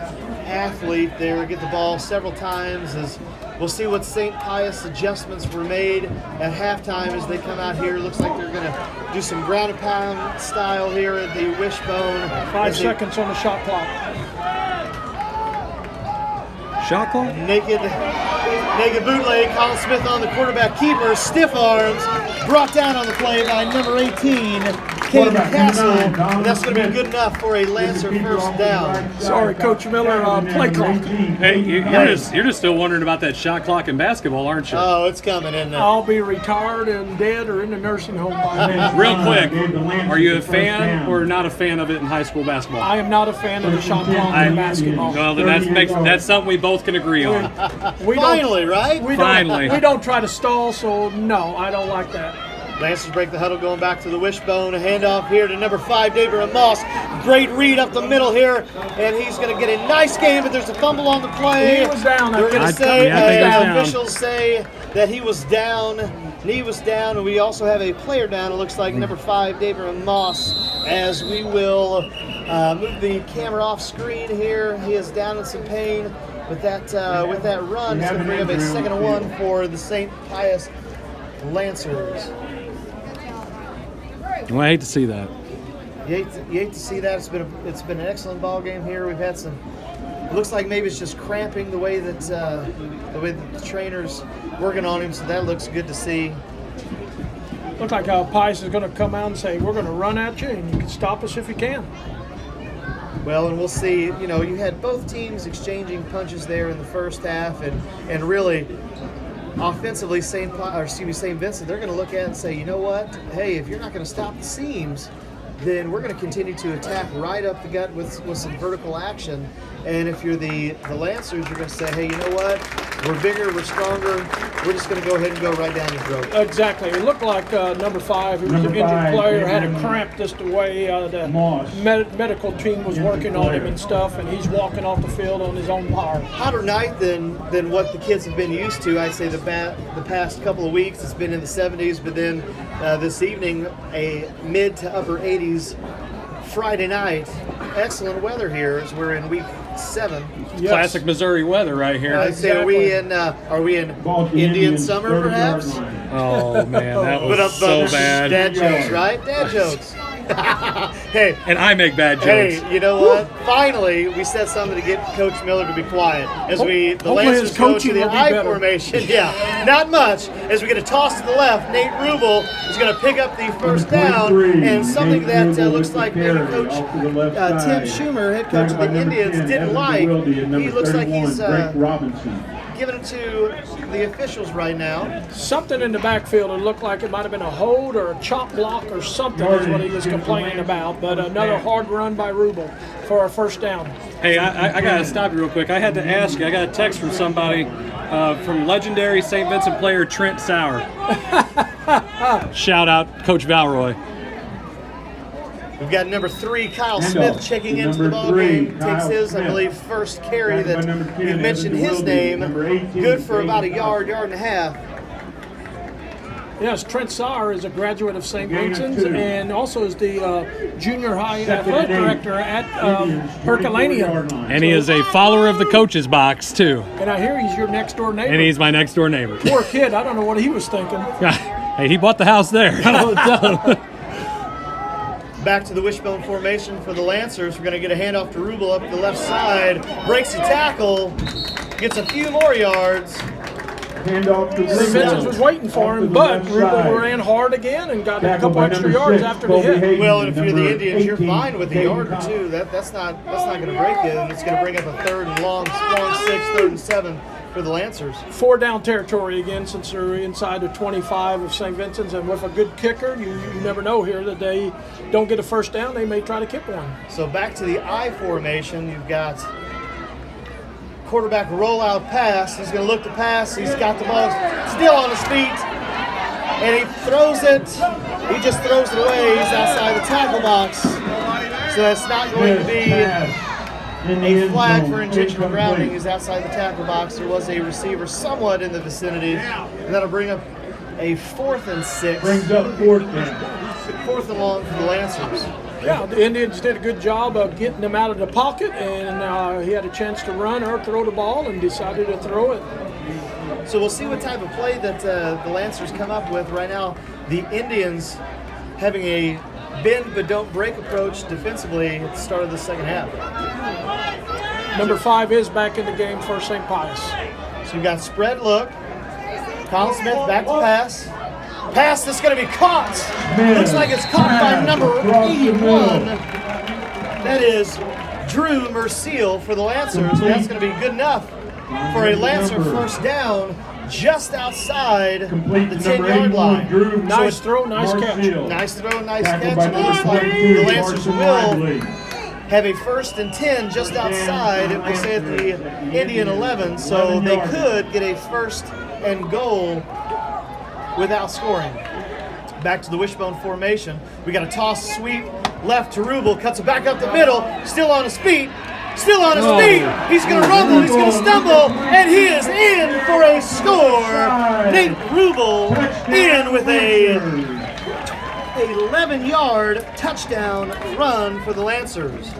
athlete there get the ball several times. As we'll see what St. Pius adjustments were made at halftime as they come out here. Looks like they're going to do some ground and pound style here at the wishbone. 5 seconds on the shot clock. Shot clock? Naked bootleg. Colin Smith on the quarterback keeper. Stiff arms. Brought down on the play by number 18, Caden Castle. And that's going to be good enough for a Lancer first down. Sorry, Coach Miller, play clock. Hey, you're just still wondering about that shot clock in basketball, aren't you? Oh, it's coming in there. I'll be retired and dead or in the nursing home by then. Real quick, are you a fan or not a fan of it in high school basketball? I am not a fan of the shot clock in basketball. Well, then that's something we both can agree on. Finally, right? We don't try to stall, so no, I don't like that. Lancers break the huddle, going back to the wishbone. A handoff here to number 5, David Moss. Great read up the middle here, and he's going to get a nice game, but there's a fumble on the play. He was down. We're going to say, officials say that he was down. Knee was down, and we also have a player down. It looks like number 5, David Moss, as we will move the camera off screen here. He is down in some pain with that run. It's going to bring up a 2nd and 1 for the St. Pius Lancers. Well, I hate to see that. You hate to see that. It's been an excellent ball game here. We've had some. It looks like maybe it's just cramping the way that the trainer's working on him. So that looks good to see. Looks like Pius is going to come out and say, "We're going to run at you, and you can stop us if you can." Well, and we'll see. You know, you had both teams exchanging punches there in the first half, and really, offensively, St. Vincent, they're going to look at it and say, you know what? Hey, if you're not going to stop the seams, then we're going to continue to attack right up the gut with some vertical action. And if you're the Lancers, you're going to say, hey, you know what? We're bigger, we're stronger. We're just going to go ahead and go right down your throat. Exactly. It looked like number 5, who was an injured player, had a cramp just the way the medical team was working on him and stuff, and he's walking off the field on his own power. Hotter night than what the kids have been used to. I'd say the past couple of weeks, it's been in the 70s, but then this evening, a mid to upper 80s Friday night. Excellent weather here as we're in week 7. Yes. Classic Missouri weather right here. I'd say, are we in Indian summer perhaps? Oh man, that was so bad. Dad jokes, right? Dad jokes. Hey, And I make bad jokes. hey, you know what? Finally, we said something to get Coach Miller to be quiet as the hopefully Lancers his go to coaching the will be I better. formation. Yeah, not much. As we get a toss to the left, Nate Rubel is going to pick up the first down, and something that looks like maybe Coach Tim Schumer, head coach of the Indians, didn't like. He looks like he's giving it to the officials right now. Something in the backfield. It looked like it might have been a hold or a chop block or something is what he was complaining about. But another hard run by Rubel for a first down. Hey, I got to stop you real quick. I had to ask you. I got a text from somebody from legendary St. Vincent player Trent Sauer. Shout out Coach Valroy. We've got number 3, Kyle Smith, checking into the ball game. Takes his, I believe, first carry that you mentioned his name. Good for about a yard and a half. Yes, Trent Sauer is a graduate of St. Vincent's and also is the junior high athletic director at Herculaneum. And he is a follower of the coach's box, too. And I hear he's your next door neighbor. And he's my next door neighbor. Poor kid, I don't know what he was thinking. Hey, he bought the house there. I don't know. Back to the wishbone formation for the Lancers. We're going to get a handoff to Rubel up the left side. Breaks the tackle. Gets a few more yards. Handoff to St. Vincent's was waiting for him, but Rubel ran hard again and got a couple extra yards after the hit. Well, and if you're the Indians, you're fine with a yard or two. That's not going to break you, and it's going to bring up a 3rd and long 6, 3rd and 7 for the Lancers. 4 down territory again since they're inside the 25 of St. Vincent's, and with a good kicker, you never know here that they don't get a first down. They may try to kick one. So back to the I formation. You've got quarterback rollout pass. He's going to look to pass. He's got the ball still on his feet, and he throws it. He just throws it away. He's outside the tackle box. So that's not going to be a flag for intentional grounding. He's outside the tackle box. There was a receiver somewhat in the vicinity, and that'll bring up a 4th and 6. Brings up 4th down. 4th and long for the Lancers. Yeah, the Indians did a good job of getting him out of the pocket, and he had a chance to run or throw the ball and decided to throw it. So we'll see what type of play that the Lancers come up with. Right now, the Indians having a bend but don't break approach defensively at the start of the second half. Number 5 is back in the game for St. Pius. So you've got spread look. Colin Smith back to pass. Pass that's going to be caught. Looks like it's caught by number 81. That is Drew Merciel for the Lancers. That's going to be good enough for a Lancer first down just outside the 10-yard line. Nice throw, nice catch. Nice throw, nice catch. And it looks like the Lancers will have a 1st and 10 just outside, we'll say at the Indian 11, so they could get a 1st and goal without scoring. Back to the wishbone formation. We got a toss sweep left to Rubel, cuts it back up the middle, still on his feet. Still on his feet. He's going to rumble. He's going to stumble. And he is in for a score. Nate Rubel in with a 11-yard touchdown run for the Lancers.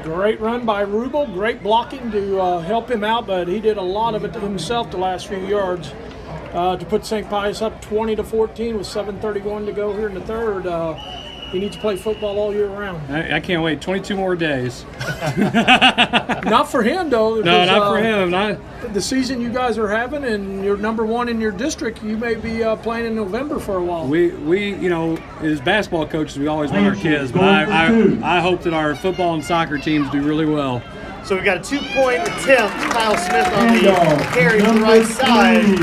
Great run by Rubel, great blocking to help him out, but he did a lot of it himself the last few yards to put St. Pius up 20-14 with 7:31 to go here in the third. He needs to play football all year round. I can't wait. 22 more days. Not for him, though. No, not for him. The season you guys are having, and you're number one in your district, you may be playing in November for a while. We as basketball coaches, we always want our kids, but I hope that our football and soccer teams do really well. So we've got a 2-point attempt. Kyle Smith on the carry from the right side, and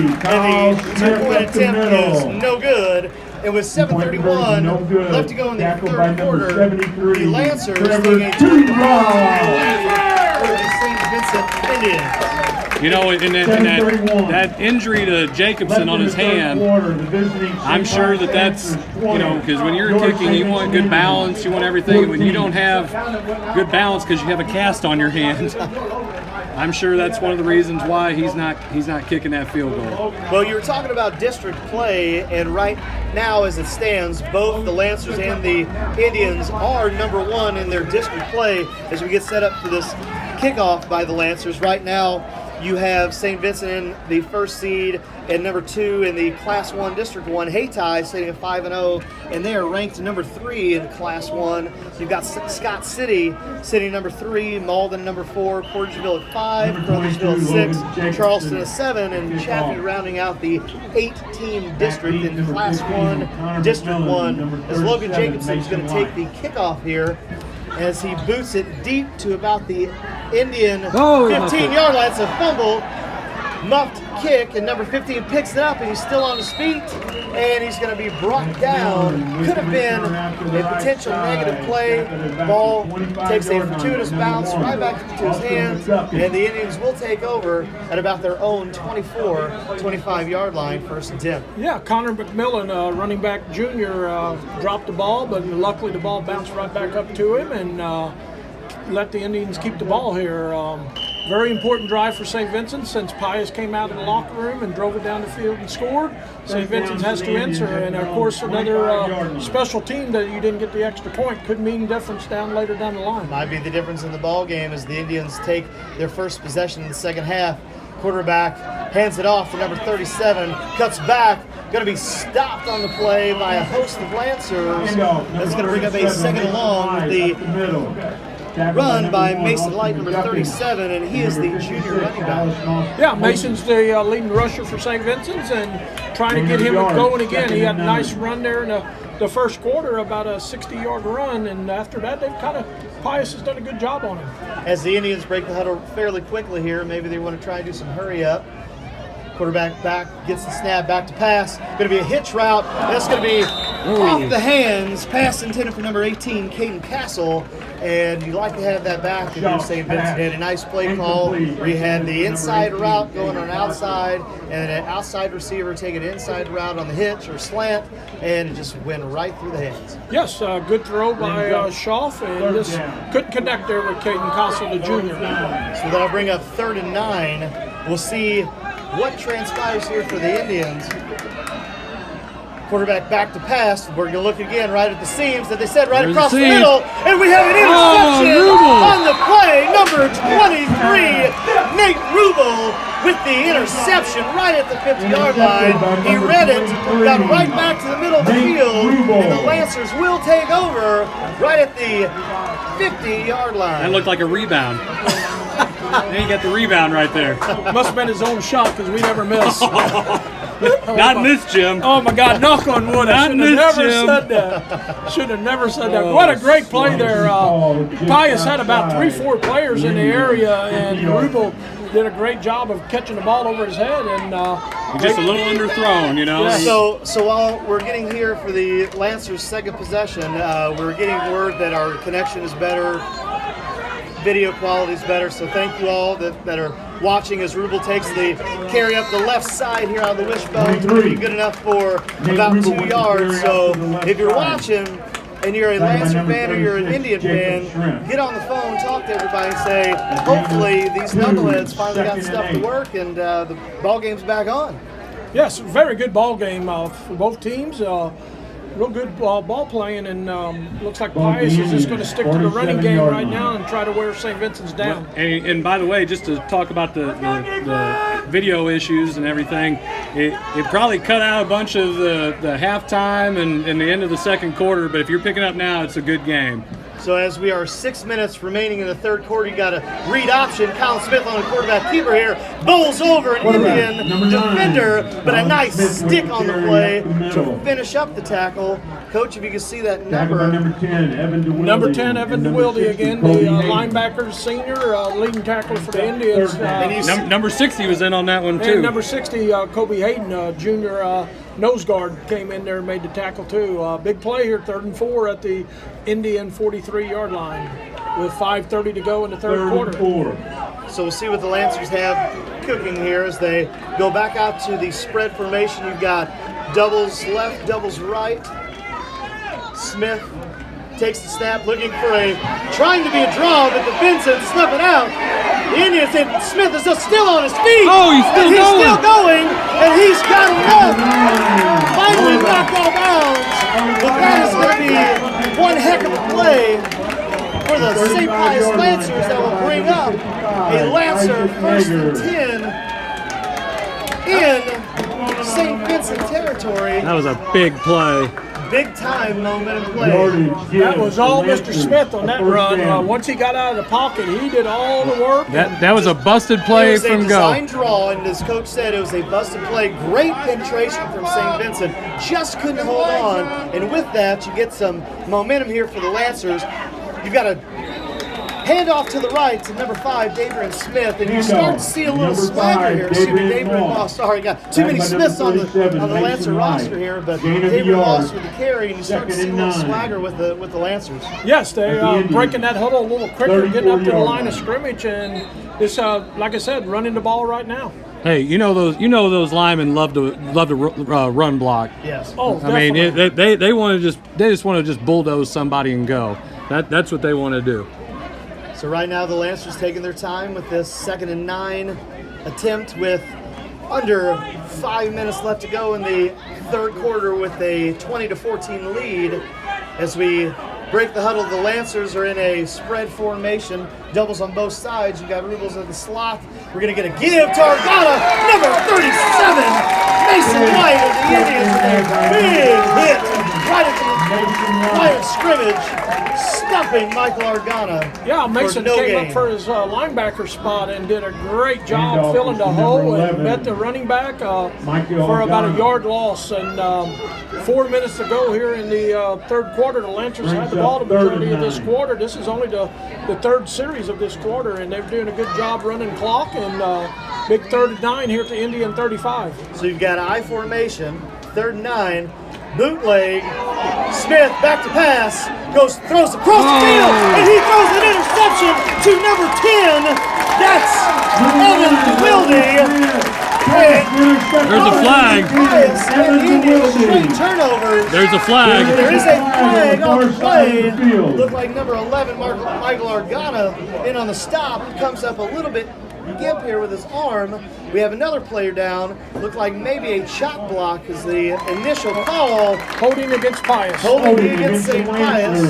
the 2-point attempt is no good. And with 7:31 left to go in the third quarter, the Lancers take a 2-0 for the St. Vincent Indians. You know, and that injury to Jacobson on his hand, I'm sure that's, because when you're kicking, you want good balance, you want everything. And when you don't have good balance because you have a cast on your hand, I'm sure that's one of the reasons why he's not kicking that field goal. Well, you were talking about district play, and right now, as it stands, both the Lancers and the Indians are number one in their district play as we get set up for this kickoff by the Lancers. Right now, you have St. Vincent in the first seed and number 2 in the Class 1 District 1. Hayti sitting at 5-0, and they are ranked number 3 in Class 1. You've got Scott City sitting number 3, Malden number 4, Porterville at 5, Crothersville at 6, Charleston at 7, and Chaffee rounding out the 8-team district in Class 1, District 1. As Logan Jacobson is going to take the kickoff here, as he boots it deep to about the Indian 15-yard line. It's a fumble, muffed kick, and number 15 picks it up, and he's still on his feet, and he's going to be brought down. Could have been a potential negative play. Ball takes a fortuitous bounce right back into his hands, and the Indians will take over at about their own 25-yard line, first and 10. Yeah, Connor McMillan, running back junior, dropped the ball, but luckily the ball bounced right back up to him and let the Indians keep the ball here. Very important drive for St. Vincent since Pius came out of the locker room and drove it down the field and scored. St. Vincent has to answer, and of course another special team that you didn't get the extra point could mean difference later down the line. Might be the difference in the ball game as the Indians take their first possession in the second half. Quarterback hands it off to number 37, cuts back, going to be stopped on the play by a host of Lancers. That's going to bring up a second along with the run by Mason Light, number 37, and he is the junior running back. Yeah, Mason's the leading rusher for St. Vincent's, and trying to get him going again. He had a nice run there in the first quarter, about a 60-yard run, and after that, Pius has done a good job on him. As the Indians break the huddle fairly quickly here, maybe they want to try and do some hurry up. Quarterback back, gets the snap, back to pass. Going to be a hitch route. That's going to be off the hands. Pass intended for number 18, Caden Castle. And you like to have that back if you're St. Vincent. Had a nice play call where you had the inside route going on outside, and an outside receiver taking an inside route on the hitch or slant, and it just went right through the hands. Yes, good throw by Schaff, and just couldn't connect there with Caden Castle, the junior. So that'll bring up 3rd and 9. We'll see what transpires here for the Indians. Quarterback back to pass. We're going to look again right at the seams that they said right across the middle. And we have an interception on the play. Number 23, Nate Rubel with the interception right at the 50-yard line. He read it, got right back to the middle of the field, and the Lancers will take over right at the 50-yard line. That looked like a rebound. And he got the rebound right there. Must have been his own shot because we never miss. Not in this gym. Oh my God! Knock on wood. I should have never gym. said that. Should have never said that. What a great play there. Pius had about 3-4 players in the area, and Rubel did a great job of catching the ball over his head. And just a little underthrown, you know. Yeah. So while we're getting here for the Lancers' second possession, we're getting word that our connection is better. Video quality is better, so thank you all that are watching as Rubel takes the carry up the left side here on the wishbone to be good enough for about 2 yards. So if you're watching and you're a Lancer fan or you're an Indian fan, get on the phone, talk to everybody, and say, hopefully these knuckleheads finally got stuff to work and the ball game's back on. Yes, very good ball game for both teams. real good ball playing, and looks like Pius is just going to stick to the running game right now and try to wear St. Vincent's down. And by the way, just to talk about the video issues and everything, it probably cut out a bunch of the halftime and the end of the second quarter, but if you're picking up now, it's a good game. So as we are 6 minutes remaining in the third quarter, you got a read option. Colin Smith on the quarterback keeper here. Bowls over an Indian defender, but a nice stick on the play to finish up the tackle. Coach, if you can see that number. Number 10, Evan DeWilde. Number 10, Evan DeWilde again, the linebacker, senior, leading tackler for the Indians. Number 60 was in on that one, too. And number 60, Kobe Hayden, junior nose guard, came in there and made the tackle, too. Big play here, 3rd and 4 at the Indian 43-yard line with 5:30 to go in the third quarter. So we'll see what the Lancers have cooking here as they go back out to the spread formation. You've got doubles left, doubles right. Smith takes the snap, looking for trying to be a draw, but the Vincent slipping out. The Indians, and Smith is still on his feet. Oh, he's still going, and he's got enough. Finally knocked out of bounds, but that is going to be one heck of a play for the St. Pius Lancers that will bring up a Lancer 1st and 10 in St. Vincent territory. That was a big play. Big time momentum play. That was all Mr. Smith on that run. Once he got out of the pocket, he did all the work. That was a busted play from go. It was a design draw, and as Coach said, it was a busted play. Great penetration from St. Vincent. Just couldn't hold on. And with that, you get some momentum here for the Lancers. You've got a handoff to the right to number 5, David Smith, and you start to see a little swagger here. Got too many Smiths on the Lancer roster here, but David Moss with the carry, and you start to see a little swagger with the Lancers. Yes, they breaking that huddle a little quicker, getting up to the line of scrimmage, and this, like I said, running the ball right now. Hey, you know those linemen love to run block. Yes. Oh, I definitely. mean, they just want to just bulldoze somebody and go. That's what they want to do. So right now the Lancers taking their time with this 2nd and 9 attempt with under 5 minutes left to go in the third quarter with a 20-14 lead. As we break the huddle, the Lancers are in a spread formation, doubles on both sides. You got Rubles in the slot. We're going to get a give to Argana, number 37, Mason White of the Indians with a big hit right at the line of scrimmage, stuffing Michael Argana. Yeah, Mason came up for his linebacker spot and did a great job filling the hole and met the running back for about a yard loss. And 4 minutes to go here in the third quarter. The Lancers had the ball the majority of this quarter. This is only the third series of this quarter, and they're doing a good job running clock. And big 3rd and 9 here at the Indian 35. So you've got I formation, 3rd and 9. Bootleg, Smith back to pass, throws across the field, and he throws an interception to number 10. That's Evan DeWilde. There's a flag. There's a flag. There is a flag on the play. Looked like number 11, Michael Argana, in on the stop. Comes up a little bit gimp here with his arm. We have another player down. Looked like maybe a chop block is the initial call. Holding against Pius. Holding against St. Pius.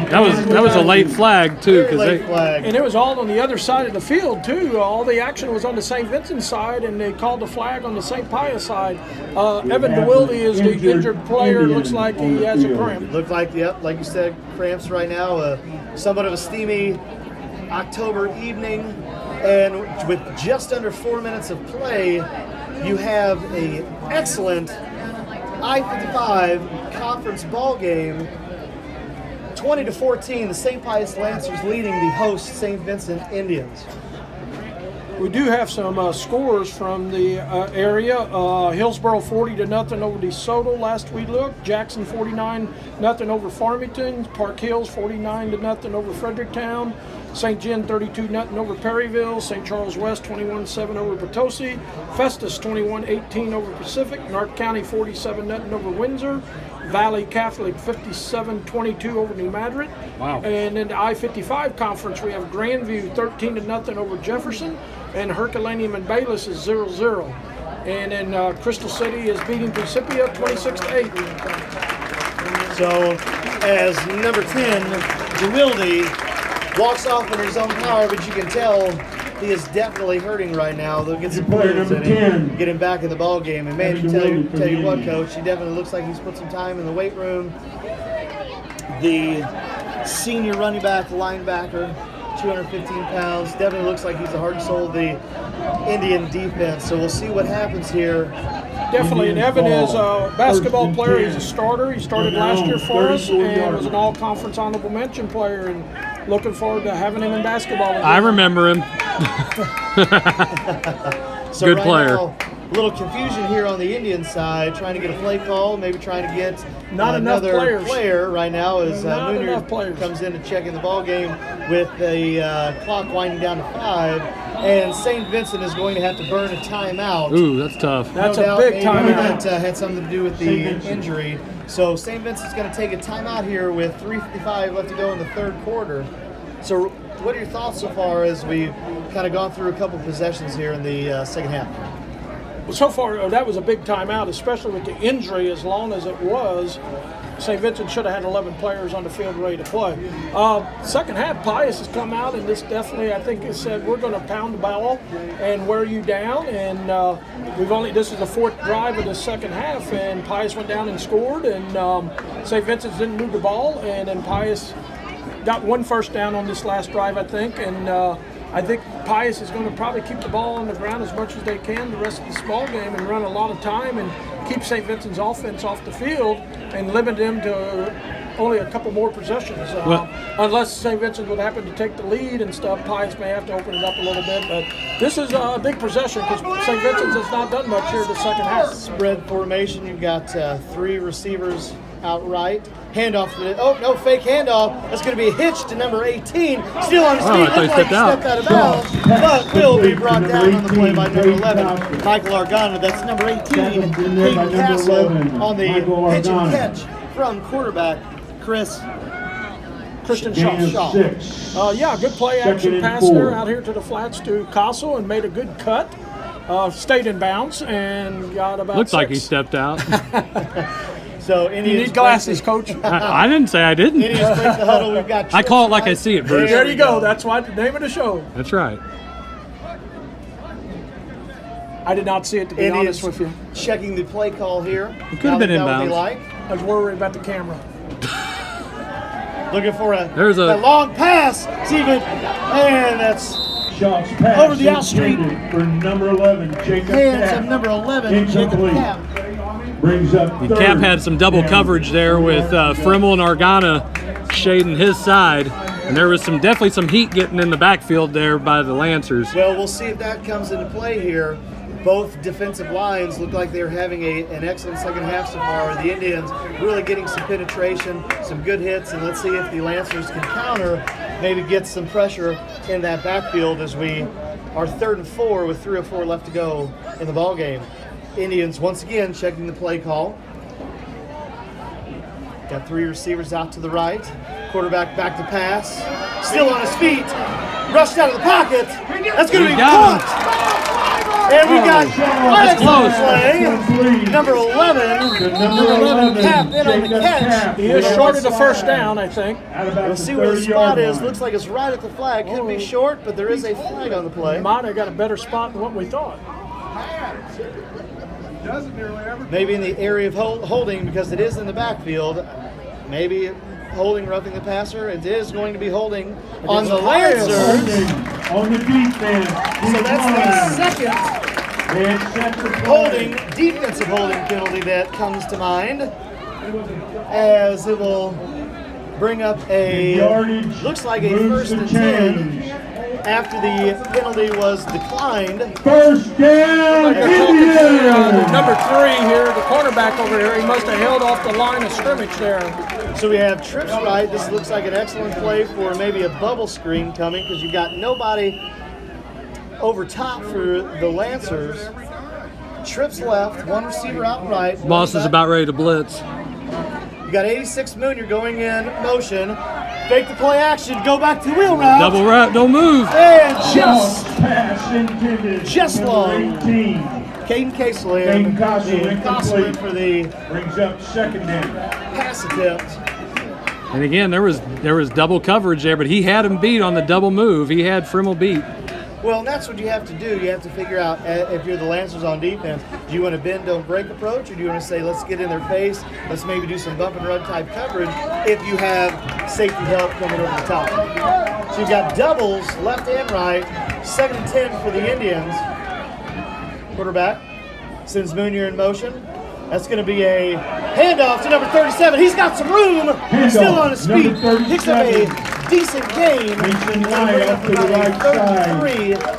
That was a late flag too, flag. And it was all on the other side of the field too. All the action was on the St. Vincent side, and they called the flag on the St. Pius side. Evan DeWilde is the injured player. Looks like he has a cramp. Looked like, yep, like you said, cramps right now. Somewhat of a steamy October evening, and with just under 4 minutes of play, you have an excellent I-55 conference ball game. 20-14, the St. Pius Lancers leading the host St. Vincent Indians. We do have some scores from the area. Hillsboro 40-0 over DeSoto last we looked. Jackson 49-0 over Farmington. Park Hills 49-0 over Fredericktown. St. John 32-0 over Perryville. St. Charles West 21-7 over Potosi. Festus 21-18 over Pacific. North County 47-0 over Windsor. Valley Catholic 57-22 over New Madrid. Wow. And in the I-55 conference, we have Grandview 13-0 over Jefferson, and Herculaneum and Bayless is 0-0. And then Crystal City is beating Principia 26-8. So as number 10, DeWilde, walks off in his own power, but you can tell he is definitely hurting right now. They'll get some players in him, get him back in the ball game. And man, tell you what, Coach, he definitely looks like he's put some time in the weight room. The senior running back, linebacker, 215 pounds, definitely looks like he's the heart and soul of the Indian defense. So we'll see what happens here. Definitely, and Evan is a basketball player. He's a starter. He started last year for us and was an all-conference honorable mention player, and looking forward to having him in basketball again. I remember him. So Good right player. Now, a little confusion here on the Indian side, trying to get a play call, maybe trying to get Not enough another players. player right now as Not Moonier enough players. comes in to check in the ball game with the clock winding down to 5, and St. Vincent is going to have to burn a timeout. Ooh, that's tough. That's No a doubt big maybe timeout. that had something to do with the injury. So St. Vincent's going to take a timeout here with 3:55 left to go in the third quarter. So what are your thoughts so far as we've kind of gone through a couple possessions here in the second half? Well, so far, that was a big timeout, especially with the injury as long as it was. St. Vincent should have had 11 players on the field ready to play. Second half, Pius has come out, and this definitely, I think, has said we're going to pound the ball and wear you down. And this is the fourth drive of the second half, and Pius went down and scored, and St. Vincent didn't move the ball, and then Pius got one first down on this last drive, I think, and I think Pius is going to probably keep the ball on the ground as much as they can the rest of this ball game and run a lot of time and keep St. Vincent's offense off the field and limit them to only a couple more possessions. Unless St. Vincent would happen to take the lead and stuff, Pius may have to open it up a little bit. But this is a big possession because St. Vincent's has not done much here the second half. Spread formation, you've got 3 receivers outright. Handoff. Oh, no, fake handoff. That's going to be a hitch to number 18. Still on his feet. I thought he Looks like he stepped out. stepped out of bounds, but will be brought down on the play by number 11, Michael Argana. That's number 18, Hayden Castle, on the pitch and catch from quarterback Christian Shaw. Yeah, good play action pass there out here to the flats to Castle and made a good cut. Stayed in bounds and got about Looks 6. like he stepped out. So You need glasses, Coach. I didn't say I didn't. Indians break the huddle. We've got I call it like I see it, Bruce. There you go. That's why the name of the show. That's right. I did not see it, to be honest with you. Checking the play call here. It could have been inbounds. I was worried about the camera. Looking for a long pass. Steven, and that's over the out street for number 11, Jacob hands Cap. of number 11, Jacob Cap. Brings up Cap had some double coverage there with Frimmel and Argana shading his side. And there was definitely some heat getting in the backfield there by the Lancers. Well, we'll see if that comes into play here. Both defensive lines look like they're having an excellent second half so far. The Indians really getting some penetration, some good hits, and let's see if the Lancers can counter, maybe get some pressure in that backfield as we are 3rd and 4 with 3:04 left to go in the ball game. Indians once again checking the play call. Got 3 receivers out to the right. Quarterback back to pass. Still on his feet. Rushed out of the pocket. That's going to be caught. And we got close. play. Number 11 Cap in on the catch. He is short of the first down, I think. We'll see where the spot is. Looks like it's right at the flag. Could be short, but there is a flag on the play. Might have got a better spot than what we thought. Maybe in the area of holding because it is in the backfield. Maybe holding roughing the passer. It is going to be holding on the Lancers. On the defense. So that's the second holding, defensive holding penalty that comes to mind, as it will bring up looks like a 1st and 10 after the penalty was declined. First down, Indians! Number 3 here, the cornerback over here, he must have held off the line of scrimmage there. So we have trips right. This looks like an excellent play for maybe a bubble screen coming because you've got nobody over top for the Lancers. Trips left, 1 receiver out right. Boss is about ready to blitz. You got 86 Moonier going in motion. Fake the play action, go back to wheel route. Double wrap, don't move. And Pass intended. just long. 18. Caden Casely Caden Castle for the brings up 2nd down. pass attempt. And again, there was double coverage there, but he had him beat on the double move. He had Frimmel beat. Well, and that's what you have to do. You have to figure out if you're the Lancers on defense, do you want to bend, don't break approach, or do you want to say, let's get in their face, let's maybe do some bump and run type coverage if you have safety help coming over the top. So you've got doubles, left and right, 2nd and 10 for the Indians. Quarterback sends Moonier in motion. That's going to be a handoff to number 37. He's got some room. Still on his feet. Picks up a decent gain. Vincent up to the right side.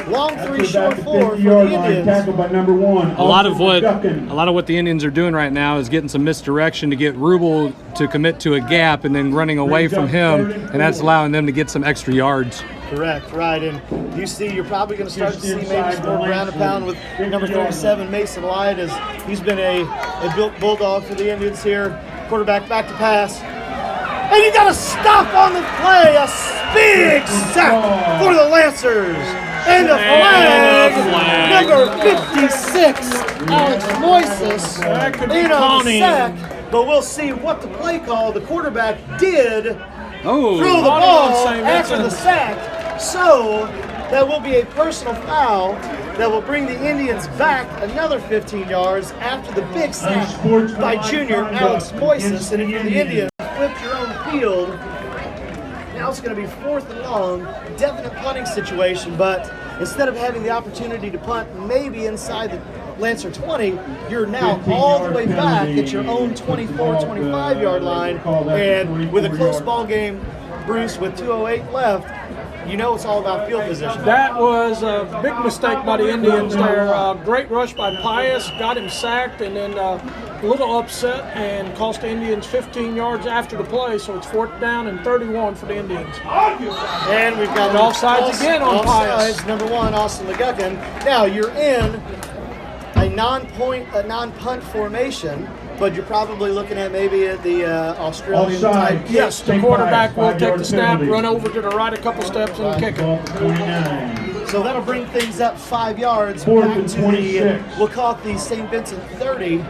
Long 3, short 4 for the Indians. Tackled by number 1. A lot of what the Indians are doing right now is getting some misdirection to get Rubel to commit to a gap and then running away from him, and that's allowing them to get some extra yards. Correct, right, and you're probably going to start to see maybe some more ground and pound with number 37, Mason Light, as he's been a built bulldog for the Indians here. Quarterback back to pass. And you got to stop on the play. A big sack for the Lancers. And a flag. Number 56, Alex Moises. That could be in on the Connie. sack, but we'll see what the play call. The quarterback did Oh, throw the Connie ball on St. after the Vincent. sack. So that will be a personal foul that will bring the Indians back another 15 yards after the big sack by junior Alex Moises. And if you're the Indians, flip your own field. Now it's going to be 4th and long, definite punting situation, but instead of having the opportunity to punt maybe inside the Lancer 20, you're now all the way back at your own 24, 25-yard line, and with a close ball game, Bruce, with 2:08 left, you know it's all about field position. That was a big mistake by the Indians there. Great rush by Pius, got him sacked, and then a little upset and cost the Indians 15 yards after the play, so it's 4th down and 31 for the Indians. And we've got Offsides again on Pius. Offsides, number 1, Austin McGuckin. Now you're in a non-punt formation, but you're probably looking at maybe at the Australian type kick. Yes, the quarterback will take the snap, run over to the right a couple steps, and kick it. 29. So that'll bring things up 5 yards 4th back and to 26. we'll call it the St. Vincent 30.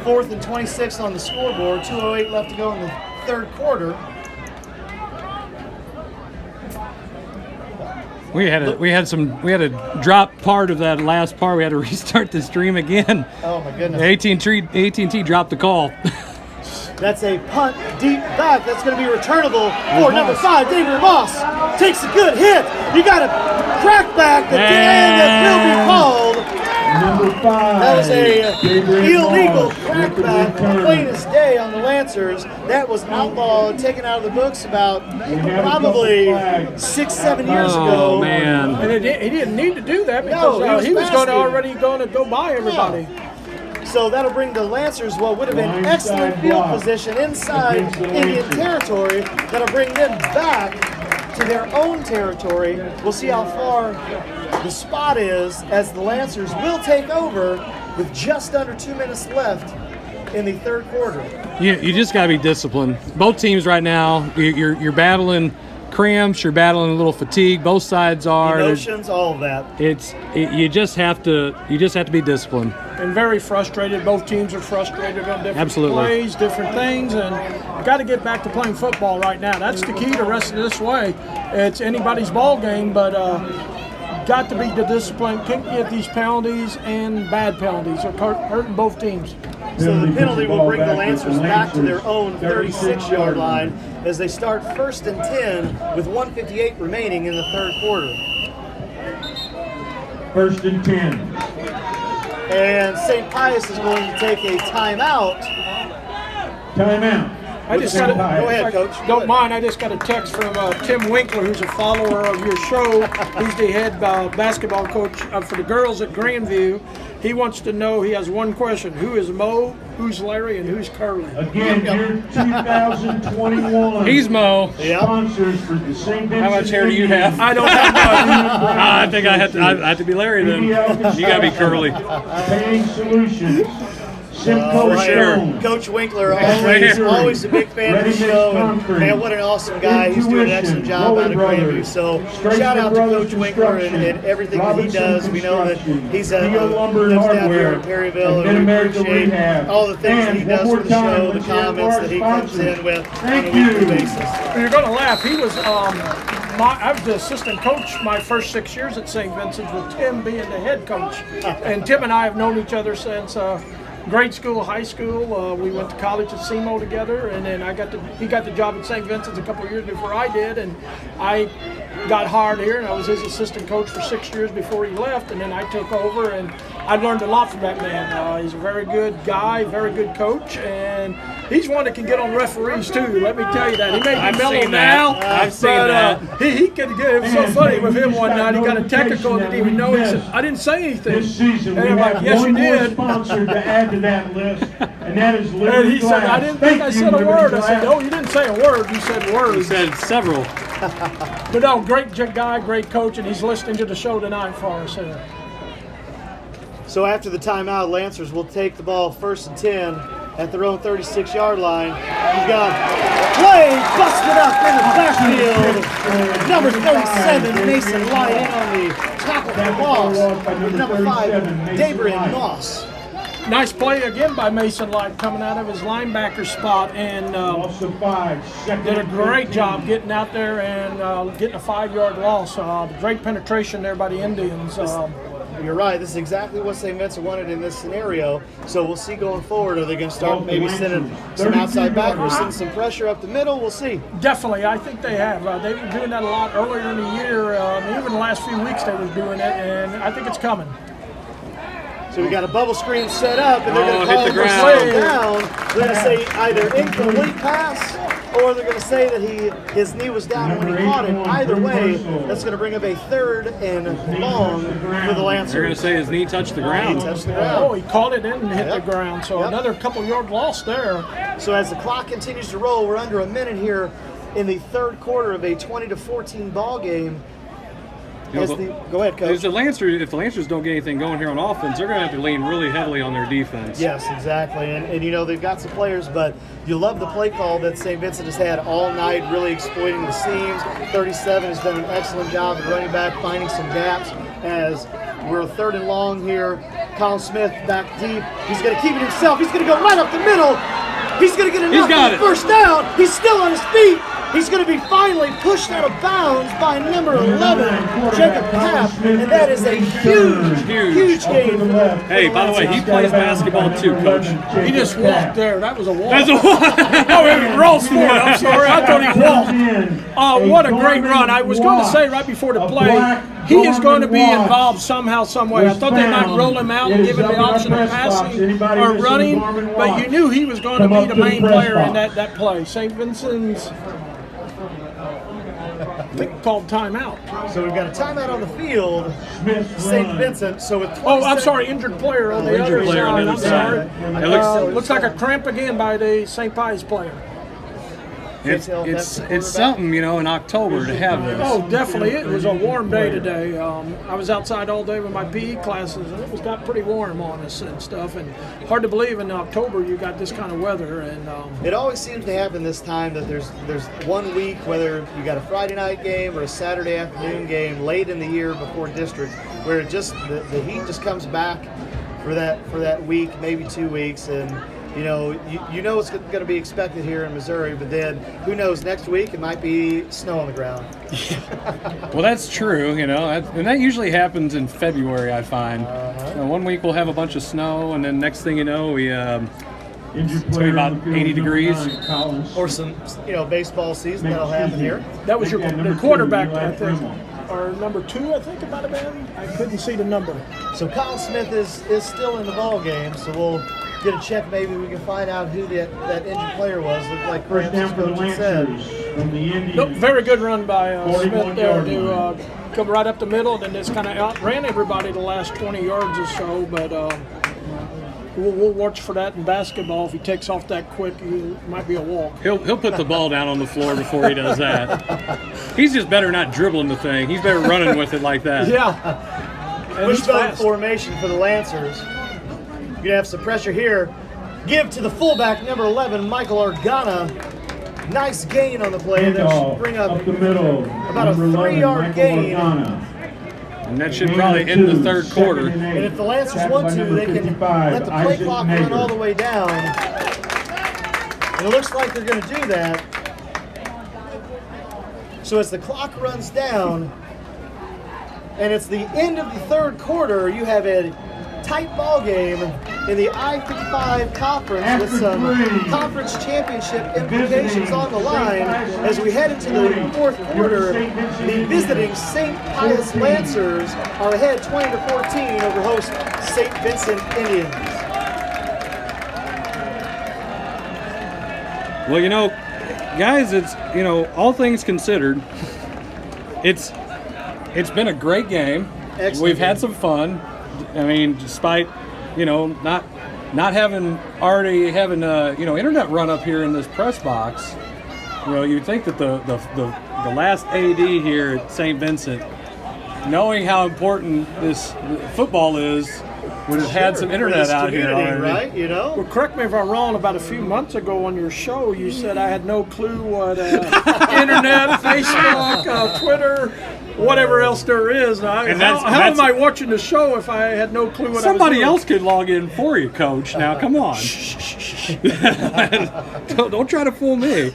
4th and 26 on the scoreboard. 2:08 left to go in the third quarter. We had a drop part of that last part. We had to restart the stream again. Oh my goodness. AT&T dropped the call. That's a punt deep back. That's going to be returnable for number 5, David Moss. Takes a good hit. You got a crack back. The that will be called. Number 5. That was a illegal Moss with the crackback. return. Plainest day on the Lancers. That was outlawed, taken out of the books about probably 6-7 years ago. Oh man! And he didn't need to do that No, because he he was was fasting. going to go by everybody. So that'll bring the Lancers what would have been Blindside excellent field block position inside against the Indian Lancers. territory. That'll bring them back to their own territory. We'll see how far the spot is as the Lancers will take over with just under 2 minutes left in the third quarter. You just got to be disciplined. Both teams right now, you're battling cramps, you're battling a little fatigue. Both sides are. Emotions, all of that. You just have to be disciplined. And very frustrated. Both teams are frustrated on different Absolutely. plays, different things, and got to get back to playing football right now. That's the key to rest of this way. It's anybody's ball game, but got to be the discipline. Can't get these penalties and bad penalties. They're hurting both teams. So the penalty will bring the Lancers back to their own 36-yard line as they start 1st and 10 with 1:58 remaining in the third quarter. 1st and 10. And St. Pius is going to take a timeout. Timeout. I just Go got ahead, Coach. Go Don't ahead. mind. I just got a text from Tim Winkler, who's a follower of your show. He's the head basketball coach for the girls at Grandview. He wants to know. He has one question: who is Mo? Who's Larry? And who's Curly? Again, your 2021 He's Mo. sponsors for the St. Vincent. How much hair do you have? I don't have much. I think I have to be Larry then. You got to be Curly. Paying Solutions. Simcoe Stone. Coach Winkler, Winkler. always a big fan of the show. And man, what an awesome guy. He's doing an excellent job out of Grandview. So shout out to Coach Winkler and everything that he does. We know that he's lives down here in Perryville, and we appreciate all the things that he does for the show, the comments that he comes in with on a weekly basis. You're going to laugh. He was I was the assistant coach my first 6 years at St. Vincent's, with Tim being the head coach. And Tim and I have known each other since grade school, high school. We went to college at SEMO together, and then he got the job at St. Vincent's a couple of years before I did, and I got hired here, and I was his assistant coach for 6 years before he left, and then I took over, and I learned a lot from that man. He's a very good guy, very good coach, and he's one that can get on referees too. Let me tell you that. He may be mellow now. I've seen that. He could get. It was so funny with him one night. He got a technical and didn't even know. He said, "I didn't say anything." This season, and we I'm have like, "Yes, one you more did." sponsor to add to that list, and that is Liberty And he said, Glass. "I didn't think I said a Liberty word." I said, Glass. "No, you didn't say a word. You said words." He said several. But no, great guy, great coach, and he's listening to the show tonight for us. So after the timeout, Lancers will take the ball 1st and 10 at their own 36-yard line. You've got play busted up in the backfield. Number 37, Mason Light, in on the tackle for loss. With number 5, Dabrian Moss. Nice play again by Mason Light coming out of his linebacker spot, and Loss of 5. did a great job getting out there and getting a 5-yard loss. Great penetration there by the Indians. You're right. This is exactly what St. Vincent wanted in this scenario. So we'll see going forward. Are they going to start maybe sending some outside back or sending some pressure up the middle? We'll see. Definitely, I think they have. They've been doing that a lot earlier in the year. Even the last few weeks they were doing it, and I think it's coming. So we got a bubble screen set up, and they're going to hit call the him for ground. slow down. They're going to say either incomplete pass, or they're going to say that his knee was down when he caught it. Either way, that's going to bring up a 3rd and long for the Lancers. They're going to say his knee touched the ground. He touched the ground. Oh, he caught it in and hit the ground. So another couple yard loss there. So as the clock continues to roll, we're under a minute here in the 3rd quarter of a 20-14 ball game. Go ahead, Coach. If the Lancers don't get anything going here on offense, they're going to have to lean really heavily on their defense. Yes, exactly. And you know, they've got some players, but you love the play call that St. Vincent has had all night, really exploiting the seams. 37 has done an excellent job of running back, finding some gaps. As we're 3rd and long here, Colin Smith back deep. He's going to keep it himself. He's going to go right up the middle. He's going to get enough for the 1st down. He's still on his feet. He's going to be finally pushed out of bounds by number 11, Jacob Papp, and that is a huge gain. Hey, by the way, he plays basketball too, Coach. He just walked there. That was a walk. That's a walk. Oh, Ross Ford, I'm sorry. I thought he walked. Oh, what a great run. I was going to say right before the play, he is going to be involved somehow, some way. I thought they might roll him out and give him the option of passing or running, but you knew he was going to be the main player in that play. St. Vincent's called timeout. So we've got a timeout on the field, St. Vincent. So with I'm sorry, injured player on the other player on side. the other I'm side. sorry. Looks like a cramp again by the St. Pius player. It's something, you know, in October to have this. Oh, definitely. It was a warm day today. I was outside all day with my PE classes, and it got pretty warm on us and stuff. And hard to believe in October you got this kind of weather. And it always seems to happen this time that there's 1 week, whether you got a Friday night game or a Saturday afternoon game late in the year before district, where it just the heat just comes back for that week, maybe 2 weeks, and you know what's going to be expected here in Missouri, but then who knows, next week it might be snow on the ground. Well, that's true, you know, and that usually happens in February, I find. You know, 1 week we'll have a bunch of snow, and then next thing you know, it's going to be about 80 degrees. Or some, baseball season that'll happen here. that was the quarterback, I think. Or number 2, I think it might have been. I couldn't see the number. So Colin Smith is still in the ball game, so we'll get a check. Maybe we can find out who that injured player was. Looked like First down for the Lancers from the Indians. Nope, very good run by Smith there 41-yard to come right up the middle, and then just kind of outran everybody the last 20 yards or so. But we'll watch for that in basketball. If he takes off that quick, it might be a walk. He'll put the ball down on the floor before he does that. He's just better not dribbling the thing. He's better running with it like that. Yeah. And he's Wishbone fast. formation for the Lancers. You're going to have some pressure here. give to the fullback, number 11, Michael Argana. Nice gain on the play. That should bring up the middle. about a 3-yard gain. And that should probably end the third quarter. And if the Lancers want to, they can let the play clock run all the way down. And it looks like they're going to do that. So as the clock runs down, and it's the end of the third quarter, you have a tight ball game in the I-55 conference with some conference championship implications on the line. As we head into the fourth quarter, the visiting St. Pius Lancers are ahead 20-14 over host St. Vincent Indians. Well, guys, it's, all things considered, it's been a great game. Excellent We've game. had some fun. I mean, despite, not having internet run up here in this press box, you'd think that the last AD here at St. Vincent, knowing how important this football is, would have had some internet out here already. Right? Well, correct me if I'm wrong. About a few months ago on your show, you said I had no clue what internet, Facebook, Twitter, whatever else there is. How am I watching the show if I had no clue what Somebody I was else could log in for you, Coach. Now, come on. Don't try to fool me.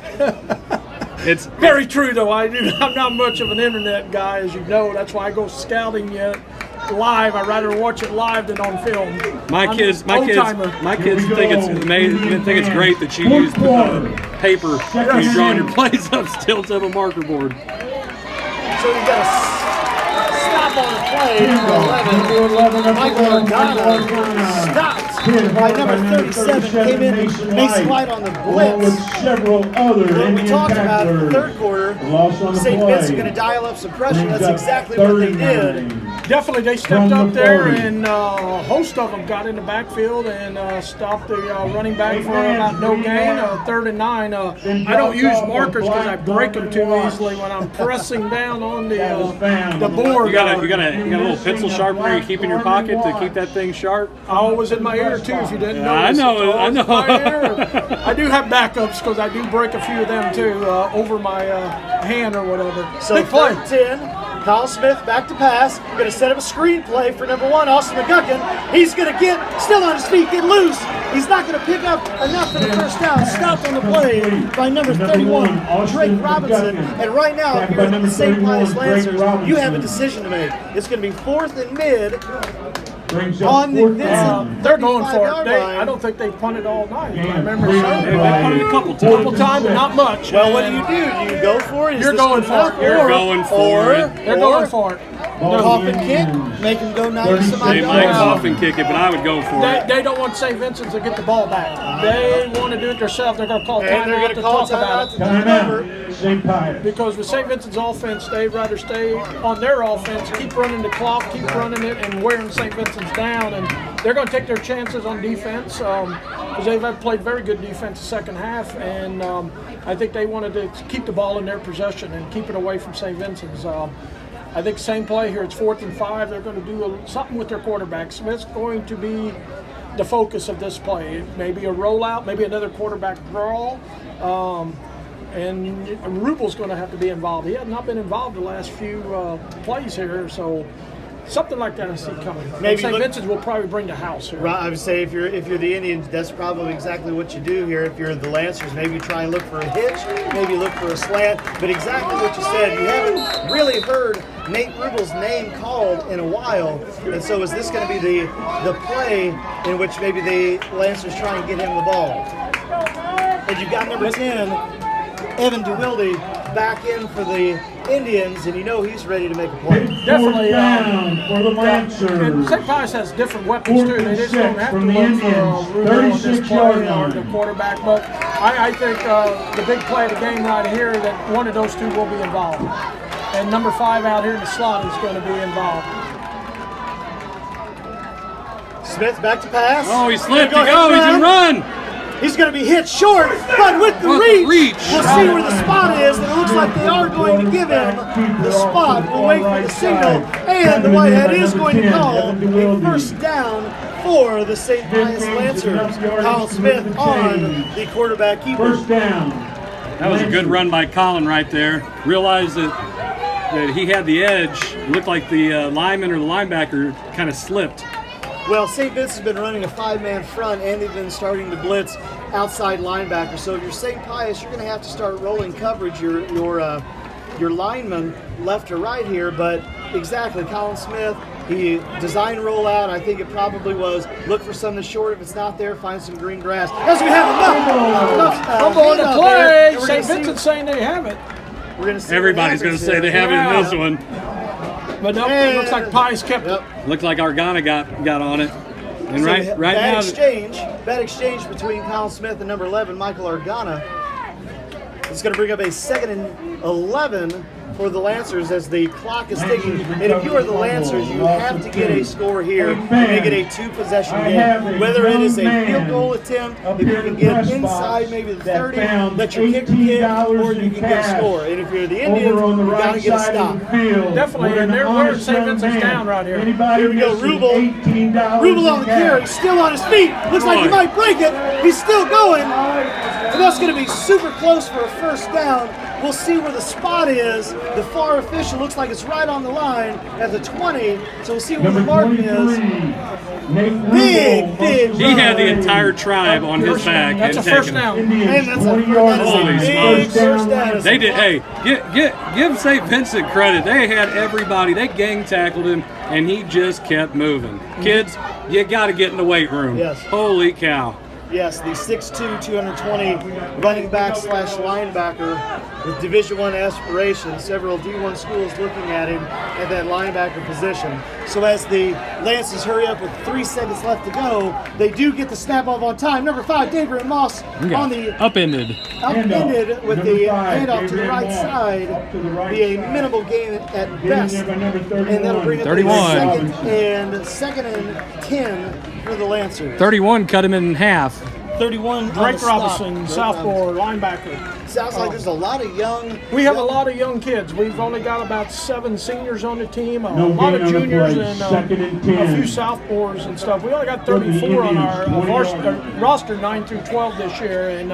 It's very true, though. I'm not much of an internet guy, as you know. That's why I go scouting live. I'd rather watch it live than on film. My kids think it's amazing. Think it's great that you use paper when you're drawing your plays up still to the marker board. So you've got a stop on the play. Number 11, Michael Argana stopped by number 37. Came in, Mason White on the blitz. With several other When we Indian talked about in the tacklers. third quarter, Lost on the St. play. Vincent going to dial up some pressure. Brings That's up exactly what they 39. did. Definitely, they From stepped the up there, 40. and a host of them got in the backfield and stopped the running back for about no gain, 3rd and 9. I don't use markers because I break them too easily when I'm pressing down on the board. You got a little pencil sharpener you keep in your pocket to keep that thing sharp. I always in my ear too. If you didn't know, I know. I do have backups because I do break a few of them too over my hand or whatever. So Big play. 10. Kyle Smith back to pass. We're going to set up a screen play for number 1, Austin McGuckin. He's going to get still on his feet, get loose. He's not going to pick up enough for the first down. Stopped on the play by number 31, Drake Robinson. And right now, if you're the St. Pius Lancers, you have a decision to make. It's going to be 4th and mid. On the Vincent, They're going for it. 35-yard line. I don't think they've punted all night. I remember They saying punted a couple times, but not much. Well, what do? Do you go for it? Is You're this going good for it. enough? You're going for it. They're going for it. Coffin kick, make him go 90-some-odd They might yards. coffin kick it, but I would go for it. They don't want St. Vincent's to get the ball back. They want to do it themselves. They're going to call And they're timeout going to to call talk about timeout it. to turn it over. Timeout. St. Pius. Because with St. Vincent's offense, they'd rather stay on their offense, keep running the clock, keep running it, and wearing St. Vincent's down. And they're going to take their chances on defense because they've played very good defense the second half. And I think they wanted to keep the ball in their possession and keep it away from St. Vincent's. I think same play here. It's 4th and 5. They're going to do something with their quarterback. Smith's going to be the focus of this play. Maybe a rollout, maybe another quarterback draw. And Rubel's going to have to be involved. He has not been involved the last few plays here, so something like that I see coming. Maybe St. look- Vincent's will probably bring the house here. Right, I would say if you're the Indians, that's probably exactly what you do here. If you're the Lancers, maybe try and look for a hitch, maybe look for a slant. But exactly what you said, you haven't really heard Nate Rubel's name called in a while, and so is this going to be the play in which maybe the Lancers try and get him the ball? And you've got number 10, Evan DeWilde, back in for the Indians, and you know he's ready to make a play. Definitely. Down for the And Lancers. St. Pius has different weapons too. They just don't have to From the look for Indians, Rubel on this 36-yard play or line. the quarterback. But I think the big play of the game right here, that one of those two will be involved. And number 5 out here in the slot is going to be involved. Smith back to pass. Oh, he slipped. Go He ahead, goes. He can run. He's going to be hit short, but with the With the reach, reach. we'll see where the spot is, and it looks like they are going to give him the spot. We'll wait for the signal, and the Whitehead is going to call a first down for the St. Pius Lancers. Colin Smith on the quarterback keeper. First down. That was a good run by Colin right there. Realized that he had the edge. Looked like the lineman or the linebacker kind of slipped. Well, St. Vincent's been running a 5-man front, and they've been starting to blitz outside linebacker. So if you're St. Pius, you're going to have to start rolling coverage your lineman left or right here. But exactly, Colin Smith, he designed rollout. I think it probably was look for something short. If it's not there, find some green grass. As we have enough I'm going to play. St. Vincent's saying they have it. We're going to see. Everybody's going to say they have it in this one. But nope, it looks like Pius kept it. Looked like Argana got on it. And So right now, bad exchange between Colin Smith and number 11, Michael Argana. It's going to bring up a 2nd and 11 for the Lancers as the clock is ticking. And if you are the Lancers, you have to get a score here to make it a 2-possession game. Whether it is a field goal attempt, if you can get inside maybe the 30, let your kicker kick, or you can get a score. And if you're the Indians, you got to get a stop. Definitely, and they're wearing St. Vincent's down right here. Here we go, Rubel. Rubel on the carry. He's still on his feet. Looks like he might break it. He's still going. And that's going to be super close for a first down. We'll see where the spot is. The far official looks like it's right on the line at the 20. So we'll see where the mark is. Big he had the entire tribe on his back. That's a first down. And that's a big first down. They did. Hey, give St. Vincent credit. They had everybody. They gang tackled him, and he just kept moving. Kids, you got to get in the weight room. Yes. Holy cow. Yes, the 6'2", 220 running back / linebacker with Division I aspirations. Several D1 schools looking at him at that linebacker position. So as the Lancers hurry up with 3 seconds left to go, they do get the snap off on time. Number 5, David Moss on the upended with the handoff to the right side. Be a minimal gain at best, and that'll bring up 31. second and 10 for the Lancers. 31 cut him in half. 31. Drake Robinson, sophomore linebacker. Sounds like there's a lot of young. We have a lot of young kids. We've only got about 7 seniors on the team, a lot of juniors, and a few sophomores and stuff. We only got 34 on our roster 9 through 12 this year, and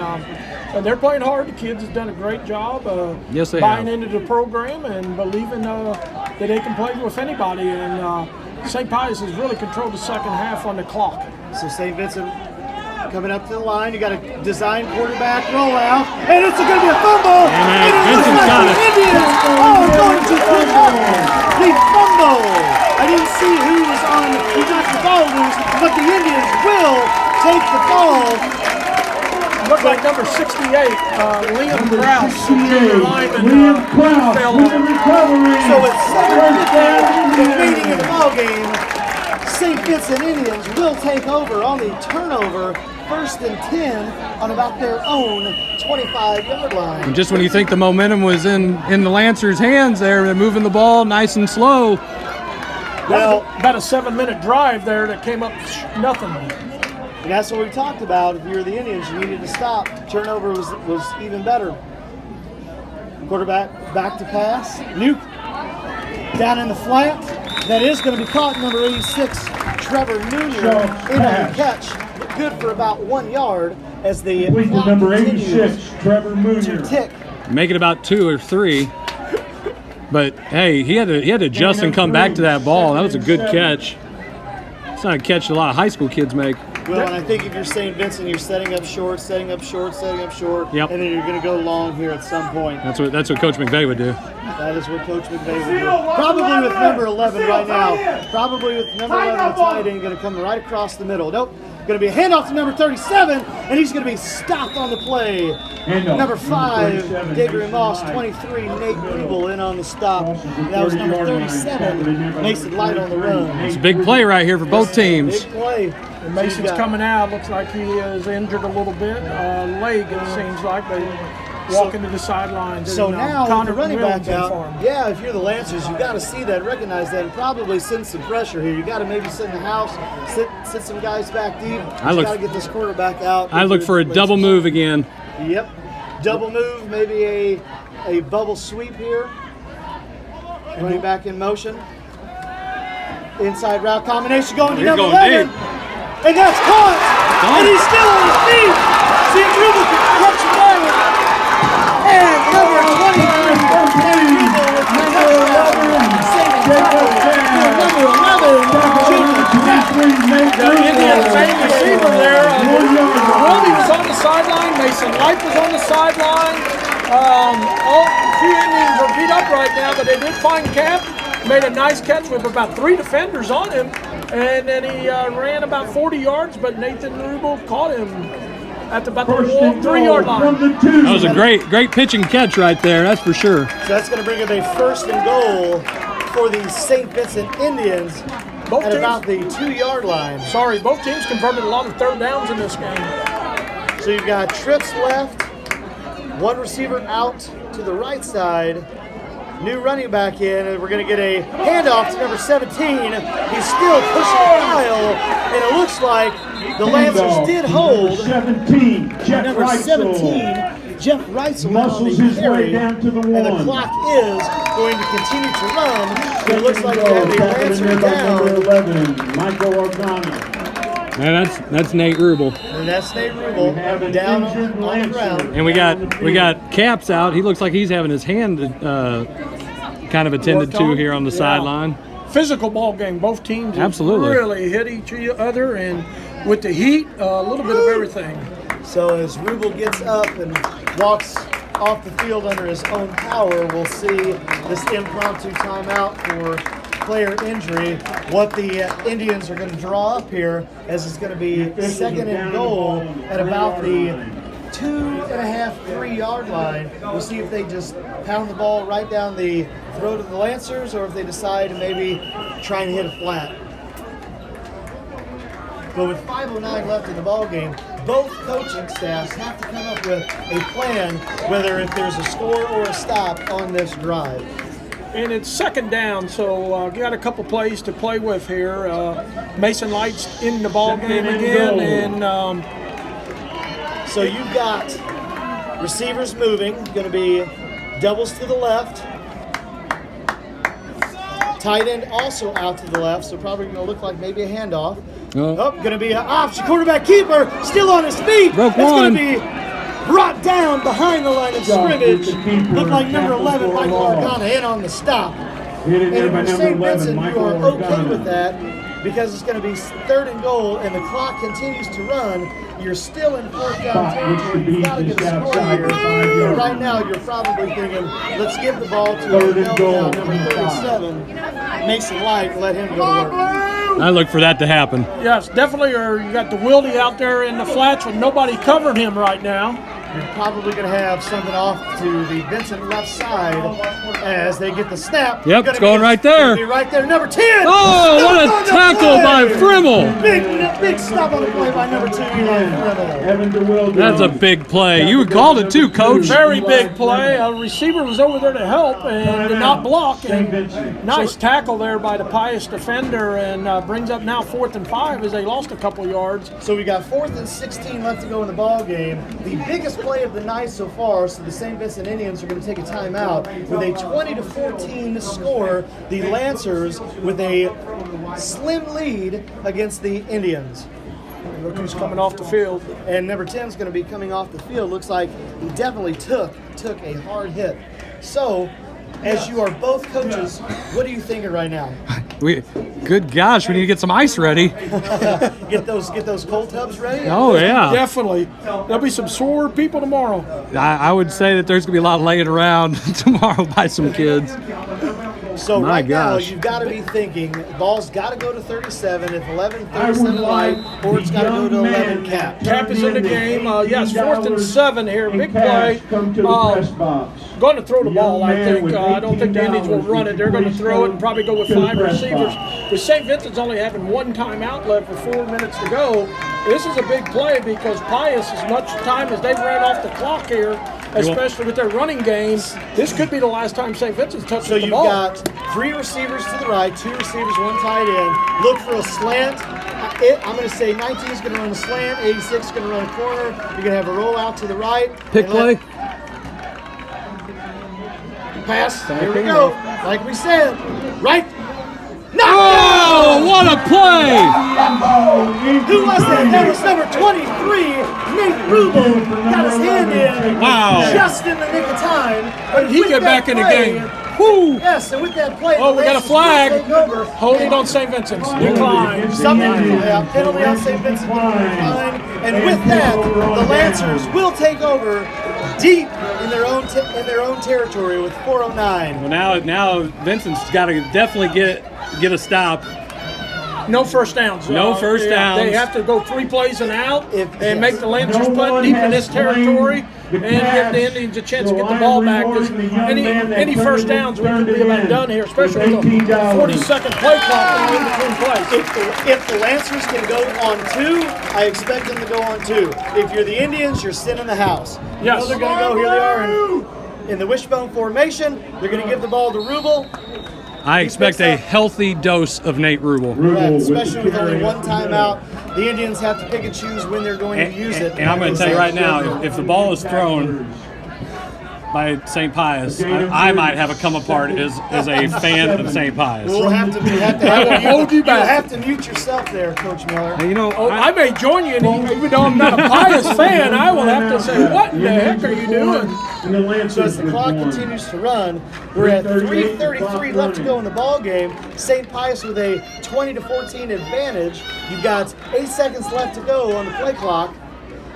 they're playing hard. The kids have done a great job yes, they buying have. into the program and believing that they can play with anybody. And St. Pius has really controlled the second half on the clock. So St. Vincent coming up to the line. You got a design quarterback rollout, and it's going to be a fumble. And it looks like the Indians are going to pick up the fumble. I didn't see who got the ball loose, but the Indians will take the ball. Looked like number 68, Liam Krause, lineman, fell on. So it's 7:50 remaining in the ball game. St. Vincent Indians will take over on the turnover, 1st and 10 on about their own 25-yard line. And just when you think the momentum was in the Lancers' hands there, they're moving the ball nice and slow. Well, about a 7-minute drive there that came up nothing. And that's what we talked about. If you're the Indians, you needed to stop. Turnover was even better. Quarterback back to pass. Nuke down in the flat. That is going to be caught. Number 86, Trevor Nunez, in the catch. Good for about 1 yard as the clock number continues 86, Trevor to tick. Make it about 2 or 3. But hey, he had to adjust and come back to that ball. That was a good catch. It's not a catch a lot of high school kids make. Well, and I think if you're St. Vincent, you're setting up short, Yep. and then you're going to go long here at some point. That's what Coach McVey would do. That is what Coach McVey would do. Probably with number 11 right now. Probably with number 11, the tight end, going to come right across the middle. Nope. Going to be a handoff to number 37, and he's going to be stopped on the play. Number 5, David Moss, 23, Nate Rubel in on the stop. That was number 37, Mason Light on the run. It's a big play right here for both teams. Big play. And Mason's coming out. Looks like he is injured a little bit. Leg, it seems like. They walking to the sidelines. So and, now Connor with the running Williams back in for out, him. yeah, if you're the Lancers, you got to see that, recognize that, and probably send some pressure here. You got to maybe sit in the house, sit some guys back deep. You got to get this quarterback out. I look for a double move again. Yep, double move, maybe a bubble sweep here. Running back in motion. Inside route combination going to number 11. And that's caught! And he's still on his feet! See if Ruble can catch him there. And number 23, Indian main receiver there. Willie was on the sideline. Mason Light was on the sideline. All few Indians are beat up right now, but they did find Cap. Made a nice catch with about 3 defenders on him, and then he ran about 40 yards, but Nathan Ruble caught him at about the 3-yard line. That was a great pitch and catch right there, that's for sure. So that's going to bring up a 1st and goal for the St. Vincent Indians at about the 2-yard line. Sorry, both teams converted a lot of 3rd downs in this game. So you've got trips left, 1 receiver out to the right side, new running back in, and we're going to get a handoff to number 17. He's still pushing the pile, and it looks like the Lancers did hold. Number 17, Jeff Reitzel on the carry, and the clock is going to continue to run. It looks like we have a Lancer down. 11, Michael Organa. And that's Nate Ruble. And that's Nate Ruble down on the ground. And we got Caps out. He looks like he's having his hand kind of attended to here on the sideline. Physical ball game. Both teams absolutely really hit each other, and with the heat, a little bit of everything. So as Ruble gets up and walks off the field under his own power, we'll see this impromptu timeout for player injury. What the Indians are going to draw up here, as it's going to be 2nd and goal at about the 2.5, 3-yard line. We'll see if they just pound the ball right down the throat of the Lancers, or if they decide to maybe try and hit a flat. But with 5:09 left in the ball game, both coaching staffs have to come up with a plan, whether if there's a score or a stop on this drive. And it's 2nd down, so got a couple plays to play with here. Mason Light's in the ball game again, and so you've got receivers moving, going to be doubles to the left. Tight end also out to the left, so probably going to look like maybe a handoff. Going to be an option. Quarterback keeper still on his feet. Broke it's one. going to be brought down behind the line of scrimmage. Looked like number 11, Michael Organa, in on the stop. And if you're St. Vincent, you are okay with that because it's going to be 3rd and goal, and the clock continues to run. You're still in 4th down territory. You've got to get a score here. Right now, you're probably thinking, let's give the ball to our number 37, Mason Light, and let him go to work. I look for that to happen. yes, definitely. Or you got the Wildy out there in the flats with nobody covering him right now. You're probably going to have something off to the Vincent left side as they get the snap. Yep, it's going right there. Be right there, number 10. Oh, what a tackle by Frimmel. Big stop on the play by number 2, Frimmel. That's a big play. You called it too, Coach. Very big play. A receiver was over there to help and did not block. And nice tackle there by the Pius defender, and brings up now 4th and 5 as they lost a couple yards. So we got 4th and 16 left to go in the ball game. The biggest play of the night so far, so the St. Vincent Indians are going to take a timeout with a 20-14 score. The Lancers with a slim lead against the Indians. Look who's coming off the field. And number 10 is going to be coming off the field. Looks like he definitely took a hard hit. So, as you are both coaches, what are you thinking right now? Good gosh, we need to get some ice ready. Get those cold tubs ready? Oh, yeah. Definitely. There'll be some sore people tomorrow. I would say that there's going to be a lot laying around tomorrow by some kids. So My right gosh. now, you've got to be thinking, the ball's got to go to 37, if 11, 37 light, or it's got to go to 11 cap. Cap is in the game. Yes, 4th and 7 here. Big play. Going to throw the ball, I think. I don't think the Indians will run it. They're going to throw it and probably go with 5 receivers. With St. Vincent's only having 1 timeout left with 4 minutes to go, this is a big play because Pius, as much time as they've ran off the clock here, especially with their running game, this could be the last time St. Vincent's touches the ball. So you've got 3 receivers to the right, 2 receivers, 1 tight end. Look for a slant. I'm going to say 19 is going to run a slant, 86 is going to run a corner. You're going to have a roll out to the right. Pick play. Pass. Here we go. Like we said, right. Oh, what a play! Who was that? That was number 23, Nate Rubel. Got his hand in. Wow. Just in the nick of time. But He with get that back in the play- game. Whoo! Yes, and with that play, Oh, we got a Lancers flag. will take over. Holding on St. Vincent's. Decline. Something, penalty on St. Vincent. Decline. And with that, the Lancers will take over deep in their own territory with 4:09. Well, now Vincent's got to definitely get a stop. No first downs. No first downs. They have to go 3 plays and out If- and make the Lancers putt deep in this territory and give the Indians a chance to get the ball back. Because any first downs, we could be about done here, especially with the 40-second play clock in between plays. If the Lancers can go on 2, I expect them to go on 2. If you're the Indians, you're sitting in the house. You know Yes. they're going to go. Here they are in the wishbone formation. They're going to give the ball to Rubel. I expect a healthy dose of Nate Rubel. Right, especially with only one timeout. The Indians have to pick and choose when they're going to use it. And I'm going to tell you right now, if the ball is thrown by St. Pius, I might have a come apart as a fan of St. Pius. We'll have to I will hold you back. You'll have to mute yourself there, Coach Miller. You know, Oh, I may join you, and even though I'm not a Pius fan, I will have to say, what in the heck are you doing? So as the clock continues to run, we're at 3:33 left to go in the ball game. St. Pius with a 20-14 advantage. You've got 8 seconds left to go on the play clock.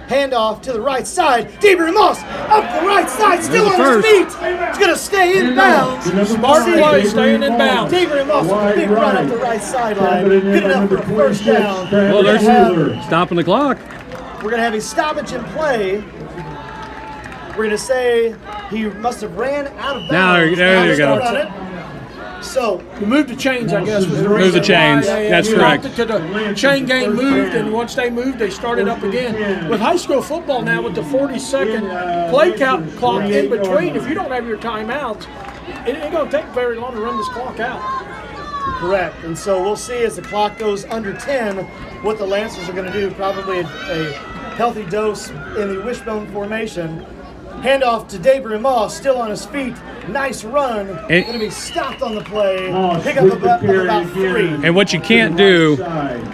Handoff to the right side. DeBry Moss up the right side, still on his feet. It's going to stay in bounds. Smart play, staying in bounds. DeBry Moss with a big run up the right sideline. Good enough for a first down. well, they're stopping the clock. We're going to have a stoppage in play. We're going to say he must have ran out of Now, bounds. there you go. On it. So, You moved the chains, I guess. Was the Move the reason chains. why. That's You correct. opted to the chain gang moved, and once they moved, they started up again. With high school football now, with the 40-second play count clock in between, if you don't have your timeouts, it ain't going to take very long to run this clock out. correct. And so we'll see as the clock goes under 10 what the Lancers are going to do. Probably a healthy dose in the wishbone formation. Handoff to DeBry Moss, still on his feet. Nice run. Going to be stopped on the play. Pick up about 3. And what you can't do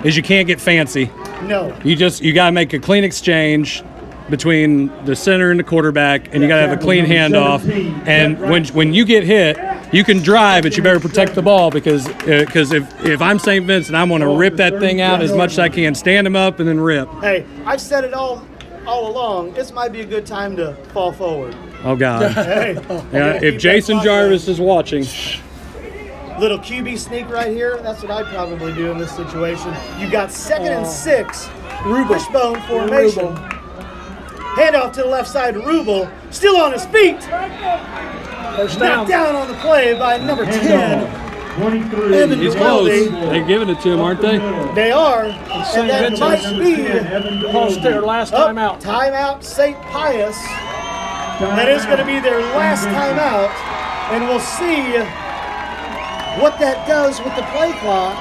is you can't get fancy. No. You got to make a clean exchange between the center and the quarterback, and you got to have a clean handoff. And when you get hit, you can drive, but you better protect the ball because if I'm St. Vincent, I want to rip that thing out as much as I can, stand him up, and then rip. Hey, I've said it all along. This might be a good time to fall forward. Oh God! Hey, Yeah, if Jason Jarvis is watching, little QB sneak right here, that's what I'd probably do in this situation. You got 2nd and 6, wishbone formation. Handoff to the left side, Rubel, still on his feet. First down. Knocked down on the play by number 10. 23. Evan he's Uvalde. close. They're giving it to him, aren't they? They are, and that might be Lost their last time out. timeout St. Pius. That is going to be their last timeout, and we'll see what that does with the play clock.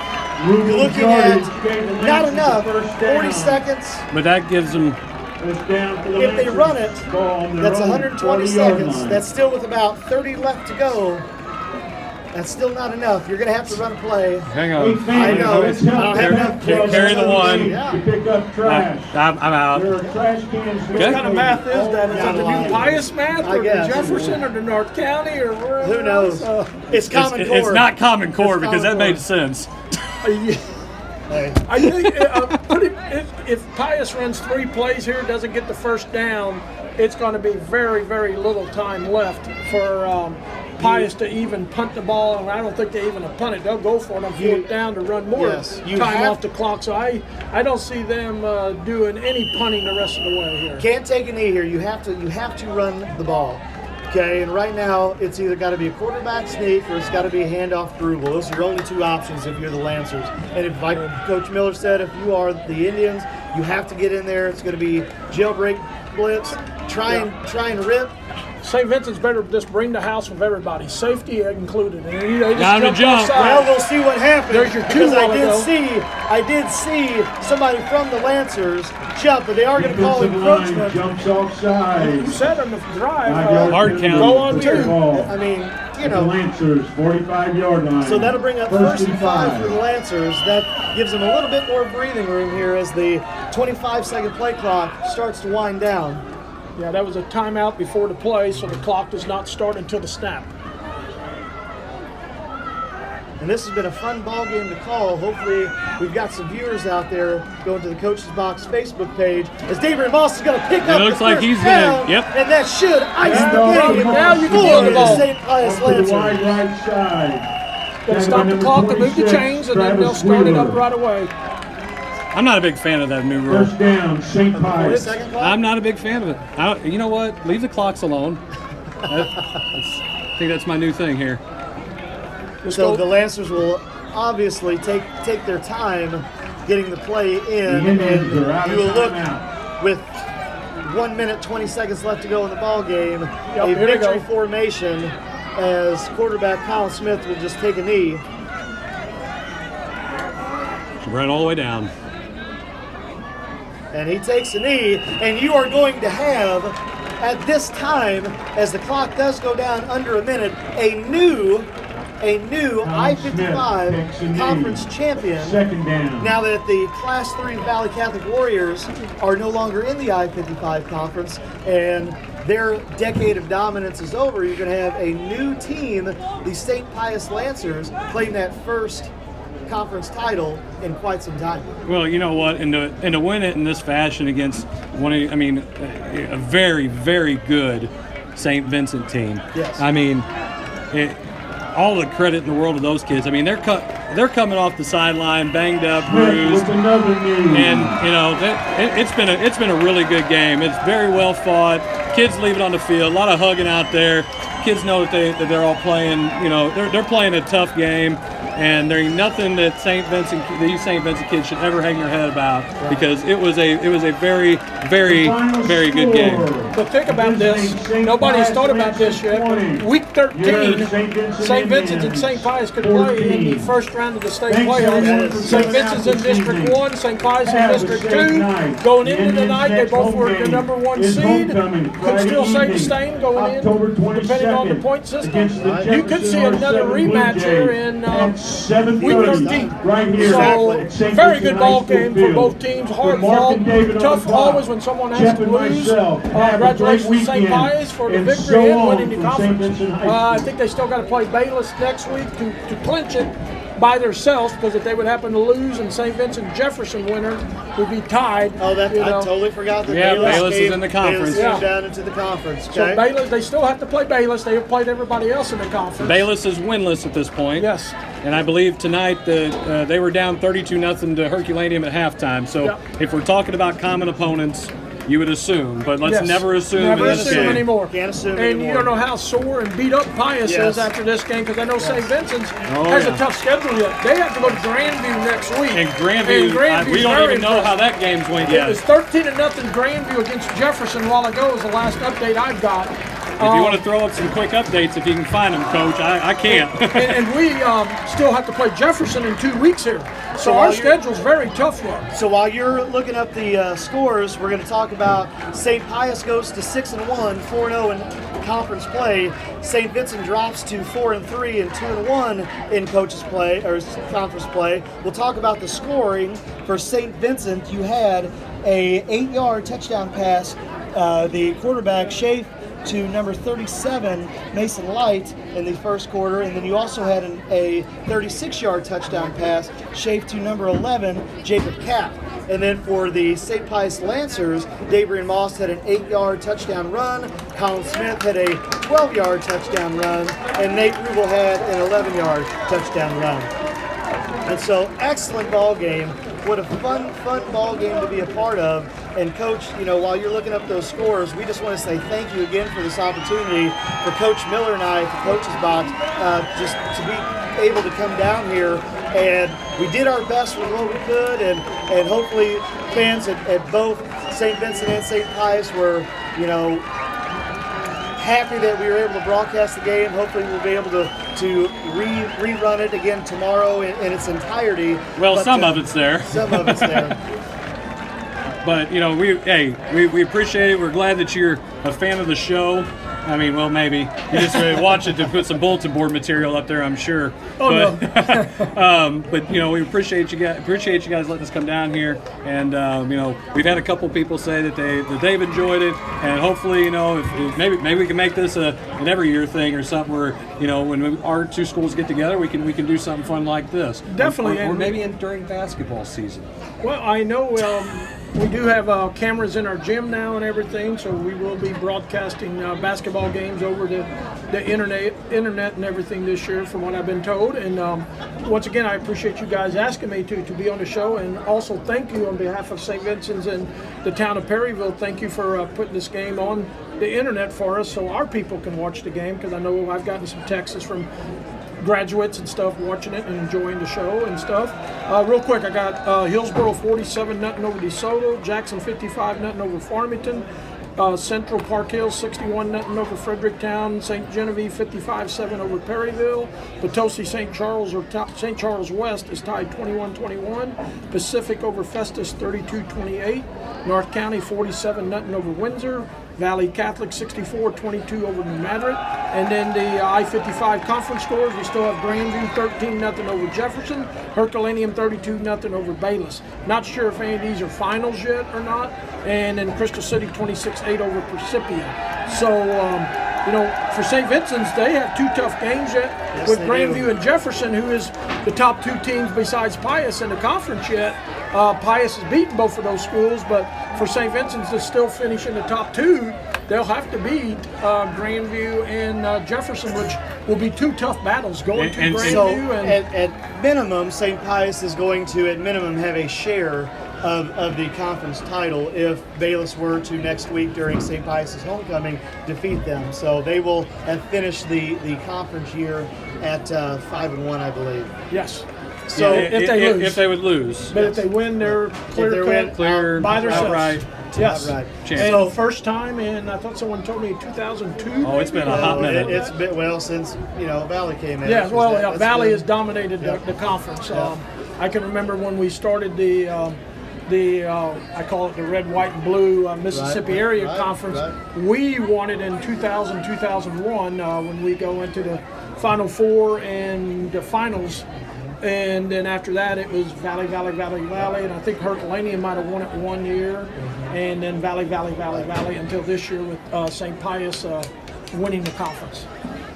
You're looking at not enough, 40 seconds. But that gives them. If they run it, that's 120 seconds. That's still with about 30 left to go. That's still not enough. You're going to have to run a play. Hang on. I know. I don't have enough. Carry the one. Yeah. You pick up trash. I'm out. There are trash cans. What kind of math is that? Is that the new Pius math, I or the guess. Jefferson, or the North County, or where? Who knows? It's Common Core. It's not Common Core It's because that Common made sense. I think if Pius runs 3 plays here, doesn't get the first down, it's going to be very, very little time left for Pius to even punt the ball, and I don't think they even punt it. They'll go for it on 4th down to run more time off the clock. So I don't see them doing any punting the rest of the way here. Can't take a knee here. You have to run the ball. Okay, and right now it's either got to be a quarterback sneak or it's got to be a handoff to Rubel. Those are your only 2 options if you're the Lancers. And if, like Coach Miller said, if you are the Indians, you have to get in there. It's going to be jailbreak blitz. Try and rip. St. Vincent's better just bring the house with everybody, safety included. And they just Down to jump. outside. Well, we'll see what happens. There's your 2 because while ago. I did see somebody from the Lancers jump, but they are going to call Defensive line encroachment. jumps offside. You said on the drive, Hard count. go on 2. I mean, you know. The Lancers, 45-yard line. So that'll bring up first and 5 for the Lancers. That gives them a little bit more breathing room here as the 25-second play clock starts to wind down. Yeah, that was a timeout before the play, so the clock does not start until the snap. And this has been a fun ball game to call. Hopefully, we've got some viewers out there going to the Coach's Box Facebook page. As David Moss is going to pick up looks the like first he's down, gonna, yep. and that should ice the game. Now you can for run the the ball. St. Pius Up to the Lancers. wide right side. They'll stop the clock to move the chains, and then they'll start it up right away. I'm not a big fan of that new rule. First down, St. Pius. 40-second clock? I'm not a big fan of it. You know what? Leave the clocks alone. I think that's my new thing here. So the Lancers will obviously take their time getting the play in, and you will look with 1 minute 20 seconds left to go in the ball game. A here we victory go. formation as quarterback Colin Smith will just take a knee. Right all the way down. And he takes a knee, and you are going to have, at this time, as the clock does go down under a minute, a new I-55 conference champion. Second down. Now that the Class 3 Valley Catholic Warriors are no longer in the I-55 conference and their decade of dominance is over, you're going to have a new team, the St. Pius Lancers, playing that first conference title in quite some time. Well, you know what, and to win it in this fashion against a very, very good St. Vincent team. Yes. I mean, all the credit in the world to those kids. I mean, they're coming off the sideline, banged up, bruised, With another knee. and you know it's been a really good game. It's very well fought. Kids leave it on the field. A lot of hugging out there. Kids know that they're all playing. You know, they're playing a tough game. And there ain't nothing that these St. Vincent kids should ever hang their head about, because it was a very, very, very good game. But think about this. Nobody's thought about this yet. But week 13, St. Vincent's and St. Pius could play in the first round of the state playoffs. St. Vincent's in District 1, St. Pius in District 2. Going into the night, they both were the number 1 seed. Could still say the same going in, depending on the point system. You could see another rematch here in week 13. Right here. So, very good ball game for both teams. Hard fought, tough always when someone has to lose. Congratulations to St. Pius for the victory and winning the conference. I think they still got to play Bayless next week to clinch it by themselves, because if they would happen to lose and St. Vincent Jefferson winner would be tied. Oh, I totally forgot that Bayless is in the conference. Bayless came down into the conference. Okay? So Bayless, they still have to play Bayless. They have played everybody else in the conference. Bayless is winless at this point. Yes. And I believe tonight they were down 32-0 to Herculaneum at halftime. So if we're talking about common opponents, you would assume, but let's never assume Never in this assume game. anymore. Can't assume and anymore. you don't know how sore and beat up Pius is after this game, because I know St. Vincent's has a tough schedule yet. They have to go to Grandview next week. And Grandview, we don't even know how that game's went yet. It was 13-0 Grandview against Jefferson a while ago is the last update I've got. If you want to throw up some quick updates, if you can find them, Coach, I can't. and we still have to play Jefferson in 2 weeks here. So our schedule's very tough yet. So while you're looking up the scores, we're going to talk about St. Pius goes to 6-1, 4-0 in conference play. St. Vincent drops to 4-3 and 2-1 in coaches play or conference play. We'll talk about the scoring for St. Vincent. You had a 8-yard touchdown pass. The quarterback Schaaf to number 37, Mason Light, in the first quarter, and then you also had a 36-yard touchdown pass, Schaaf to number 11, Jacob Kapp. And then for the St. Pius Lancers, Dabrian Moss had an 8-yard touchdown run, Colin Smith had a 12-yard touchdown run, and Nate Rubel had an 11-yard touchdown run. And so, excellent ball game. What a fun ball game to be a part of. And Coach, you know, while you're looking up those scores, we just want to say thank you again for this opportunity for Coach Miller and I at the Coach's Box, just to be able to come down here. And we did our best with what we could, and hopefully fans at both St. Vincent and St. Pius were, you know, happy that we were able to broadcast the game. Hopefully we'll be able to rerun it again tomorrow in its entirety. Well, but some of it's there. Some of it's there. But, you know, we appreciate it. We're glad that you're a fan of the show. I mean, well, maybe. You just watch it to put some bulletin board material up there, I'm sure. Oh, but, no. But, we appreciate you guys letting us come down here. And, we've had a couple people say that they've enjoyed it. And hopefully, if maybe we can make this an every year thing or something where, when our two schools get together, we can do something fun like this. Definitely. Or maybe during basketball season. Well, I know we do have cameras in our gym now and everything, so we will be broadcasting basketball games over the internet and everything this year, from what I've been told. And once again, I appreciate you guys asking me to be on the show, and also thank you on behalf of St. Vincent's and the town of Perryville. Thank you for putting this game on the internet for us, so our people can watch the game. Because I know I've gotten some texts from graduates and stuff watching it and enjoying the show and stuff. Real quick, I got Hillsboro 47-0 over DeSoto, Jackson 55-0 over Farmington, Central Park Hills 61-0 over Fredericktown, St. Genevieve 55-7 over Perryville, Potosi St. Charles St. Charles West is tied 21-21, Pacific over Festus 32-28, North County 47-0 over Windsor, Valley Catholic 64-22 over New Madrid. And then the I-55 conference scores, we still have Grandview 13-0 over Jefferson, Herculaneum 32-0 over Bayless. Not sure if any of these are finals yet or not. And then Crystal City 26-8 over Precipia. So, for St. Vincent's, they have two tough games yet with Grandview and Jefferson, who is the top two teams besides Pius in the conference yet. Pius has beaten both of those schools, but for St. Vincent's to still finish in the top two, they'll have to beat Grandview and Jefferson, which will be two tough battles going to Grandview. So at minimum, St. Pius is going to, at minimum, have a share of the conference title if Bayless were to next week during St. Pius's homecoming defeat them. So they will have finished the conference year at 5-1, I believe. Yes. So if they would lose, but if they win, they're clear by themselves. Right. Yes. Right. And so first time, and I thought someone told me 2002. Oh, it's been a hot minute. It's been since Valley came in. Yeah, Valley has dominated the conference. I can remember when we started the I call it the red, white, and blue Mississippi area conference. Right. We won it in 2000, 2001 when we go into the Final Four and the finals. And then after that, it was Valley, and I think Herculaneum might have won it 1 year, and then Valley, until this year with St. Pius winning the conference.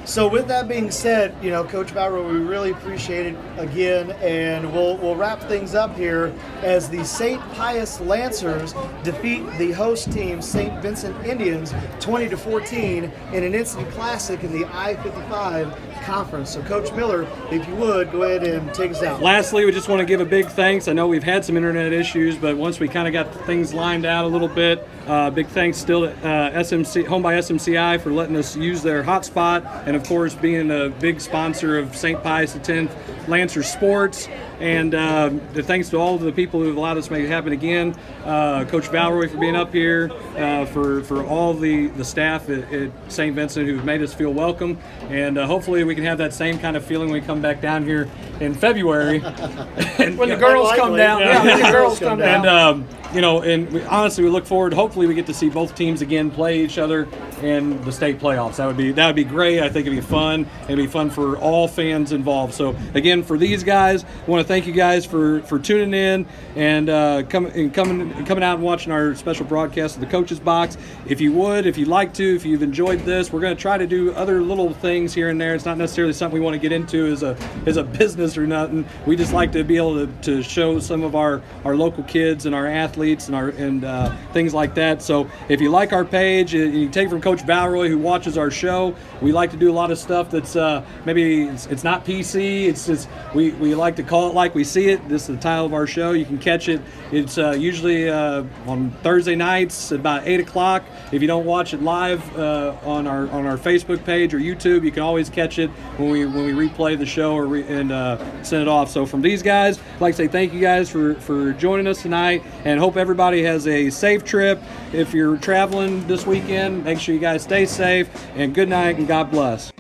So with that being said, Coach Bauer, we really appreciate it again, and we'll wrap things up here as the St. Pius Lancers defeat the host team, St. Vincent Indians, 20-14 in an instant classic in the I-55 conference. So Coach Miller, if you would, go ahead and take us out. Lastly, we just want to give a big thanks. I know we've had some internet issues, but once we kind of got things lined out a little bit, big thanks still to Home by SMCI for letting us use their hotspot, and of course being a big sponsor of St. Pius X Lancer Sports. And thanks to all of the people who have allowed us to make it happen again. Coach Valeroy for being up here, for all the staff at St. Vincent who've made us feel welcome. And hopefully we can have that same kind of feeling when we come back down here in February. When the girls come down. Yeah, when the girls come down. And honestly, we look forward. Hopefully, we get to see both teams again play each other in the state playoffs. That would be great. I think it'd be fun. It'd be fun for all fans involved. So again, for these guys, I want to thank you guys for tuning in and coming out and watching our special broadcast of the Coach's Box. If you'd like to, if you've enjoyed this, we're going to try to do other little things here and there. It's not necessarily something we want to get into as a business or nothing. We just like to be able to show some of our local kids and our athletes and things like that. So if you like our page, you can take it from Coach Valeroy, who watches our show. We like to do a lot of stuff that's maybe it's not PC. It's just we like to call it like we see it. This is the title of our show. You can catch it. It's usually on Thursday nights at about 8 o'clock. If you don't watch it live on our Facebook page or YouTube, you can always catch it when we replay the show and send it off. So from these guys, I'd like to say thank you guys for joining us tonight, and hope everybody has a safe trip. If you're traveling this weekend, make sure you guys stay safe, and good night and God bless.